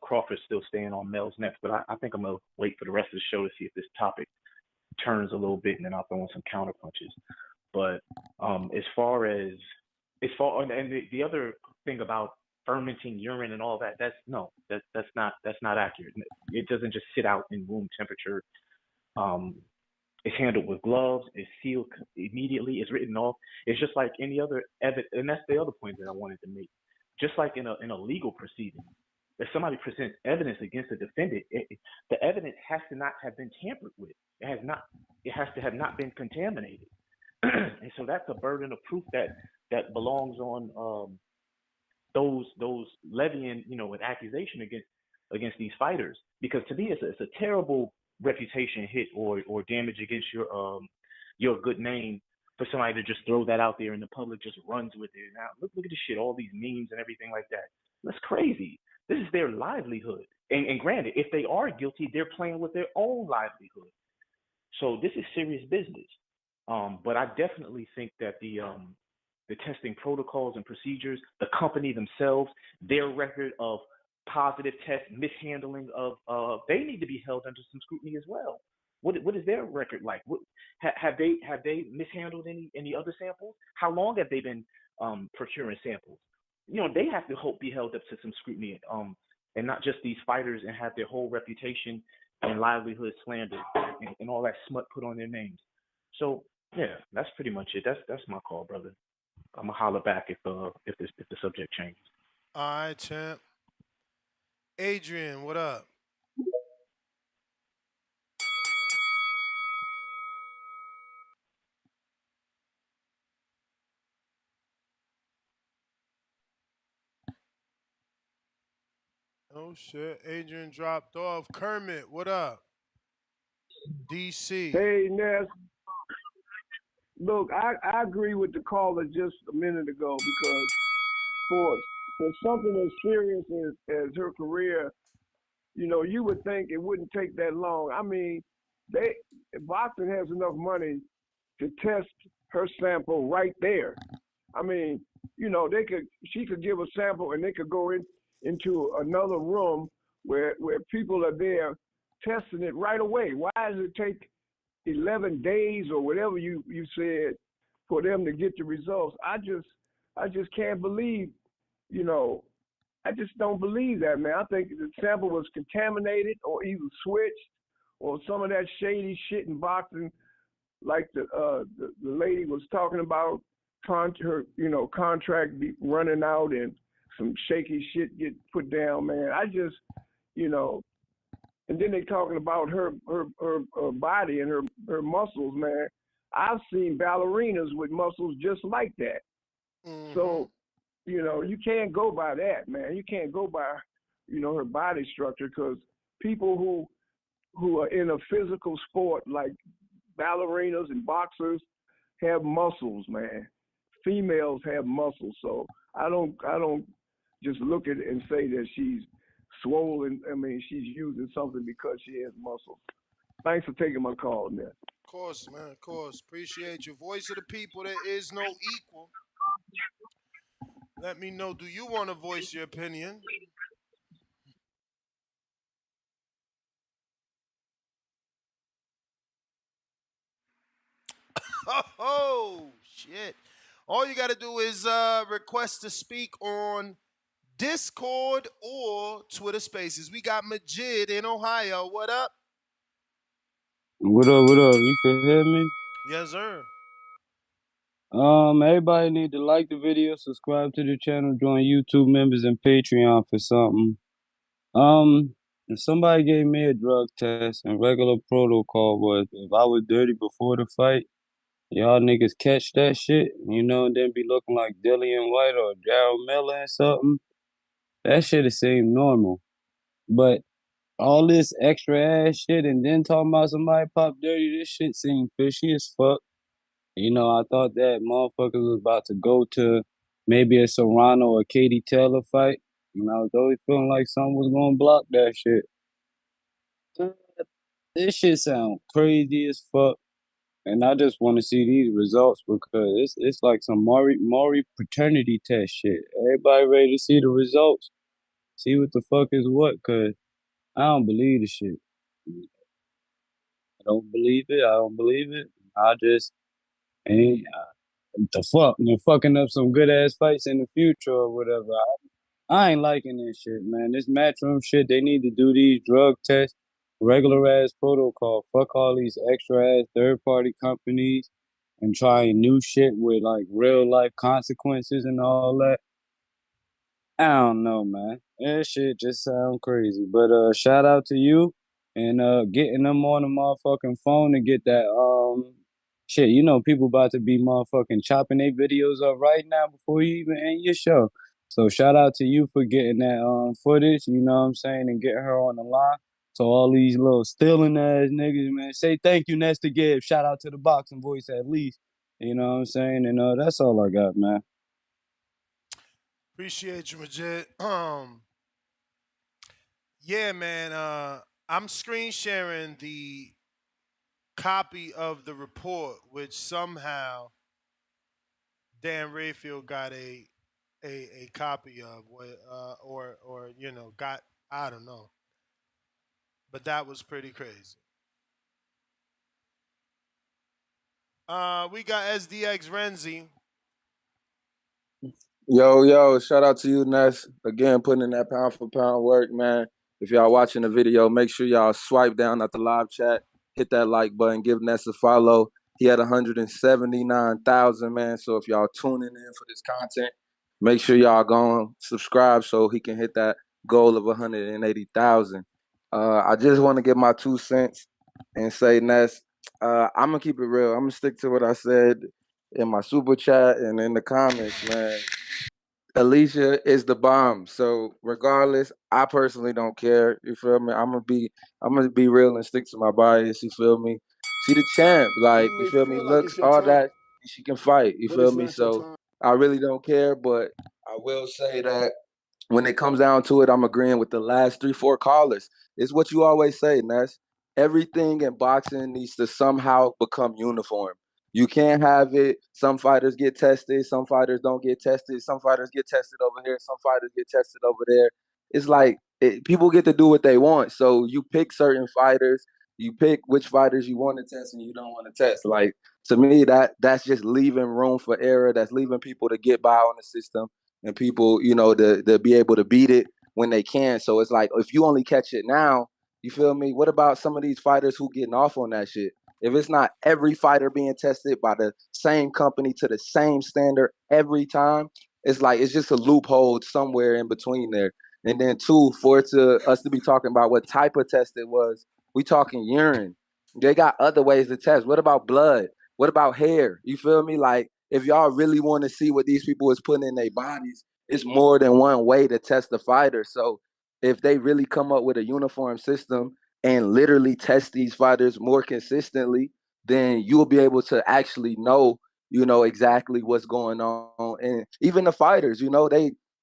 Speaker 16: Crawford still staying on Mel's neck. But I think I'm gonna wait for the rest of the show to see if this topic turns a little bit, and then I'll throw in some counter punches. But and the other thing about fermenting urine and all that, that's not accurate. It doesn't just sit out in room temperature. It's handled with gloves. It's sealed immediately. It's written off. It's just like any other evidence, and that's the other point that I wanted to make. Just like in a legal proceeding, if somebody presents evidence against a defendant, the evidence has to not have been tampered with. It has to have not been contaminated. And so that's a burden of proof that belongs on those levying, an accusation against these fighters. Because to me, it's a terrible reputation hit or damage against your good name for somebody to just throw that out there and the public just runs with it. Now look at this shit, all these memes and everything like that. That's crazy. This is their livelihood. And granted, if they are guilty, they're playing with their own livelihood. So this is serious business. But I definitely think that the testing protocols and procedures, the company themselves, their record of positive test mishandling of they need to be held under some scrutiny as well. What is their record like? Have they mishandled any other samples? How long have they been procuring samples? They have to be held up to some scrutiny, and not just these fighters and have their whole reputation and livelihood slandered and all that smut put on their names. So yeah, that's pretty much it. That's my call, brother. I'm gonna holler back if the subject changes.
Speaker 15: All right, champ. Adrian, what up? Oh shit, Adrian dropped off. Kermit, what up? DC.
Speaker 5: Hey, Ness. Look, I agree with the caller just a minute ago because for something as serious as her career, you would think it wouldn't take that long. I mean, Boston has enough money to test her sample right there. I mean, she could give a sample and they could go into another room where people are there testing it right away. Why does it take 11 days or whatever you said for them to get the results? I just can't believe, I just don't believe that, man. I think the sample was contaminated or either switched or some of that shady shit in boxing, like the lady was talking about, her contract be running out and some shaky shit get put down, man. I just, and then they talking about her body and her muscles, man. I've seen ballerinas with muscles just like that. Mm-hmm. So, you can't go by that, man. You can't go by, her body structure, because people who are in a physical sport like ballerinas and boxers have muscles, man. Females have muscles, so I don't just look at it and say that she's swollen. I mean, she's using something because she has muscles. Thanks for taking my call, man.
Speaker 15: Of course, man. Of course. Appreciate you. Voice of the people. There is no equal. Let me know. Do you want to voice your opinion? Oh, shit. All you got to do is request to speak on Discord or Twitter Spaces. We got Majid in Ohio. What up?
Speaker 17: What up, what up? You can hear me?
Speaker 15: Yes, sir.
Speaker 17: Everybody need to like the video, subscribe to the channel, join YouTube members and Patreon for something. If somebody gave me a drug test and regular protocol was if I was dirty before the fight, y'all niggas catch that shit, and then be looking like Dillian White or Daryl Miller or something, that shit'd seem normal. But all this extra ass shit and then talking about somebody pop dirty, this shit seem fishy as fuck. I thought that motherfuckers was about to go to maybe a Serrano or Katie Taylor fight. And I was always feeling like someone was gonna block that shit. This shit sound crazy as fuck. And I just want to see these results because it's like some Maury paternity test shit. Everybody ready to see the results, see what the fuck is what, cause I don't believe the shit. I don't believe it. I don't believe it. I just ain't the fuck. You're fucking up some good ass fights in the future or whatever. I ain't liking this shit, man. This matchroom shit, they need to do these drug tests, regular ass protocol. Fuck all these extra ass third party companies and trying new shit with like real life consequences and all that. I don't know, man. That shit just sound crazy. But shout out to you and getting them on the motherfucking phone to get that shit. You know people about to be motherfucking chopping their videos up right now before you even end your show. So shout out to you for getting that footage, you know what I'm saying, and getting her on the line. So all these little stealing ass niggas, man, say thank you, Nesta Gibbs. Shout out to the boxing voice at least. You know what I'm saying? And that's all I got, man.
Speaker 15: Appreciate you, Majid. Yeah, man. I'm screen sharing the copy of the report, which somehow Dan Rayfield got a copy of, or got, I don't know, but that was pretty crazy. We got SDX Renzi.
Speaker 10: Yo, shout out to you, Ness. Again, putting in that pound for pound work, man. If y'all watching the video, make sure y'all swipe down at the live chat, hit that like button, give Ness a follow. He had 179,000, man. So if y'all tuning in for this content, make sure y'all go and subscribe so he can hit that goal of 180,000. I just want to give my 2 cents and say, Ness, I'm gonna keep it real. I'm gonna stick to what I said in my super chat and in the comments, man. Alicia is the bomb. So regardless, I personally don't care. You feel me? I'm gonna be real and stick to my bias. You feel me? She the champ. Like,
Speaker 1: You
Speaker 10: you
Speaker 1: may
Speaker 10: feel me?
Speaker 1: feel like
Speaker 10: Looks,
Speaker 1: it's your
Speaker 10: all
Speaker 1: time,
Speaker 10: that. She can fight. You
Speaker 1: but
Speaker 10: feel
Speaker 1: it's
Speaker 10: me?
Speaker 1: not your
Speaker 10: So
Speaker 1: time.
Speaker 10: I really don't care. But I will say that when it comes down to it, I'm agreeing with the last 3, 4 callers. It's what you always say, Ness. Everything in boxing needs to somehow become uniform. You can't have it. Some fighters get tested. Some fighters don't get tested. Some fighters get tested over here. Some fighters get tested over there. It's like people get to do what they want. So you pick certain fighters. You pick which fighters you want to test and you don't want to test. Like, to me, that's just leaving room for error. That's leaving people to get by on the system and people, to be able to beat it when they can. So it's like, if you only catch it now, you feel me? What about some of these fighters who getting off on that shit? If it's not every fighter being tested by the same company to the same standard every time, it's like it's just a loophole somewhere in between there. And then two, for it to us to be talking about what type of test it was, we talking urine. They got other ways to test. What about blood? What about hair? You feel me? Like, if y'all really want to see what these people is putting in their bodies, it's more than one way to test the fighter. So if they really come up with a uniform system and literally test these fighters more consistently, then you'll be able to actually know, exactly what's going on. And even the fighters,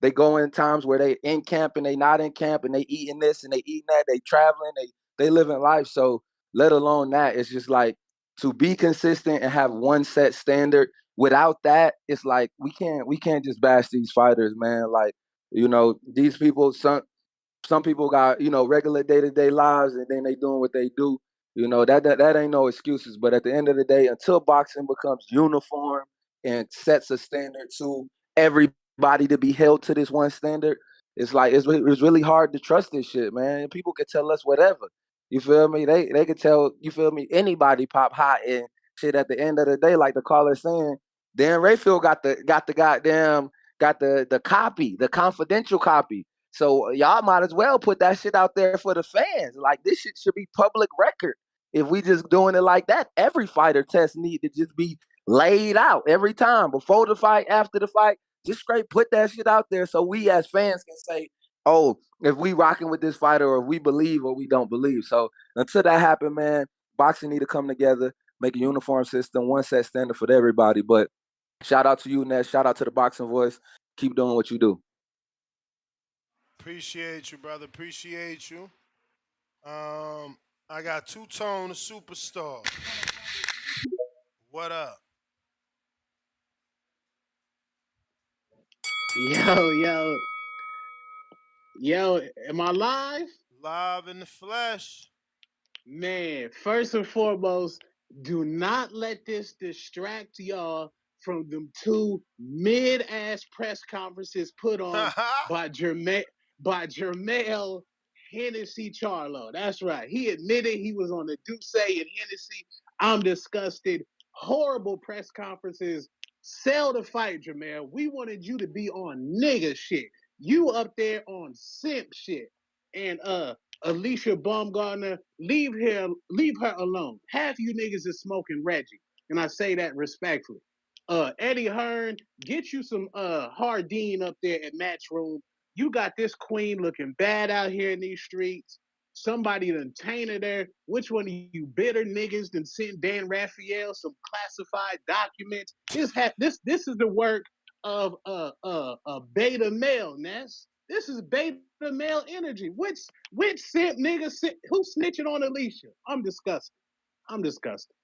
Speaker 10: they go in times where they in camp and they not in camp and they eating this and they eating that, they traveling, they living life. So let alone that, it's just like, to be consistent and have one set standard. Without that, it's like we can't just bash these fighters, man. Like, these people, some people got, regular day-to-day lives and then they doing what they do. That ain't no excuses. But at the end of the day, until boxing becomes uniform and sets a standard to everybody to be held to this one standard, it's like it's really hard to trust this shit, man. People could tell us whatever. You feel me? They could tell, you feel me, anybody pop hot and shit. At the end of the day, like the caller saying, Dan Rayfield got the copy, the confidential copy. So y'all might as well put that shit out there for the fans. Like, this shit should be public record. If we just doing it like that, every fighter test need to just be laid out every time, before the fight, after the fight. Just straight put that shit out there so we as fans can say, oh, if we rocking with this fighter, or if we believe or we don't believe. So until that happen, man, boxing need to come together, make a uniform system, one set standard for everybody. But shout out to you, Ness. Shout out to the Boxing Voice. Keep doing what you do.
Speaker 15: Appreciate you, brother. Appreciate you. I got Two Tone, the superstar. What up?
Speaker 18: Yo, yo, yo, am I live?
Speaker 15: Live in the flesh.
Speaker 18: Man, first and foremost, do not let this distract y'all from them two mid-ass press conferences put on by Jermell Hennessy Charlo. That's right. He admitted he was on the Duce and Hennessy. I'm disgusted. Horrible press conferences. Sell the fight, Jermell. We wanted you to be on nigga shit. You up there on simp shit. And Alicia Baumgardner, leave her alone. Half you niggas is smoking Reggie. And I say that respectfully. Eddie Hearn, get you some Hardine up there at Matchroom. You got this queen looking bad out here in these streets. Somebody done tainted her. Which one of you bitter niggas done sent Dan Raphael some classified documents? This is the work of a beta male, Ness. This is beta male energy. Which simp nigga who snitching on Alicia? I'm disgusted. I'm disgusted.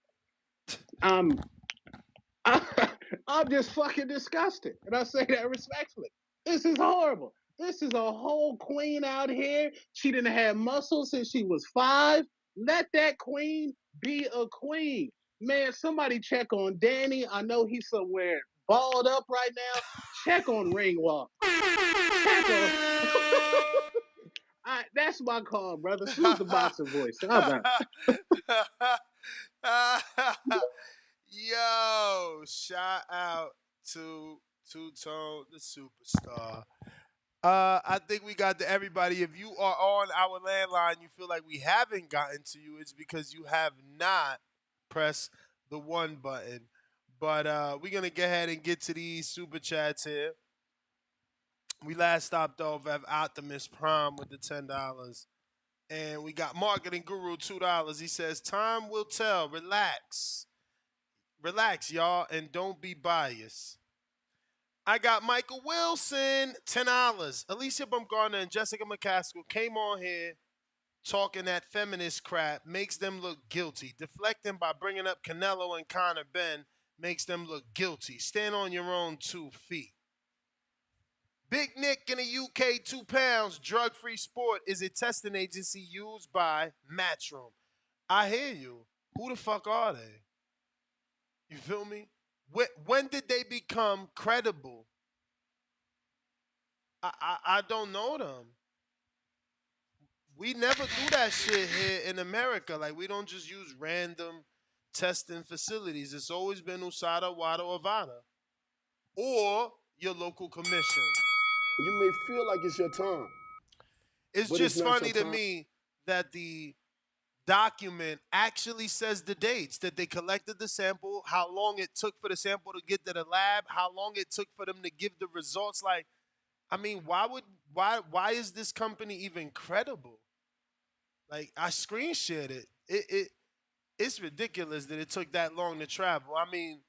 Speaker 18: I'm I'm just fucking disgusted. And I say that respectfully. This is horrible. This is a whole queen out here. She didn't have muscles since she was 5. Let that queen be a queen. Man, somebody check on Danny. I know he's somewhere balled up right now. Check on Ringwalk. Check on. That's my call, brother. Salute the boxer voice. How about
Speaker 15: Yo, shout out to Two Tone, the superstar. I think we got to everybody. If you are on our landline, you feel like we haven't gotten to you, it's because you have not pressed the one button. But we're gonna go ahead and get to these super chats here. We last stopped off at Optimus Prime with the $10. And we got Marketing Guru $2. He says, time will tell. Relax. Relax, y'all, and don't be biased. I got Michael Wilson, $10. Alycia Baumgardner and Jessica McCaskill came on here talking that feminist crap, makes them look guilty. Deflecting by bringing up Canelo and Conor Ben makes them look guilty. Stand on your own 2 feet. Big Nick in the UK, 2 pounds. Drug-free sport is a testing agency used by Matchroom. I hear you. Who the fuck are they? You feel me? When did they become credible? I don't know them. We never do that shit here in America. Like, we don't just use random testing facilities. It's always been USADA, WADA, or VADA. Or your local commission.
Speaker 1: You may feel like it's your time,
Speaker 15: It's
Speaker 1: but it's
Speaker 15: just
Speaker 1: not your
Speaker 15: funny to
Speaker 1: time.
Speaker 15: me that the document actually says the dates that they collected the sample, how long it took for the sample to get to the lab, how long it took for them to give the results. Like, I mean, why is this company even credible? Like, I screen shared it. It's ridiculous that it took that long to travel. I mean,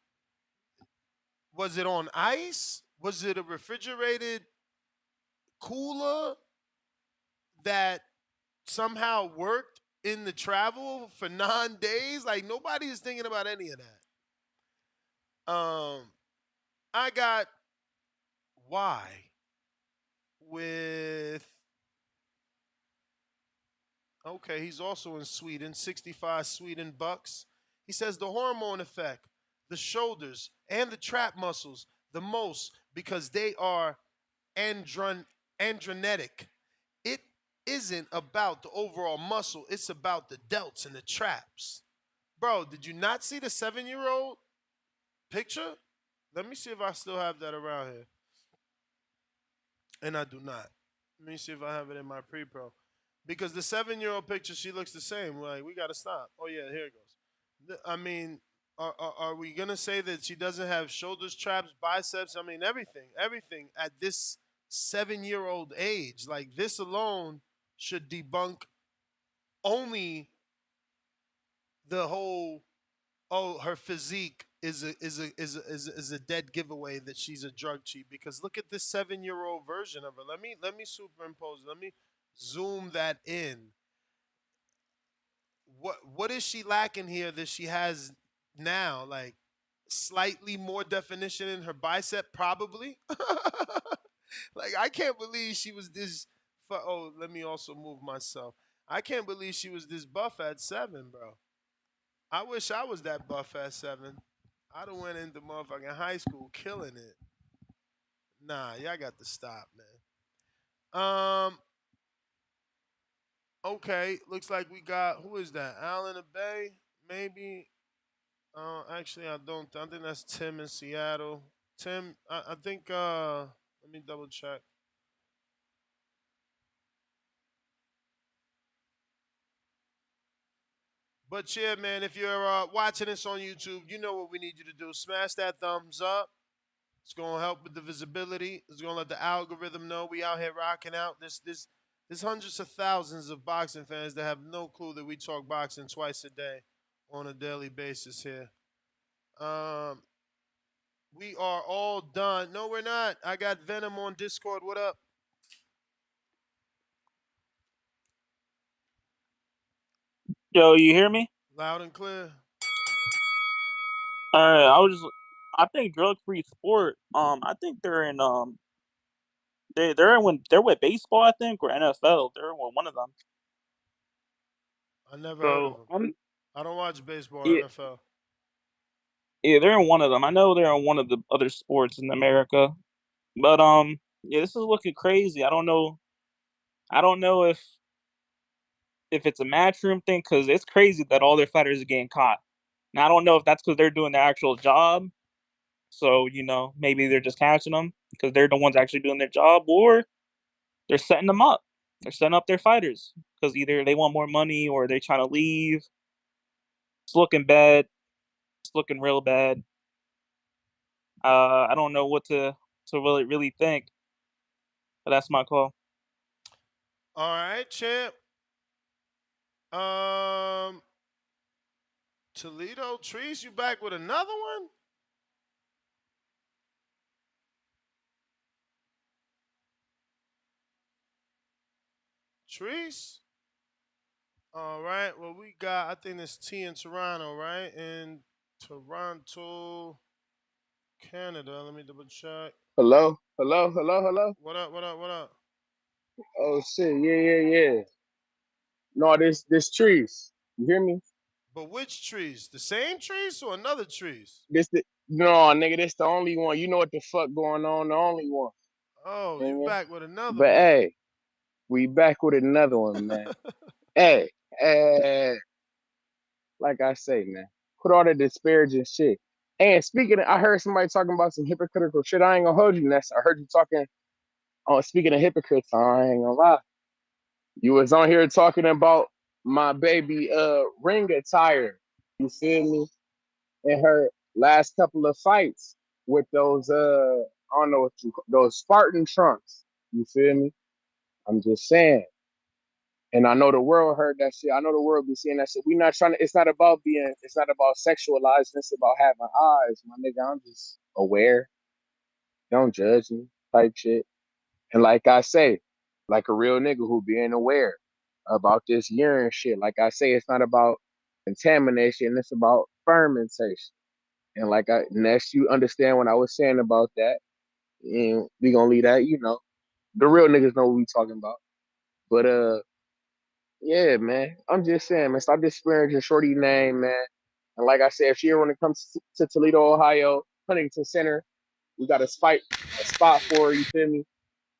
Speaker 15: was it on ice? Was it a refrigerated cooler that somehow worked in the travel for 9 days? Like, nobody is thinking about any of that. I got why with okay, he's also in Sweden, 65 Sweden bucks. He says the hormone effect, the shoulders and the trap muscles the most because they are andronetic. It isn't about the overall muscle, it's about the delts and the traps. Bro, did you not see the 7-year-old picture? Let me see if I still have that around here. And I do not. Let me see if I have it in my pre-pro. Because the 7-year-old picture, she looks the same. Like, we got to stop. Oh, yeah, here it goes. I mean, are we going to say that she doesn't have shoulders, traps, biceps? I mean, everything at this 7-year-old age. Like, this alone should debunk only the whole, oh, her physique is a dead giveaway that she's a drug cheat. Because look at this 7-year-old version of her. Let me superimpose. Let me zoom that in. What is she lacking here that she has now? Like, slightly more definition in her bicep, probably. Like I can't believe she was this. Oh, let me also move myself. I can't believe she was this buff at 7, bro. I wish I was that buff at 7. I'd have went into motherfucking high school killing it. Nah, y'all got to stop, man. Okay, looks like we got who is that? Alan Bay, maybe. Actually, I don't. I think that's Tim in Seattle. Tim, I think. Let me double check. But yeah, man, if you're watching this on YouTube, you know what we need you to do. Smash that thumbs up. It's gonna help with the visibility. It's gonna let the algorithm know we out here rocking out. There's hundreds of thousands of boxing fans that have no clue that we talk boxing twice a day on a daily basis here. Um, we are all done. No, we're not. I got Venom on Discord. What up?
Speaker 2: Yo, you hear me?
Speaker 15: Loud and clear.
Speaker 2: I think drug free sport. I think they're in they're with baseball. I think or NFL. They're with one of them.
Speaker 15: I never heard of
Speaker 2: So
Speaker 15: them. I don't watch baseball or
Speaker 2: yeah,
Speaker 15: NFL.
Speaker 2: yeah, they're in one of them. I know they're in one of the other sports in America. But yeah, this is looking crazy. I don't know. I don't know if it's a matchroom thing because it's crazy that all their fighters are getting caught. Now I don't know if that's because they're doing their actual job. So maybe they're just catching them because they're the ones actually doing their job, or they're setting them up. They're setting up their fighters because either they want more money or they're trying to leave. It's looking bad. It's looking real bad. I don't know what to really think, but that's my call.
Speaker 15: All right, champ. Um, Toledo Trees, you back with another one? Trees? All right. Well, we got. I think it's T in Toronto, right? In Toronto, Canada. Let me double check.
Speaker 21: Hello, hello, hello, hello.
Speaker 15: What up? What up? What up?
Speaker 21: Oh shit, yeah. No, this trees. You hear me?
Speaker 15: But which trees? The same trees or another trees?
Speaker 21: No nigga, this the only one. You know what the fuck going on? The only one.
Speaker 15: Oh, you
Speaker 21: Nigga.
Speaker 15: back with another
Speaker 21: But
Speaker 15: one?
Speaker 21: hey, we back with another one, man. Hey, like I say, man, put all the disparaging shit. And speaking, I heard somebody talking about some hypocritical shit. I ain't gonna hold you, Ness. I heard you talking. Oh, speaking of hypocrites, I ain't gonna lie. You was on here talking about my baby ring attire. You feel me? In her last couple of fights with those I don't know what those Spartan trunks. You feel me? I'm just saying. And I know the world heard that shit. I know the world be seeing that shit. We not trying to. It's not about sexualizing. It's about having eyes, my nigga. I'm just aware. Don't judge me, type shit. And like I say, like a real nigga who being aware about this urine shit. Like I say, it's not about contamination. It's about fermentation. And next you understand what I was saying about that. And we gonna leave that, the real niggas know what we talking about. But yeah, man. I'm just saying, man, stop disparaging Shorty name, man. And like I said, if she ever when it comes to Toledo, Ohio, Huntington Center, we got a spot for her, you feel me?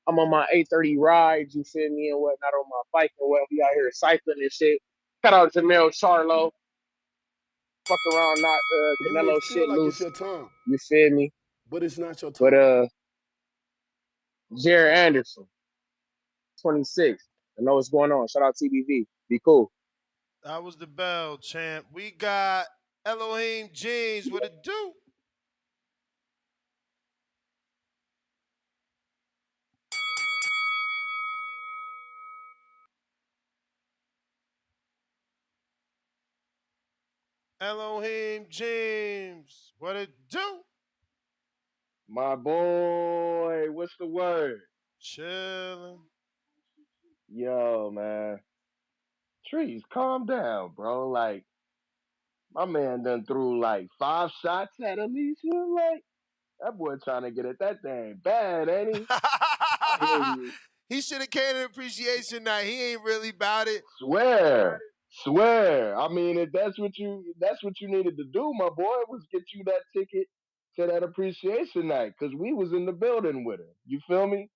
Speaker 21: I'm on my 8:30 rides, you feel me, and whatnot on my bike and what. We out here cycling and shit. Cut out Jermell Charlo. Fuck around, not
Speaker 1: You may
Speaker 21: Canelo
Speaker 1: feel
Speaker 21: shit
Speaker 1: like it's
Speaker 21: loose.
Speaker 1: your time,
Speaker 21: You feel me?
Speaker 1: but it's not your
Speaker 21: But
Speaker 1: time.
Speaker 21: Jared Anderson, 26. I know what's going on. Shout out TBV. Be cool.
Speaker 15: That was the bell, champ. We got Elohim Jeans. What it do? Elohim James. What it do?
Speaker 21: My boy, what's the word?
Speaker 15: Chilling.
Speaker 21: Yo, man. Trees, calm down, bro. Like, My man done threw like 5 shots at Alicia. Like, that boy trying to get at that thing bad, ain't he? I hear you.
Speaker 15: He should have came to appreciation night. He ain't really about it.
Speaker 21: Swear. Swear. I mean, if that's what you needed to do, my boy, was get you that ticket to that appreciation night. Cause we was in the building with her. You feel me?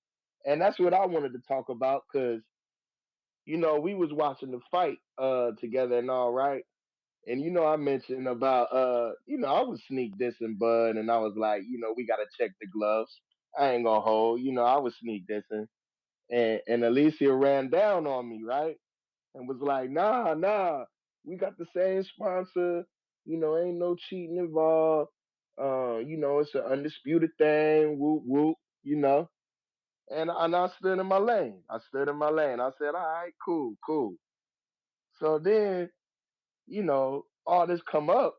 Speaker 21: And that's what I wanted to talk about, cause we was watching the fight together and all, right. And I mentioned about I was sneak dissing Bud, and I was like, we gotta check the gloves. I ain't gonna hold, I was sneak dissing. And Alicia ran down on me, right? And was like, nah, we got the same sponsor, ain't no cheating involved. It's an undisputed thing, whoop whoop, you know. And I stood in my lane. I stood in my lane. I said, all right, cool, cool. So then, all this come up,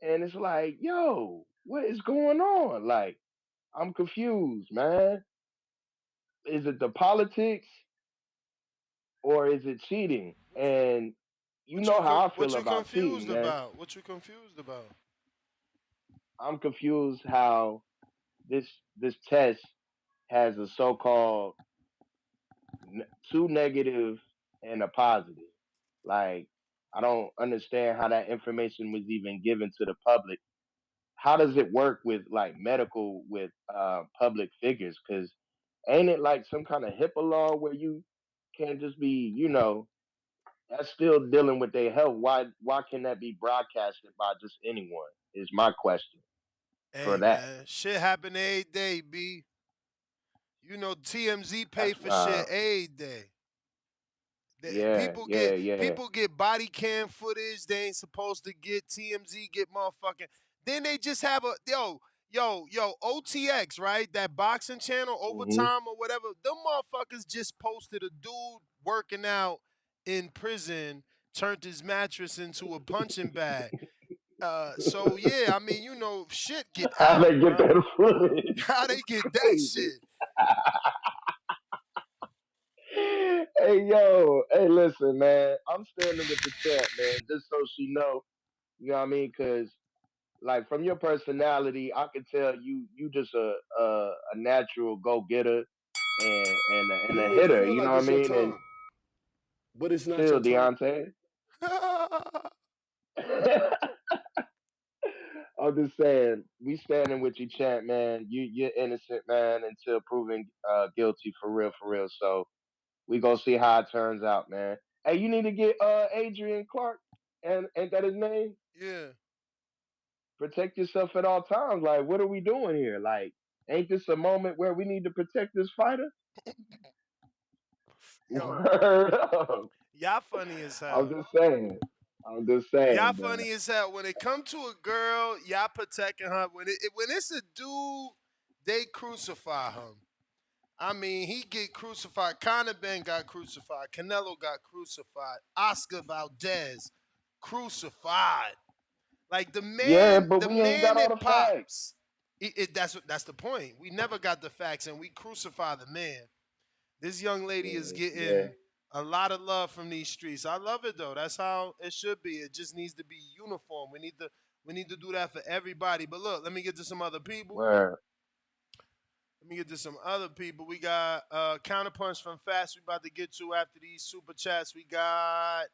Speaker 21: and it's like, yo, what is going on? Like, I'm confused, man. Is it the politics or is it cheating? And you know how I
Speaker 15: What
Speaker 21: feel
Speaker 15: you
Speaker 21: about
Speaker 15: confused
Speaker 21: cheating, man.
Speaker 15: about? What you confused about?
Speaker 21: I'm confused how this test has a so-called two negative and a positive. Like, I don't understand how that information was even given to the public. How does it work with like medical with public figures? Because ain't it like some kind of HIPAA law where you can't just be, that's still dealing with their health. Why can that be broadcasted by just anyone? Is my question for
Speaker 15: Hey
Speaker 21: that.
Speaker 15: man, shit happen every day, B. TMZ pay
Speaker 21: That's
Speaker 15: for shit every day.
Speaker 21: yeah, yeah, yeah.
Speaker 15: People get body cam footage they ain't supposed to get. TMZ get motherfucking. Then they just have a OTX, right? That boxing channel,
Speaker 21: Hmm.
Speaker 15: Overtime or whatever. Them motherfuckers just posted a dude working out in prison, turned his mattress into a punching bag. So yeah, I mean, shit get
Speaker 21: How
Speaker 15: out,
Speaker 21: they get
Speaker 15: bro.
Speaker 21: that footage?
Speaker 15: How they
Speaker 21: It's
Speaker 15: get that
Speaker 21: crazy.
Speaker 15: shit?
Speaker 21: Hey yo, hey listen, man. I'm standing with the champ, man, just so she know. You know what I mean? Cause like from your personality, I could tell you just a natural go getter and
Speaker 1: You
Speaker 21: a
Speaker 1: may
Speaker 21: hitter.
Speaker 1: feel
Speaker 21: You know
Speaker 1: like
Speaker 21: what I
Speaker 1: it's your
Speaker 21: mean? And
Speaker 1: time, but it's not
Speaker 21: chill,
Speaker 1: your time.
Speaker 21: Deontay. I'm just saying, we standing with you, champ, man. You're innocent, man, until proven guilty for real, for real. So we gonna see how it turns out, man. Hey, you need to get Adrian Clark, and ain't that his name?
Speaker 15: Yeah.
Speaker 21: Protect yourself at all times. Like, what are we doing here? Like, ain't this a moment where we need to protect this fighter?
Speaker 15: Yo,
Speaker 21: Word up.
Speaker 15: y'all funny as
Speaker 21: I'm
Speaker 15: hell.
Speaker 21: just saying. I'm just
Speaker 15: Y'all
Speaker 21: saying, man.
Speaker 15: funny as hell. When it come to a girl, y'all protecting her. When it's a dude, they crucify him. I mean, he get crucified. Conor Ben got crucified. Canelo got crucified. Oscar Valdez crucified. Like
Speaker 21: Yeah, but
Speaker 15: the
Speaker 21: we ain't got
Speaker 15: man
Speaker 21: all the
Speaker 15: that
Speaker 21: facts.
Speaker 15: pops. That's the point. We never got the facts, and we crucify the man. This young lady is
Speaker 21: Yeah.
Speaker 15: getting a lot of love from these streets. I love it though. That's how it should be. It just needs to be uniform. We need to do that for everybody. But look, let me get to some other people.
Speaker 21: Word.
Speaker 15: Let me get to some other people. We got Counterpunch from Fast. We about to get to after these super chats. We got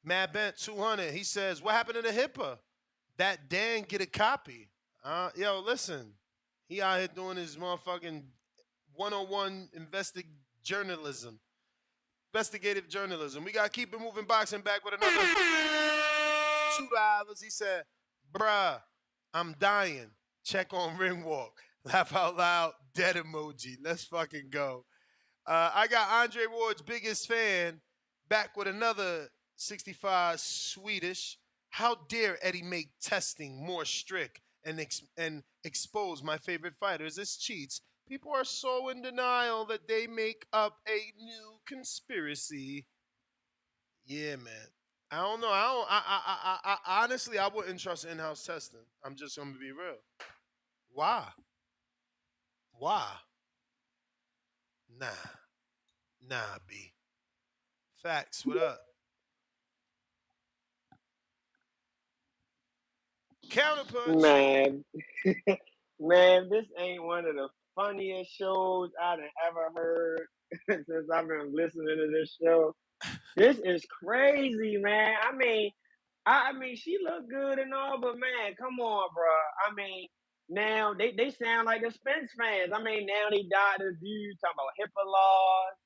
Speaker 15: Matt Bent 200. He says, "What happened to the HIPAA? That Dan get a copy." Yo, listen. He out here doing his motherfucking 101 investigative journalism. We got to keep it moving. Boxing back with another $2. He said, "Bruh, I'm dying. Check on ring walk. Laugh out loud. Dead emoji. Let's fucking go." I got Andre Ward's biggest fan back with another 65 Swedish. How dare Eddie make testing more strict and expose my favorite fighters as cheats? People are so in denial that they make up a new conspiracy. Yeah, man. I don't know. I honestly, I wouldn't trust in-house testing. I'm just gonna be real. Why? Why? Nah, nah, B. Facts. What up? Counterpunch.
Speaker 19: Man, man, this ain't one of the funniest shows I done ever heard since I've been listening to this show. This is crazy, man. I mean, she looked good and all, but man, come on, bro. I mean, now they sound like the Spence fans. I mean, now they died this dude talking about HIPAA laws.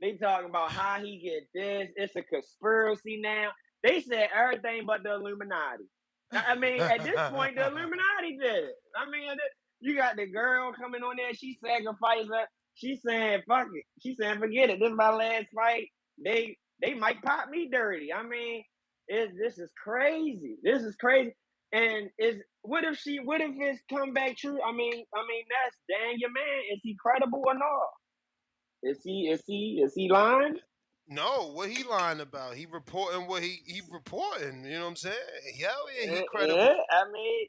Speaker 19: They talking about how he get this. It's a conspiracy now. They said everything but the Illuminati. I mean, at this point, the Illuminati did it. I mean, you got the girl coming on there. She sacrificed her. She saying, "Fuck it." She saying, "Forget it. This is my last fight. They might pop me dirty." I mean, this is crazy. This is crazy. And what if it's come back true? I mean, that's dang your man. Is he credible or not? Is he lying?
Speaker 15: No, what he lying about? He reporting what he reporting. You know what I'm saying? Hell yeah, he
Speaker 19: Yeah,
Speaker 15: credible.
Speaker 19: I mean,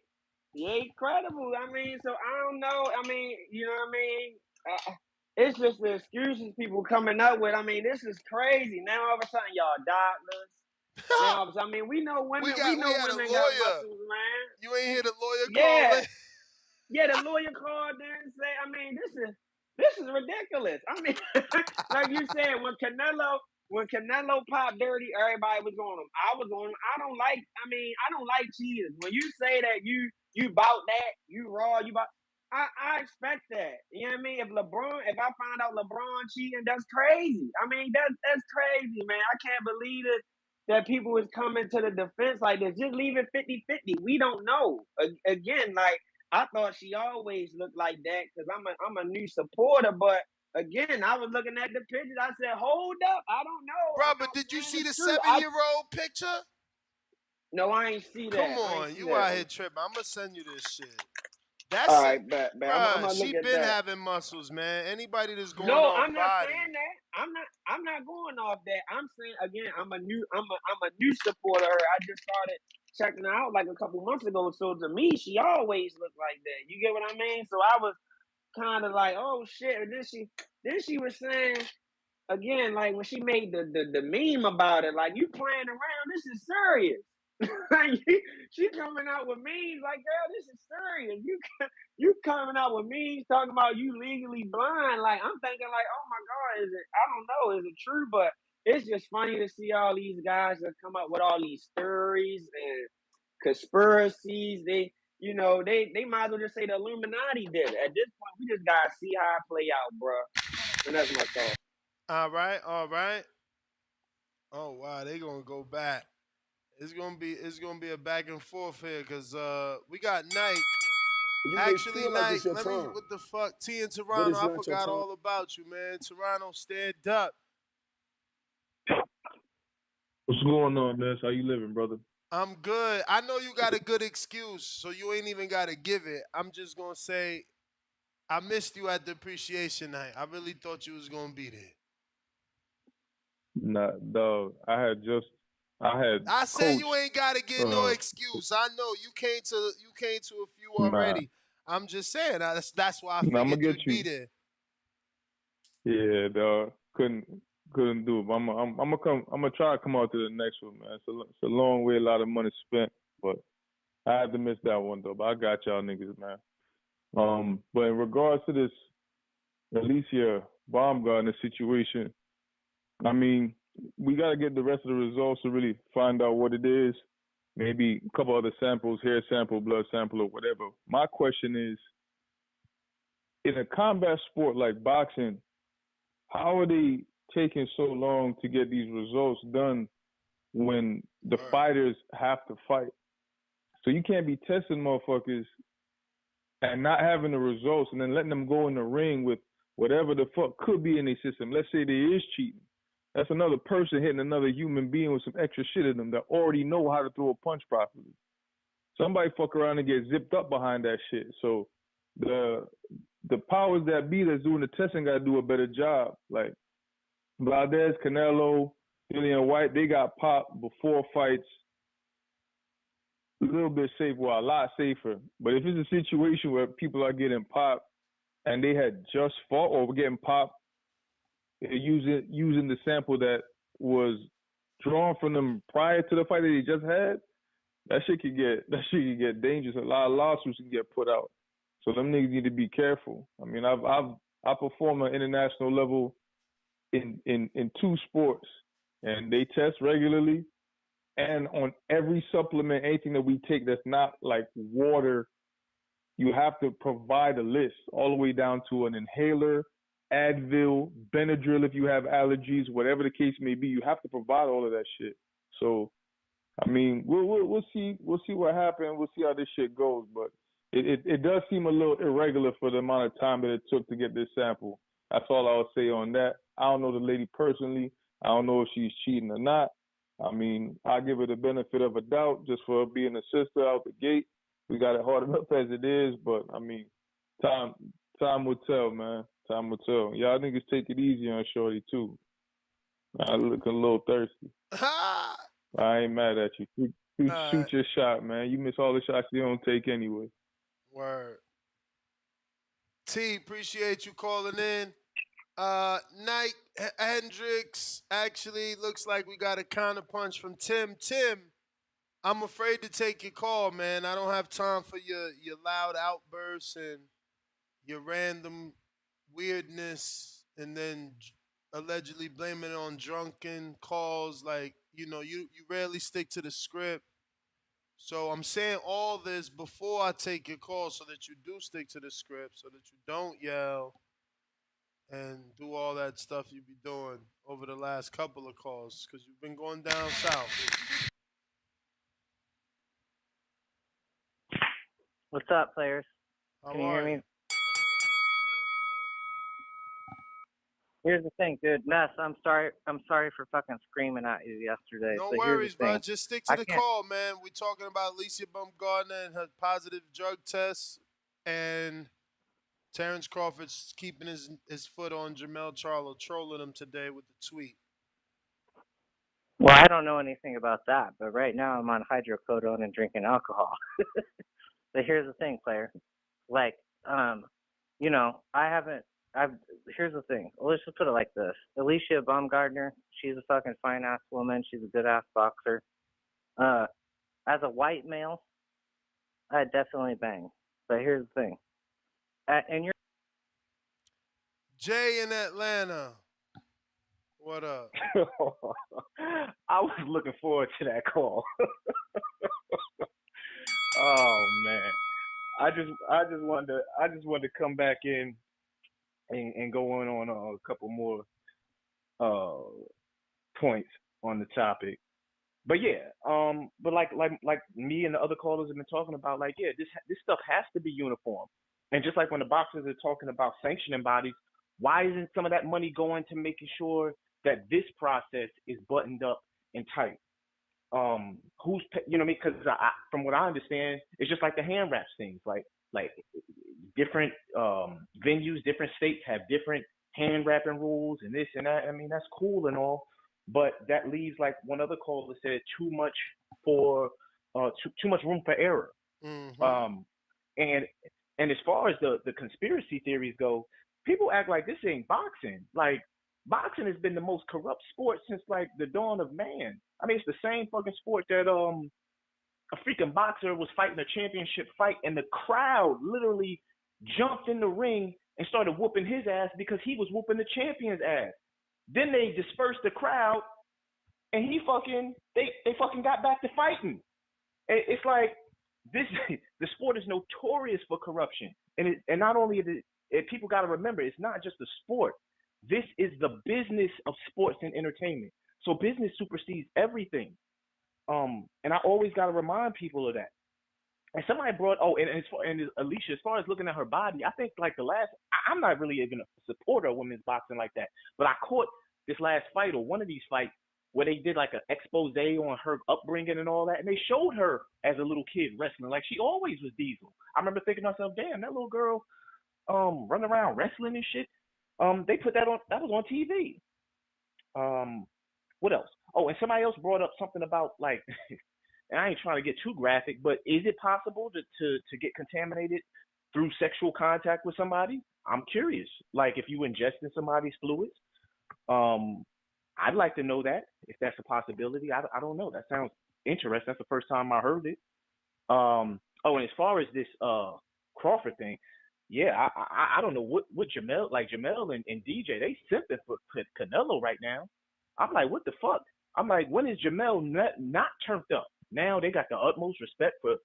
Speaker 19: he ain't credible. I mean, so I don't know. I mean, you know what I mean? It's just the excuses people coming up with. I mean, this is crazy. Now all of a sudden, y'all doctors. Now all of a sudden, I mean, we know
Speaker 15: we
Speaker 19: women. We
Speaker 15: got we
Speaker 19: know
Speaker 15: had a
Speaker 19: women got
Speaker 15: lawyer.
Speaker 19: muscles, man.
Speaker 15: You ain't hear the lawyer
Speaker 19: Yeah,
Speaker 15: calling?
Speaker 19: yeah, the lawyer called there and say, I mean, this is ridiculous. I mean, like you said, when Canelo popped dirty, everybody was on him. I was on him. I don't like cheaters. When you say that you bout that, you raw, you bout I expect that. You know what I mean? If I find out LeBron cheating, that's crazy. I mean, that's crazy, man. I can't believe it that people is coming to the defense like this. Just leave it 50-50. We don't know. Again, like I thought she always looked like that because I'm a new supporter. But again, I was looking at the pictures. I said, hold up, I don't know.
Speaker 15: Bro,
Speaker 19: I'm
Speaker 15: but
Speaker 19: not
Speaker 15: did you
Speaker 19: saying
Speaker 15: see
Speaker 19: it's
Speaker 15: the
Speaker 19: true.
Speaker 15: 7-year-old picture?
Speaker 19: No, I ain't see
Speaker 15: Come
Speaker 19: that. I ain't
Speaker 15: on,
Speaker 19: see
Speaker 15: you
Speaker 19: that.
Speaker 15: out here tripping. I'm gonna send you this shit.
Speaker 19: All
Speaker 15: That's it.
Speaker 19: right, bet. I'm
Speaker 15: Bruh,
Speaker 19: gonna
Speaker 15: she
Speaker 19: look at
Speaker 15: been
Speaker 19: that.
Speaker 15: having muscles, man. Anybody that's going
Speaker 19: No,
Speaker 15: off
Speaker 19: I'm not
Speaker 15: body.
Speaker 19: saying that. I'm not going off that. I'm saying again, I'm a new supporter. I just started checking her out like a couple months ago. So to me, she always looked like that. You get what I mean? So I was kind of like, oh shit. And then she was saying again, like when she made the meme about it, like you playing around, this is serious. Like she coming out with memes like, girl, this is serious. You coming out with memes talking about you legally blind. Like I'm thinking like, oh my God, I don't know, is it true? But it's just funny to see all these guys that come up with all these stories and conspiracies. They might as well just say the Illuminati did it. At this point, we just gotta see how it play out, bro. And that's my thought.
Speaker 15: All right, all right. Oh wow, they gonna go back. It's gonna be a back and forth here because we got Nike.
Speaker 1: You may
Speaker 15: Actually,
Speaker 1: feel like
Speaker 15: Nike,
Speaker 1: it's your
Speaker 15: let me
Speaker 1: time,
Speaker 15: what the fuck? T and
Speaker 1: but
Speaker 15: Toronto,
Speaker 1: it's
Speaker 15: I
Speaker 1: not your
Speaker 15: forgot
Speaker 1: time.
Speaker 15: all about you, man. Toronto, stand up.
Speaker 11: What's going on, Ness? How you living, brother?
Speaker 15: I'm good. I know you got a good excuse, so you ain't even gotta give it. I'm just gonna say I missed you at the appreciation night. I really thought you was gonna be there.
Speaker 11: Nah, dog. I had
Speaker 15: I say you
Speaker 11: coached.
Speaker 15: ain't gotta get no
Speaker 11: Uh,
Speaker 15: excuse. I know you came to a few
Speaker 11: nah,
Speaker 15: already. I'm just saying that's why I
Speaker 11: nah. I'm gonna
Speaker 15: figured
Speaker 11: get
Speaker 15: you'd be
Speaker 11: you.
Speaker 15: there.
Speaker 11: Yeah, dog. Couldn't do it. But I'm gonna come. I'm gonna try to come out to the next one, man. It's a long way, a lot of money spent, but I had to miss that one though. But I got y'all niggas, man. But in regards to this Alycia Baumgardner situation, I mean, we got to get the rest of the results to really find out what it is. Maybe a couple other samples, hair sample, blood sample, or whatever. My question is, in a combat sport like boxing, how are they taking so long to get these results done when the
Speaker 15: Word.
Speaker 11: fighters have to fight? So you can't be testing motherfuckers and not having the results and then letting them go in the ring with whatever the fuck could be in their system. Let's say there is cheating. That's another person hitting another human being with some extra shit in them that already know how to throw a punch properly. Somebody fuck around and get zipped up behind that shit. So the powers that be that's doing the testing got to do a better job. Like Valdez, Canelo, Dillian White, they got popped before fights. A little bit safer, well, a lot safer. But if it's a situation where people are getting popped and they had just fought or were getting popped using the sample that was drawn from them prior to the fight that they just had, that shit could get dangerous. A lot of lawsuits can get put out. So them niggas need to be careful. I mean, I perform at international level in 2 sports, and they test regularly. And on every supplement, anything that we take that's not like water, you have to provide a list all the way down to an inhaler, Advil, Benadryl if you have allergies, whatever the case may be. You have to provide all of that shit. So, I mean, we'll see what happens. We'll see how this shit goes. But it does seem a little irregular for the amount of time that it took to get this sample. That's all I'll say on that. I don't know the lady personally. I don't know if she's cheating or not. I mean, I give her the benefit of a doubt just for being a sister out the gate. We got it hard enough as it is, but I mean, time will tell, man. Time will tell. Y'all niggas take it easy on Shorty too. I look a little thirsty. I ain't mad at you. Shoot your shot, man. You miss all the shots you don't take anyway.
Speaker 15: Word. T, appreciate you calling in. Night Hendricks, actually looks like we got a counter punch from Tim. Tim, I'm afraid to take your call, man. I don't have time for your loud outbursts and your random weirdness, and then allegedly blaming it on drunken calls. Like, you rarely stick to the script. So I'm saying all this before I take your call so that you do stick to the script, so that you don't yell and do all that stuff you be doing over the last couple of calls, because you've been going down south.
Speaker 4: What's up, players?
Speaker 15: How
Speaker 4: Can you
Speaker 15: are
Speaker 4: hear
Speaker 15: you?
Speaker 4: me? Here's the thing, dude. Ness, I'm sorry for fucking screaming at you yesterday.
Speaker 15: No
Speaker 4: but
Speaker 15: worries,
Speaker 4: here's the
Speaker 15: bro.
Speaker 4: thing.
Speaker 15: Just stick to the
Speaker 4: can't.
Speaker 15: call, man. We're talking about Alycia Baumgardner and her positive drug tests, and Terrence Crawford's keeping his foot on Jermell Charlo, trolling him today with the tweet.
Speaker 4: Well, I don't know anything about that, but right now I'm on hydrocodone and drinking alcohol. But here's the thing, player. Like, here's the thing. Let's just put it like this. Alycia Baumgardner, she's a fucking fine-ass woman. She's a good-ass boxer. As a white male, I'd definitely bang. But here's the thing. And you're
Speaker 15: Jay in Atlanta. What up?
Speaker 16: I was looking forward to that call. Oh man, I just wanted to come back in and go in on a couple more points on the topic. But yeah, but like me and the other callers have been talking about, like, yeah, this stuff has to be uniform. And just like when the boxers are talking about sanctioning bodies, why isn't some of that money going to making sure that this process is buttoned up and tight? Who's, you know what I mean? Because from what I understand, it's just like the hand wraps things. Like different venues, different states have different hand wrapping rules and this and that. I mean, that's cool and all, but that leaves, like one other caller said, too much room for error.
Speaker 15: Mm-hmm.
Speaker 16: And as far as the conspiracy theories go, people act like this ain't boxing. Like, boxing has been the most corrupt sport since like the dawn of man. I mean, it's the same fucking sport that a freaking boxer was fighting a championship fight, and the crowd literally jumped in the ring and started whooping his ass because he was whooping the champion's ass. Then they dispersed the crowd, and they fucking got back to fighting. It's like the sport is notorious for corruption, and not only is it, people got to remember, it's not just a sport. This is the business of sports and entertainment. So business supersedes everything. And I always got to remind people of that. And somebody brought, and Alicia, as far as looking at her body, I think like I'm not really even a supporter of women's boxing like that, but I caught this last fight or one of these fights where they did like an expose on her upbringing and all that, and they showed her as a little kid wrestling like she always was Diesel. I remember thinking to myself, damn, that little girl running around wrestling and shit. They put that was on TV. What else? Oh, and somebody else brought up something about like, and I ain't trying to get too graphic, but is it possible to get contaminated through sexual contact with somebody? I'm curious. Like if you ingest in somebody's fluids, I'd like to know that if that's a possibility. I don't know. That sounds interesting. That's the first time I heard it. Oh, and as far as this Crawford thing, yeah, I don't know what Jermell, like Jermell and DJ, they simping for Canelo right now. I'm like, what the fuck? I'm like, when is Jermell not turned up? Now they got the utmost respect for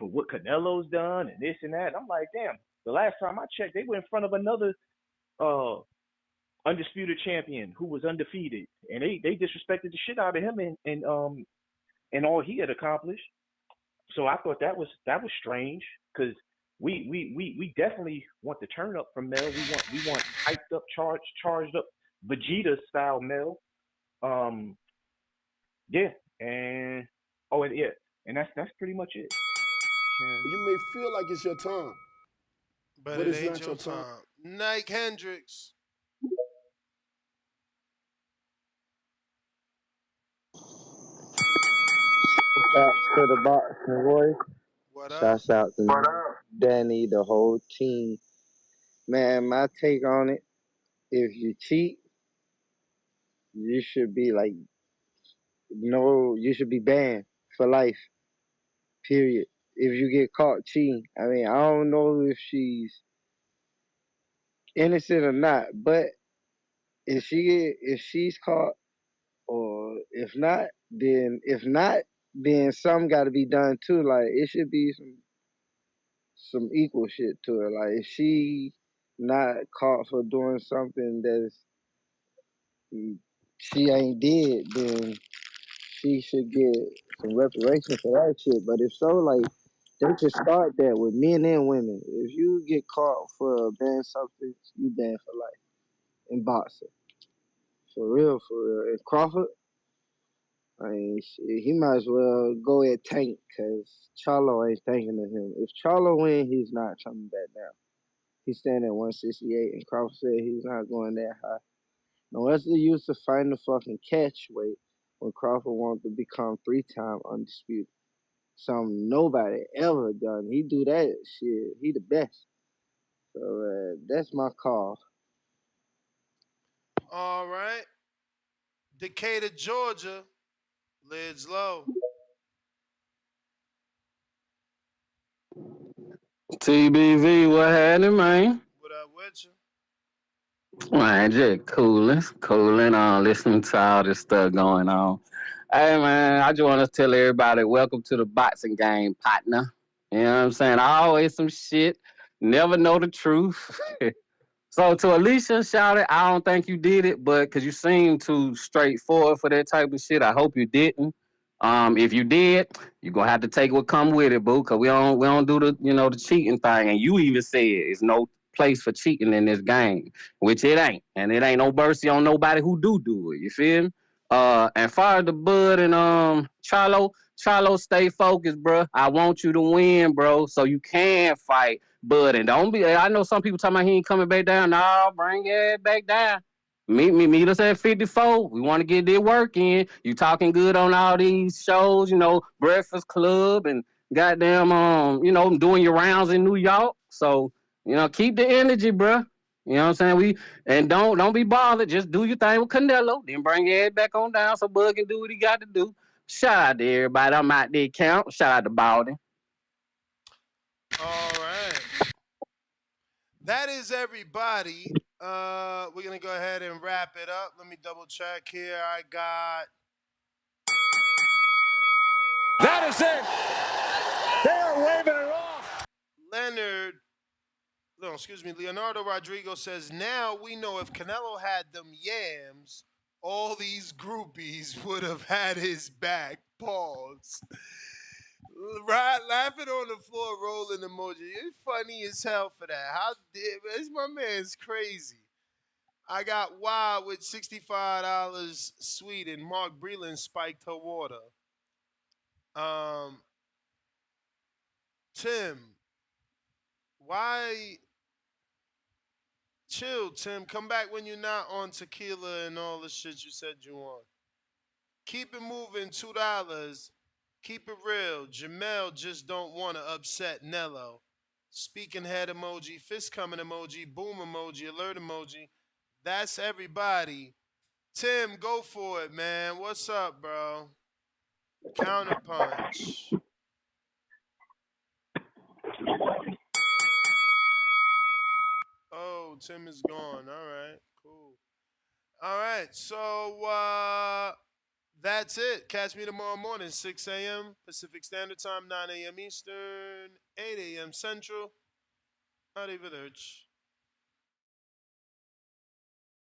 Speaker 16: what Canelo's done and this and that. I'm like, damn. The last time I checked, they were in front of another uh undisputed champion who was undefeated, and they disrespected the shit out of him and all he had accomplished. So I thought that was strange because we definitely want the turn up from Mel. We want hyped up, charged up Vegeta style Mel. Um, yeah, and and yeah, and that's pretty much it.
Speaker 1: You may feel like it's your time,
Speaker 15: But
Speaker 1: but
Speaker 15: it
Speaker 1: it's
Speaker 15: ain't
Speaker 1: not
Speaker 15: your
Speaker 1: your time.
Speaker 15: time. Nike Hendricks.
Speaker 6: Shouts to the boxing voice.
Speaker 15: What up?
Speaker 6: Shouts out to Danny, the whole team. Man, my take on it, if you cheat, you should be like, no, you should be banned for life, period. If you get caught cheating, I mean, I don't know if she's innocent or not, but if she's caught, or if not, then something got to be done too. Like, it should be some equal shit to her. Like, if she not caught for doing something that's she ain't did, then she should get some reparations for that shit. But if so, like, they should start that with men and women. If you get caught for a banned substance, you banned for life in boxing. For real, for real. And Crawford, I mean, shit, he might as well go ahead tank, because Charlo ain't thinking of him. If Charlo win, he's not coming back down. He's standing at 168, and Crawford said he's not going that high. Now, what's the use of fighting the fucking catch weight when Crawford wants to become 3-time undisputed? Something nobody ever done. He do that shit. He the best. So that's my call.
Speaker 15: All right. Decatur, Georgia. Lids low.
Speaker 20: TBV, what happening, man?
Speaker 15: What up with you?
Speaker 20: Man, just cooling on, listening to all this stuff going on. Hey, man, I just want to tell everybody, welcome to the boxing game, partner. You know what I'm saying? Always some shit, never know the truth. So to Alicia, shout it. I don't think you did it, but because you seem too straightforward for that type of shit, I hope you didn't. If you did, you're gonna have to take what come with it, boo. Cause we don't do the cheating thing. And you even said it's no place for cheating in this game, which it ain't, and it ain't no mercy on nobody who do it. You feel me? And far the Bud and Charlo, stay focused, bro. I want you to win, bro, so you can fight Bud. And don't be. I know some people talking about he ain't coming back down. No, bring it back down. Meet us at 54. We want to get this work in. You talking good on all these shows, Breakfast Club and goddamn, doing your rounds in New York. So, keep the energy, bro. You know what I'm saying? Don't be bothered. Just do your thing with Canelo. Then bring your head back on down so Bud can do what he got to do. Shout out to everybody. I'm out there count. Shout out to Baldy.
Speaker 15: All right. That is everybody. We're gonna go ahead and wrap it up. Let me double check here. I got
Speaker 22: That is it. They are waving it off.
Speaker 15: Leonard. No, excuse me. Leonardo Rodrigo says now we know if Canelo had them yams, all these groupies would have had his back. Pause. Right, laughing on the floor, rolling emoji. It's funny as hell for that. How did this? My man's crazy. I got Wild with $65 Sweden. Mark Breland spiked her water. Tim, why chill, Tim? Come back when you're not on tequila and all the shit you said you want. Keep it moving, $2. Keep it real. Jermell just don't want to upset Nello. Speaking head emoji, fist coming emoji, boom emoji, alert emoji. That's everybody. Tim, go for it, man. What's up, bro? Counterpunch. Oh, Tim is gone. All right, cool. All right, so that's it. Catch me tomorrow morning, 6 a.m. Pacific Standard Time, 9 a.m. Eastern, 8 a.m. Central. Arrivederci.